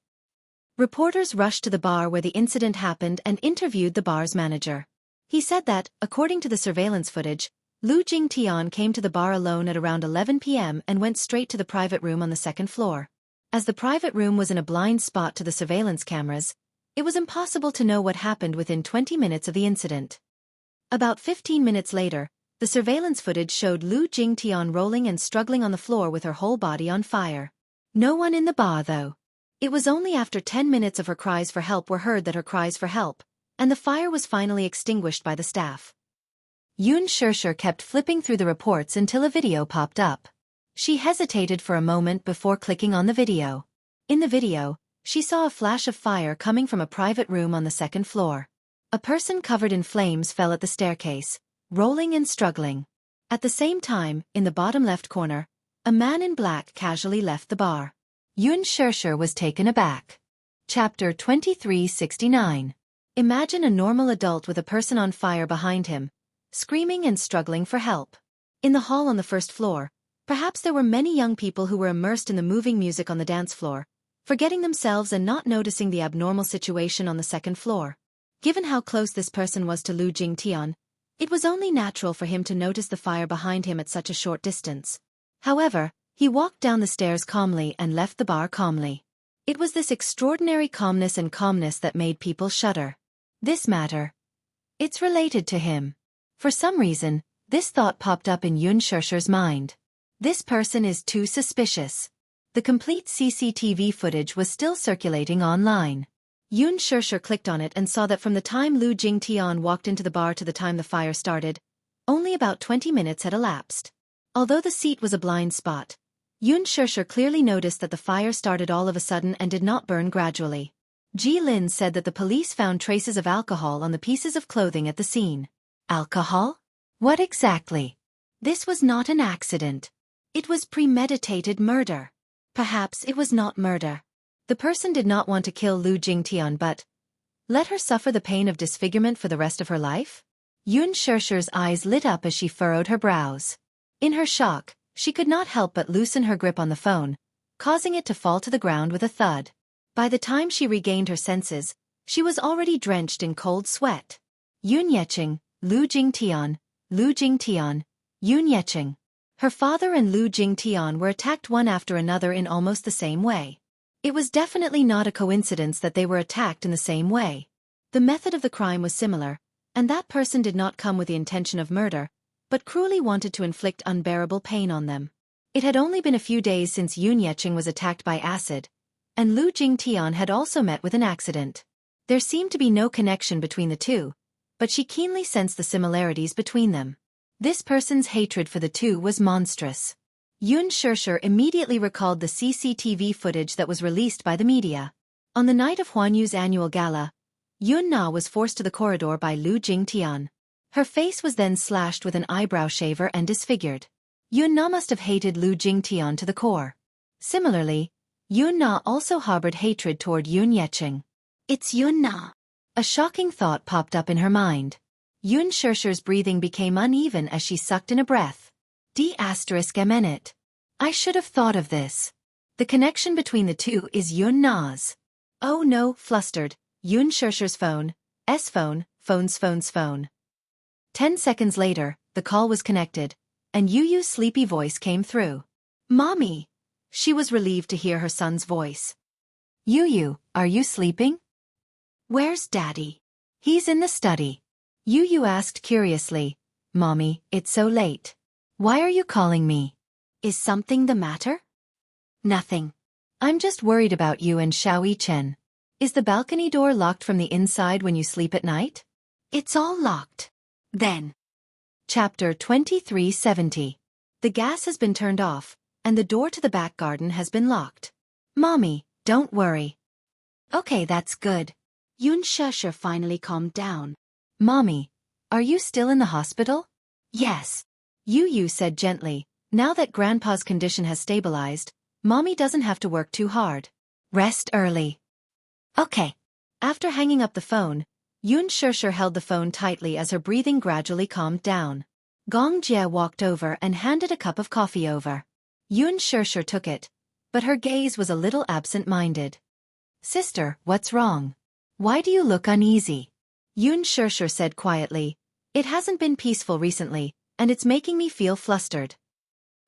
B: Reporters rushed to the bar where the incident happened and interviewed the bar's manager. He said that, according to the surveillance footage, Lu Jingtian came to the bar alone at around 11 p.m. and went straight to the private room on the second floor. As the private room was in a blind spot to the surveillance cameras, it was impossible to know what happened within 20 minutes of the incident. About 15 minutes later, the surveillance footage showed Lu Jingtian rolling and struggling on the floor with her whole body on fire. No one in the bar though. It was only after 10 minutes of her cries for help were heard that her cries for help, and the fire was finally extinguished by the staff. Xianxia kept flipping through the reports until a video popped up. She hesitated for a moment before clicking on the video. In the video, she saw a flash of fire coming from a private room on the second floor. A person covered in flames fell at the staircase, rolling and struggling. At the same time, in the bottom left corner, a man in black casually left the bar. Xianxia was taken aback. Chapter 2369. Imagine a normal adult with a person on fire behind him, screaming and struggling for help. In the hall on the first floor, perhaps there were many young people who were immersed in the moving music on the dance floor, forgetting themselves and not noticing the abnormal situation on the second floor. Given how close this person was to Lu Jingtian, it was only natural for him to notice the fire behind him at such a short distance. However, he walked down the stairs calmly and left the bar calmly. It was this extraordinary calmness that made people shudder. This matter. It's related to him. For some reason, this thought popped up in Xianxia's mind. This person is too suspicious. The complete CCTV footage was still circulating online. Xianxia clicked on it and saw that from the time Lu Jingtian walked into the bar to the time the fire started, only about 20 minutes had elapsed. Although the seat was a blind spot, Xianxia clearly noticed that the fire started all of a sudden and did not burn gradually. Ji Lin said that the police found traces of alcohol on the pieces of clothing at the scene. Alcohol? What exactly? This was not an accident. It was premeditated murder. Perhaps it was not murder. The person did not want to kill Lu Jingtian but let her suffer the pain of disfigurement for the rest of her life? Xianxia's eyes lit up as she furrowed her brows. In her shock, she could not help but loosen her grip on the phone, causing it to fall to the ground with a thud. By the time she regained her senses, she was already drenched in cold sweat. Yunyeqing, Lu Jingtian, Yunyeqing. Her father and Lu Jingtian were attacked one after another in almost the same way. It was definitely not a coincidence that they were attacked in the same way. The method of the crime was similar, and that person did not come with the intention of murder, but cruelly wanted to inflict unbearable pain on them. It had only been a few days since Yunyeqing was attacked by acid, and Lu Jingtian had also met with an accident. There seemed to be no connection between the two, but she keenly sensed the similarities between them. This person's hatred for the two was monstrous. Xianxia immediately recalled the CCTV footage that was released by the media. On the night of Huanyu's annual gala, Yunna was forced to the corridor by Lu Jingtian. Her face was then slashed with an eyebrow shaver and disfigured. Yunna must have hated Lu Jingtian to the core. Similarly, Yunna also harbored hatred toward Yunyeqing. It's Yunna. A shocking thought popped up in her mind. Xia's breathing became uneven as she sucked in a breath. D****. I should have thought of this. The connection between the two is Yunna's. Oh no, flustered, Xia's phone. Phone. 10 seconds later, the call was connected, and Yu's sleepy voice came through. Mommy! She was relieved to hear her son's voice. Yu, are you sleeping? Where's Daddy? He's in the study. Yu asked curiously. Mommy, it's so late. Why are you calling me? Is something the matter? Nothing. I'm just worried about you and Xiao Yichen.
A: Is the balcony door locked from the inside when you sleep at night?
B: It's all locked. Then.
A: Chapter 2370. The gas has been turned off, and the door to the back garden has been locked. Mommy, don't worry.
B: Okay, that's good. Xianxia finally calmed down.
A: Mommy, are you still in the hospital?
B: Yes.
A: Yu said gently. Now that Grandpa's condition has stabilized, Mommy doesn't have to work too hard. Rest early.
B: Okay.
A: After hanging up the phone, Xianxia held the phone tightly as her breathing gradually calmed down. Jianghu walked over and handed a cup of coffee over. Xianxia took it, but her gaze was a little absent-minded. Sister, what's wrong? Why do you look uneasy? Xianxia said quietly. It hasn't been peaceful recently, and it's making me feel flustered.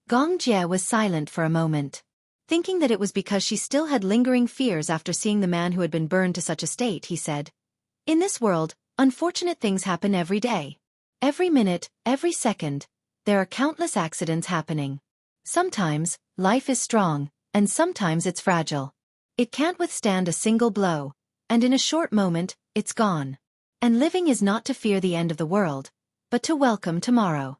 A: Jianghu was silent for a moment. Thinking that it was because she still had lingering fears after seeing the man who had been burned to such a state, he said. In this world, unfortunate things happen every day. Every minute, every second, there are countless accidents happening. Sometimes, life is strong, and sometimes it's fragile. It can't withstand a single blow, and in a short moment, it's gone. And living is not to fear the end of the world, but to welcome tomorrow.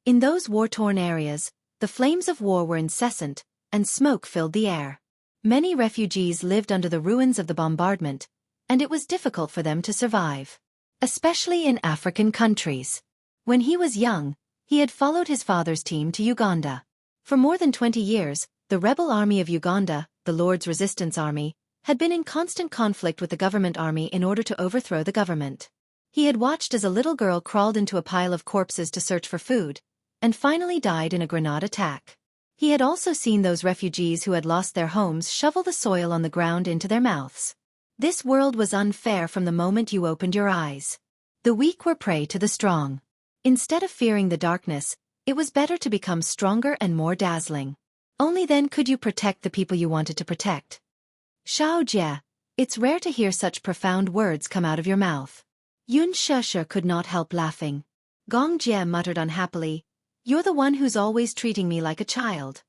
A: In those war-torn areas, the flames of war were incessant, and smoke filled the air. Many refugees lived under the ruins of the bombardment, and it was difficult for them to survive. Especially in African countries. When he was young, he had followed his father's team to Uganda. For more than 20 years, the rebel army of Uganda, the Lord's Resistance Army, had been in constant conflict with the government army in order to overthrow the government. He had watched as a little girl crawled into a pile of corpses to search for food, and finally died in a grenade attack. He had also seen those refugees who had lost their homes shovel the soil on the ground into their mouths. This world was unfair from the moment you opened your eyes. The weak were prey to the strong. Instead of fearing the darkness, it was better to become stronger and more dazzling. Only then could you protect the people you wanted to protect. Xiaojie, it's rare to hear such profound words come out of your mouth. Xianxia could not help laughing. Jianghu muttered unhappily, You're the one who's always treating me like a child.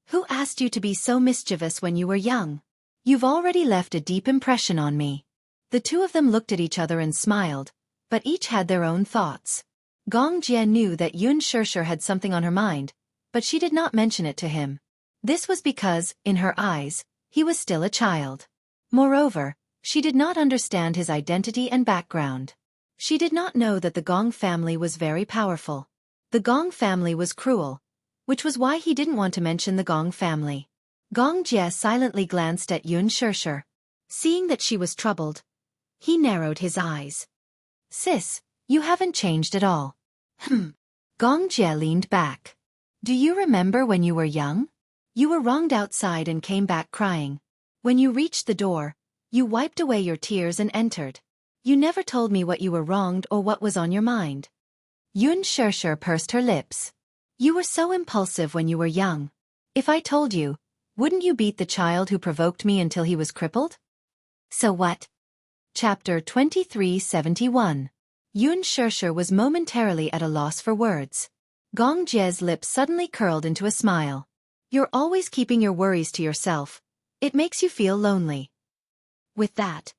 A: Who asked you to be so mischievous when you were young? You've already left a deep impression on me. The two of them looked at each other and smiled, but each had their own thoughts. Jianghu knew that Xianxia had something on her mind, but she did not mention it to him. This was because, in her eyes, he was still a child. Moreover, she did not understand his identity and background. She did not know that the Gong family was very powerful. The Gong family was cruel, which was why he didn't want to mention the Gong family. Jianghu silently glanced at Xianxia. Seeing that she was troubled, he narrowed his eyes. Sis, you haven't changed at all. Jianghu leaned back. Do you remember when you were young? You were wronged outside and came back crying. When you reached the door, you wiped away your tears and entered. You never told me what you were wronged or what was on your mind. Xianxia pursed her lips. You were so impulsive when you were young. If I told you, wouldn't you beat the child who provoked me until he was crippled? So what? Chapter 2371. Xianxia was momentarily at a loss for words. Jianghu's lips suddenly curled into a smile. You're always keeping your worries to yourself. It makes you feel lonely. With that,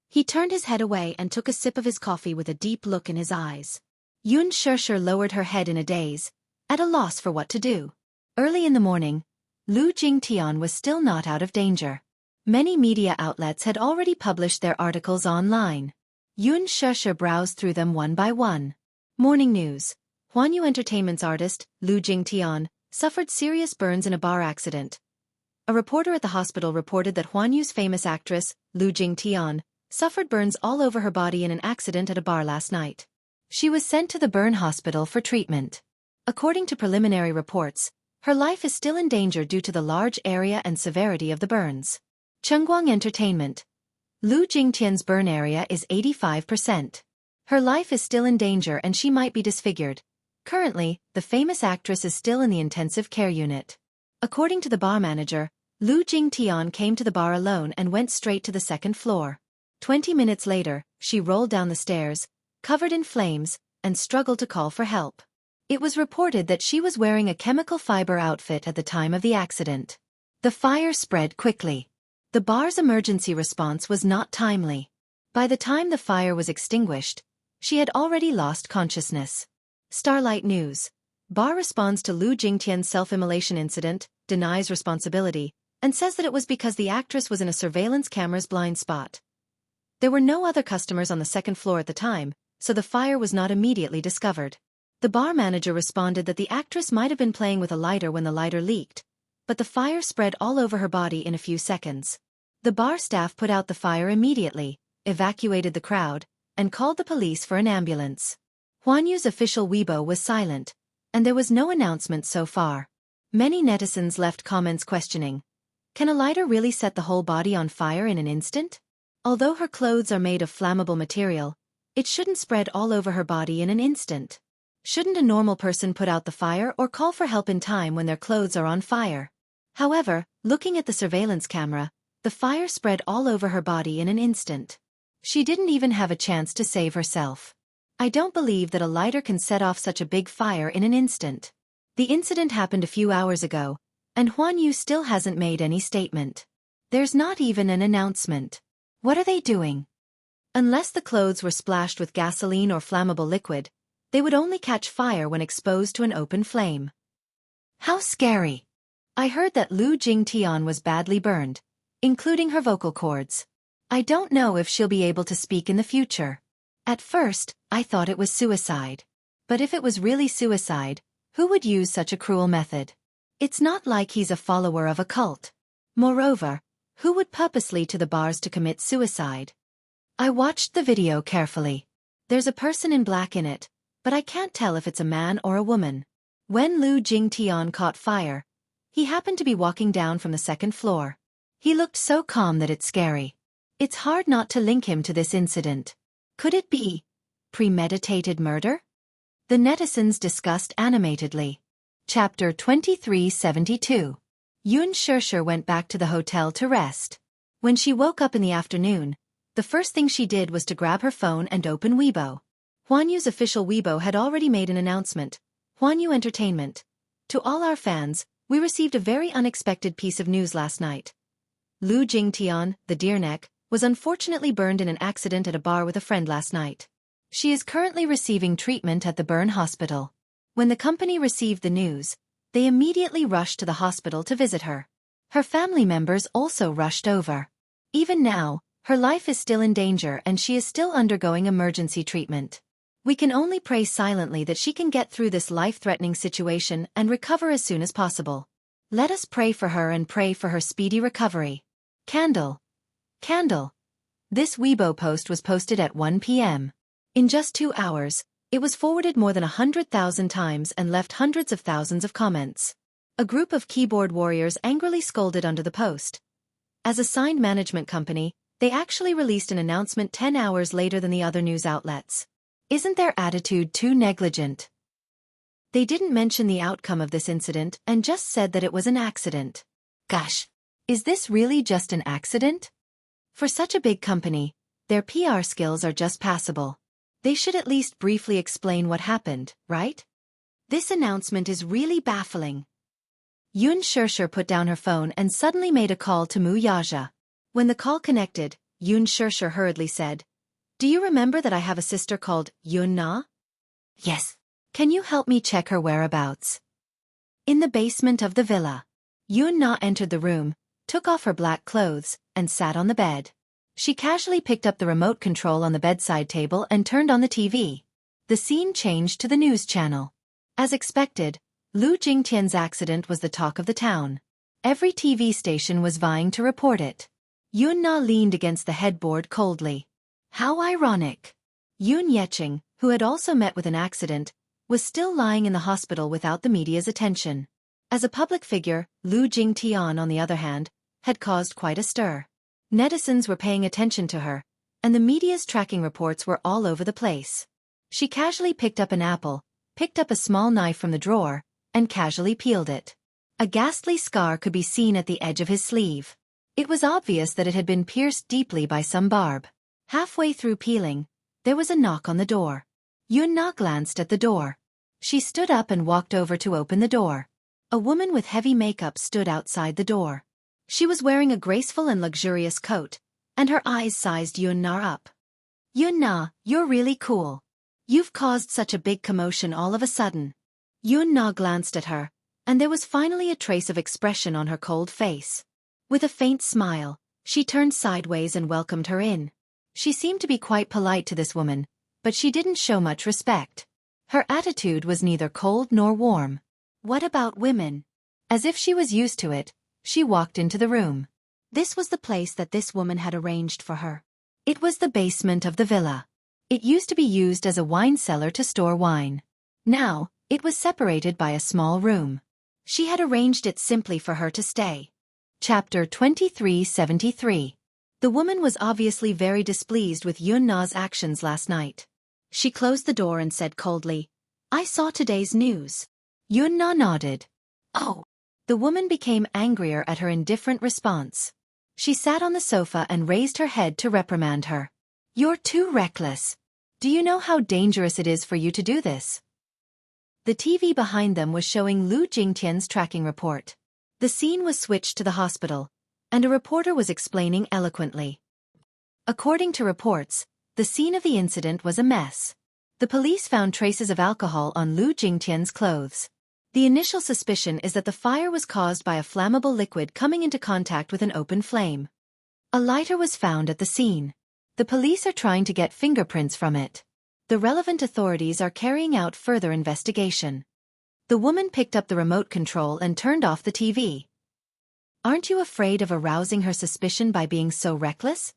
A: he turned his head away and took a sip of his coffee with a deep look in his eyes. Xianxia lowered her head in a daze, at a loss for what to do. Early in the morning, Lu Jingtian was still not out of danger. Many media outlets had already published their articles online. Xianxia browsed through them one by one. Morning news. Huanyu Entertainment's artist, Lu Jingtian, suffered serious burns in a bar accident. A reporter at the hospital reported that Huanyu's famous actress, Lu Jingtian, suffered burns all over her body in an accident at a bar last night. She was sent to the burn hospital for treatment. According to preliminary reports, her life is still in danger due to the large area and severity of the burns. Chengguang Entertainment. Lu Jingtian's burn area is 85%. Her life is still in danger and she might be disfigured. Currently, the famous actress is still in the intensive care unit. According to the bar manager, Lu Jingtian came to the bar alone and went straight to the second floor. 20 minutes later, she rolled down the stairs, covered in flames, and struggled to call for help. It was reported that she was wearing a chemical fiber outfit at the time of the accident. The fire spread quickly.
B: The bar's emergency response was not timely. By the time the fire was extinguished, she had already lost consciousness. Starlight News. Bar responds to Lu Jingtian's self-immolation incident, denies responsibility, and says that it was because the actress was in a surveillance camera's blind spot. There were no other customers on the second floor at the time, so the fire was not immediately discovered. The bar manager responded that the actress might have been playing with a lighter when the lighter leaked, but the fire spread all over her body in a few seconds. The bar staff put out the fire immediately, evacuated the crowd, and called the police for an ambulance. Huan Yu's official Weibo was silent, and there was no announcement so far. Many netizens left comments questioning, can a lighter really set the whole body on fire in an instant? Although her clothes are made of flammable material, it shouldn't spread all over her body in an instant. Shouldn't a normal person put out the fire or call for help in time when their clothes are on fire? However, looking at the surveillance camera, the fire spread all over her body in an instant. She didn't even have a chance to save herself. I don't believe that a lighter can set off such a big fire in an instant. The incident happened a few hours ago, and Huan Yu still hasn't made any statement. There's not even an announcement. What are they doing? Unless the clothes were splashed with gasoline or flammable liquid, they would only catch fire when exposed to an open flame. How scary! I heard that Lu Jingtian was badly burned, including her vocal cords. I don't know if she'll be able to speak in the future. At first, I thought it was suicide. But if it was really suicide, who would use such a cruel method? It's not like he's a follower of a cult. Moreover, who would purposely to the bars to commit suicide? I watched the video carefully. There's a person in black in it, but I can't tell if it's a man or a woman. When Lu Jingtian caught fire, he happened to be walking down from the second floor. He looked so calm that it's scary. It's hard not to link him to this incident. Could it be premeditated murder? The netizens discussed animatedly. Chapter 2372. Xianxia went back to the hotel to rest. When she woke up in the afternoon, the first thing she did was to grab her phone and open Weibo. Huan Yu's official Weibo had already made an announcement. Huan Yu Entertainment. To all our fans, we received a very unexpected piece of news last night. Lu Jingtian, the deerneck, was unfortunately burned in an accident at a bar with a friend last night. She is currently receiving treatment at the burn hospital. When the company received the news, they immediately rushed to the hospital to visit her. Her family members also rushed over. Even now, her life is still in danger and she is still undergoing emergency treatment. We can only pray silently that she can get through this life-threatening situation and recover as soon as possible. Let us pray for her and pray for her speedy recovery. Candle. This Weibo post was posted at 1 p.m. In just 2 hours, it was forwarded more than 100,000 times and left hundreds of thousands of comments. A group of keyboard warriors angrily scolded under the post. As a signed management company, they actually released an announcement 10 hours later than the other news outlets. Isn't their attitude too negligent? They didn't mention the outcome of this incident and just said that it was an accident. Gosh, is this really just an accident? For such a big company, their PR skills are just passable. They should at least briefly explain what happened, right? This announcement is really baffling. Xianxia put down her phone and suddenly made a call to Wuxia. When the call connected, Xianxia hurriedly said, "Do you remember that I have a sister called Yunna?" "Yes. Can you help me check her whereabouts?" "In the basement of the villa." Yunna entered the room, took off her black clothes, and sat on the bed. She casually picked up the remote control on the bedside table and turned on the TV. The scene changed to the news channel. As expected, Lu Jingtian's accident was the talk of the town. Every TV station was vying to report it. Yunna leaned against the headboard coldly. How ironic. Yun Yecheng, who had also met with an accident, was still lying in the hospital without the media's attention. As a public figure, Lu Jingtian, on the other hand, had caused quite a stir. Netizens were paying attention to her, and the media's tracking reports were all over the place. She casually picked up an apple, picked up a small knife from the drawer, and casually peeled it. A ghastly scar could be seen at the edge of his sleeve. It was obvious that it had been pierced deeply by some barb. Halfway through peeling, there was a knock on the door. Yunna glanced at the door. She stood up and walked over to open the door. A woman with heavy makeup stood outside the door. She was wearing a graceful and luxurious coat, and her eyes sized Yun Na up. Yun Na, you're really cool. You've caused such a big commotion all of a sudden. Yun Na glanced at her, and there was finally a trace of expression on her cold face. With a faint smile, she turned sideways and welcomed her in. She seemed to be quite polite to this woman, but she didn't show much respect. Her attitude was neither cold nor warm. What about women? As if she was used to it, she walked into the room. This was the place that this woman had arranged for her. It was the basement of the villa. It used to be used as a wine cellar to store wine. Now, it was separated by a small room. She had arranged it simply for her to stay. Chapter 2373. The woman was obviously very displeased with Yun Na's actions last night. She closed the door and said coldly, "I saw today's news." Yun Na nodded. "Oh." The woman became angrier at her indifferent response. She sat on the sofa and raised her head to reprimand her. "You're too reckless. Do you know how dangerous it is for you to do this?" The TV behind them was showing Lu Jingtian's tracking report. The scene was switched to the hospital, and a reporter was explaining eloquently. According to reports, the scene of the incident was a mess. The police found traces of alcohol on Lu Jingtian's clothes. The initial suspicion is that the fire was caused by a flammable liquid coming into contact with an open flame. A lighter was found at the scene. The police are trying to get fingerprints from it. The relevant authorities are carrying out further investigation. The woman picked up the remote control and turned off the TV. "Aren't you afraid of arousing her suspicion by being so reckless?"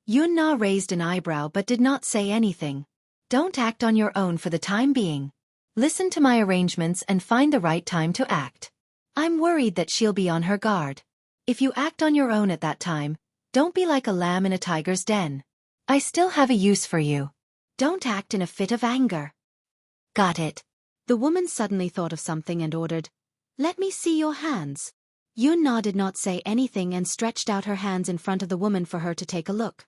B: Yun Na raised an eyebrow but did not say anything. "Don't act on your own for the time being. Listen to my arrangements and find the right time to act. I'm worried that she'll be on her guard. If you act on your own at that time, don't be like a lamb in a tiger's den. I still have a use for you. Don't act in a fit of anger." "Got it." The woman suddenly thought of something and ordered, "Let me see your hands." Yun Na did not say anything and stretched out her hands in front of the woman for her to take a look.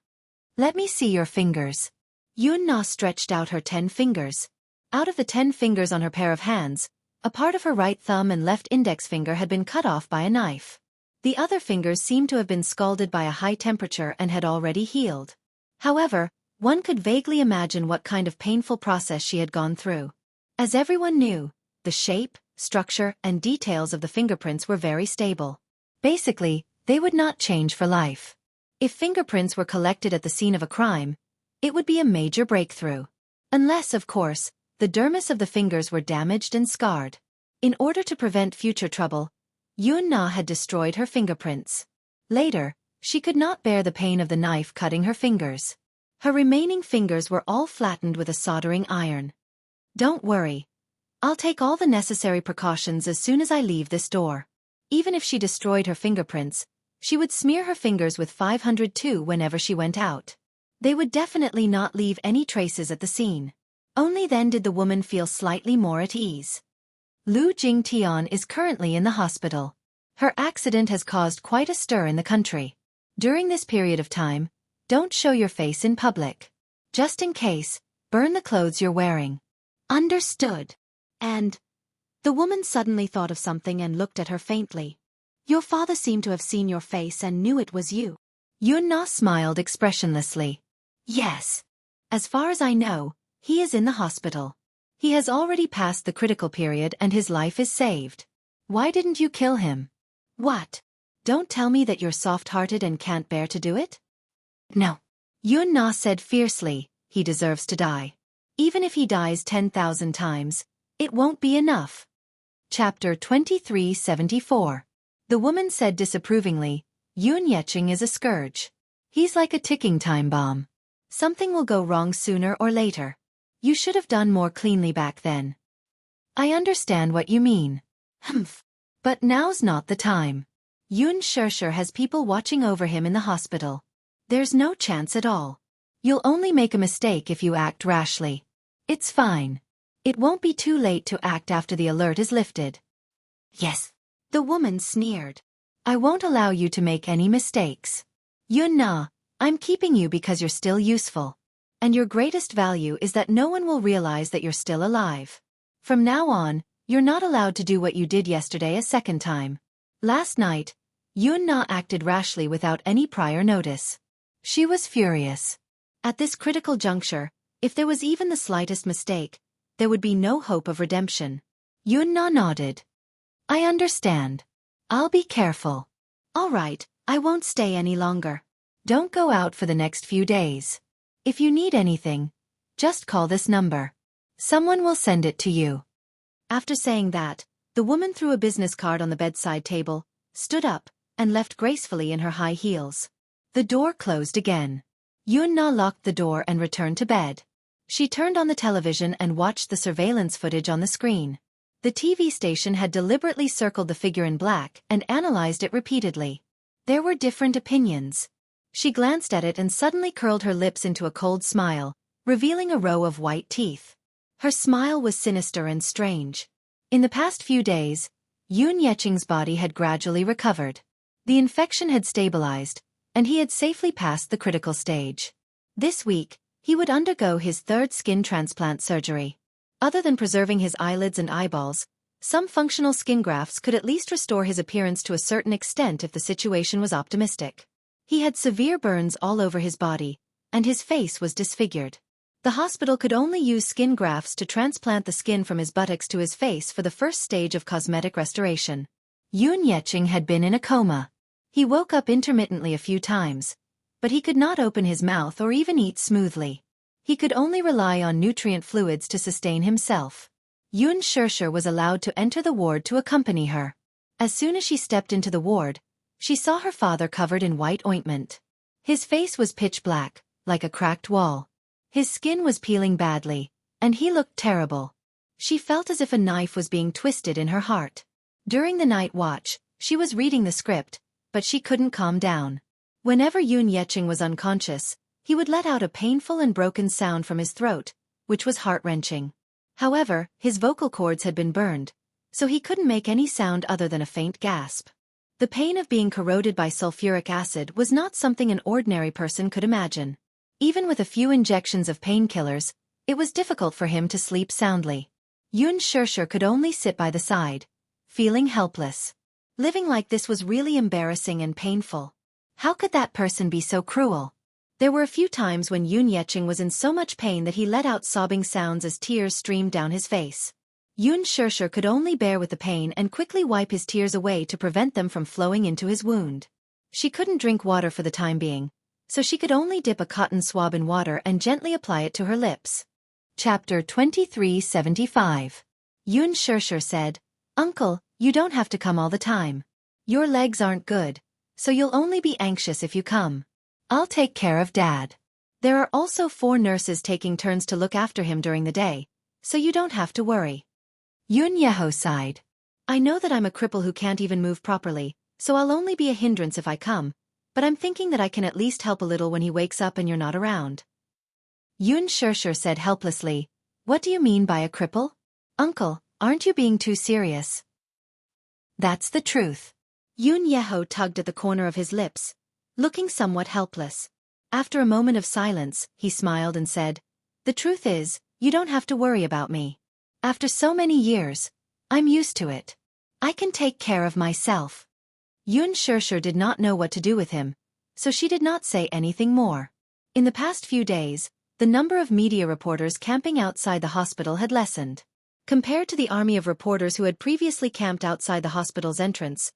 B: "Let me see your fingers." Yun Na stretched out her 10 fingers. Out of the 10 fingers on her pair of hands, a part of her right thumb and left index finger had been cut off by a knife. The other fingers seemed to have been scalded by a high temperature and had already healed. However, one could vaguely imagine what kind of painful process she had gone through. As everyone knew, the shape, structure, and details of the fingerprints were very stable. Basically, they would not change for life. If fingerprints were collected at the scene of a crime, it would be a major breakthrough. Unless, of course, the dermis of the fingers were damaged and scarred. In order to prevent future trouble, Yun Na had destroyed her fingerprints. Later, she could not bear the pain of the knife cutting her fingers. Her remaining fingers were all flattened with a soldering iron. "Don't worry. I'll take all the necessary precautions as soon as I leave this door." Even if she destroyed her fingerprints, she would smear her fingers with 502 whenever she went out. They would definitely not leave any traces at the scene. Only then did the woman feel slightly more at ease. Lu Jingtian is currently in the hospital. Her accident has caused quite a stir in the country. During this period of time, don't show your face in public. Just in case, burn the clothes you're wearing. "Understood." And the woman suddenly thought of something and looked at her faintly. "Your father seemed to have seen your face and knew it was you." Yun Na smiled expressionlessly. "Yes. As far as I know, he is in the hospital. He has already passed the critical period and his life is saved. Why didn't you kill him?" "What? Don't tell me that you're soft-hearted and can't bear to do it?" "No." Yun Na said fiercely, "He deserves to die. Even if he dies 10,000 times, it won't be enough." Chapter 2374. The woman said disapprovingly, "Yun Yecheng is a scourge. He's like a ticking time bomb. Something will go wrong sooner or later. You should have done more cleanly back then." "I understand what you mean. Humph. But now's not the time. Yun Shershur has people watching over him in the hospital. There's no chance at all. You'll only make a mistake if you act rashly. It's fine. It won't be too late to act after the alert is lifted." "Yes." The woman sneered. "I won't allow you to make any mistakes. Yun Na, I'm keeping you because you're still useful. And your greatest value is that no one will realize that you're still alive. From now on, you're not allowed to do what you did yesterday a second time. Last night, Yun Na acted rashly without any prior notice. She was furious. At this critical juncture, if there was even the slightest mistake, there would be no hope of redemption. Yun Na nodded. I understand. I'll be careful. All right, I won't stay any longer. Don't go out for the next few days. If you need anything, just call this number. Someone will send it to you. After saying that, the woman threw a business card on the bedside table, stood up, and left gracefully in her high heels. The door closed again. Yun Na locked the door and returned to bed. She turned on the television and watched the surveillance footage on the screen. The TV station had deliberately circled the figure in black and analyzed it repeatedly. There were different opinions. She glanced at it and suddenly curled her lips into a cold smile, revealing a row of white teeth. Her smile was sinister and strange. In the past few days, Yun Yeqing's body had gradually recovered. The infection had stabilized, and he had safely passed the critical stage. This week, he would undergo his third skin transplant surgery. Other than preserving his eyelids and eyeballs, some functional skin grafts could at least restore his appearance to a certain extent if the situation was optimistic. He had severe burns all over his body, and his face was disfigured. The hospital could only use skin grafts to transplant the skin from his buttocks to his face for the first stage of cosmetic restoration. Yun Yeqing had been in a coma. He woke up intermittently a few times, but he could not open his mouth or even eat smoothly. He could only rely on nutrient fluids to sustain himself. Xianxia was allowed to enter the ward to accompany her. As soon as she stepped into the ward, she saw her father covered in white ointment. His face was pitch black, like a cracked wall. His skin was peeling badly, and he looked terrible. She felt as if a knife was being twisted in her heart. During the night watch, she was reading the script, but she couldn't calm down. Whenever Yun Yeqing was unconscious, he would let out a painful and broken sound from his throat, which was heart-wrenching. However, his vocal cords had been burned, so he couldn't make any sound other than a faint gasp. The pain of being corroded by sulfuric acid was not something an ordinary person could imagine. Even with a few injections of painkillers, it was difficult for him to sleep soundly. Xianxia could only sit by the side, feeling helpless. Living like this was really embarrassing and painful. How could that person be so cruel? There were a few times when Yun Yeqing was in so much pain that he let out sobbing sounds as tears streamed down his face. Xianxia could only bear with the pain and quickly wipe his tears away to prevent them from flowing into his wound. She couldn't drink water for the time being, so she could only dip a cotton swab in water and gently apply it to her lips. Chapter 2375. Xianxia said, Uncle, you don't have to come all the time. Your legs aren't good, so you'll only be anxious if you come. I'll take care of Dad. There are also 4 nurses taking turns to look after him during the day, so you don't have to worry. Yunyeho sighed. I know that I'm a cripple who can't even move properly, so I'll only be a hindrance if I come, but I'm thinking that I can at least help a little when he wakes up and you're not around. Xianxia said helplessly, What do you mean by a cripple? Uncle, aren't you being too serious? That's the truth. Yunyeho tugged at the corner of his lips, looking somewhat helpless. After a moment of silence, he smiled and said, The truth is, you don't have to worry about me. After so many years, I'm used to it. I can take care of myself. Xianxia did not know what to do with him, so she did not say anything more. In the past few days, the number of media reporters camping outside the hospital had lessened. Compared to the army of reporters who had previously camped outside the hospital's entrance,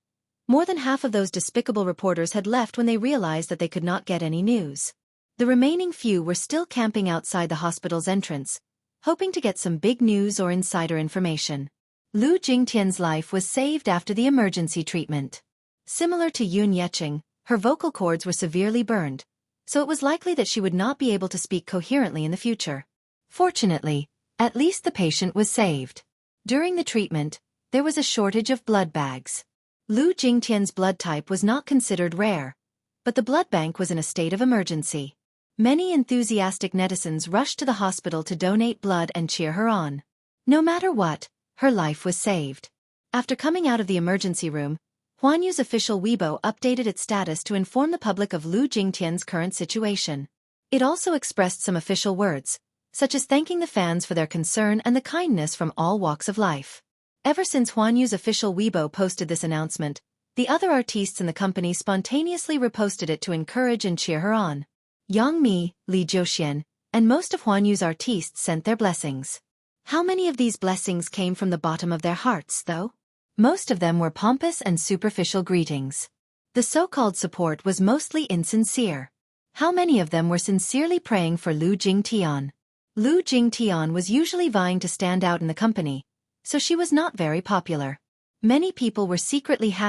B: more than half of those despicable reporters had left when they realized that they could not get any news. The remaining few were still camping outside the hospital's entrance, hoping to get some big news or insider information. Lu Jingtian's life was saved after the emergency treatment. Similar to Yun Yeqing, her vocal cords were severely burned, so it was likely that she would not be able to speak coherently in the future. Fortunately, at least the patient was saved. During the treatment, there was a shortage of blood bags. Lu Jingtian's blood type was not considered rare, but the blood bank was in a state of emergency. Many enthusiastic netizens rushed to the hospital to donate blood and cheer her on. No matter what, her life was saved. After coming out of the emergency room, Huanyu's official Weibo updated its status to inform the public of Lu Jingtian's current situation. It also expressed some official words, such as thanking the fans for their concern and the kindness from all walks of life. Ever since Huanyu's official Weibo posted this announcement,
A: The other artistes in the company spontaneously reposted it to encourage and cheer her on. Yang Mi, Li Jiuxian, and most of Huan Yu's artistes sent their blessings. How many of these blessings came from the bottom of their hearts, though? Most of them were pompous and superficial greetings. The so-called support was mostly insincere. How many of them were sincerely praying for Lu Jingtian? Lu Jingtian was usually vying to stand out in the company, so she was not very popular. Many people were secretly happy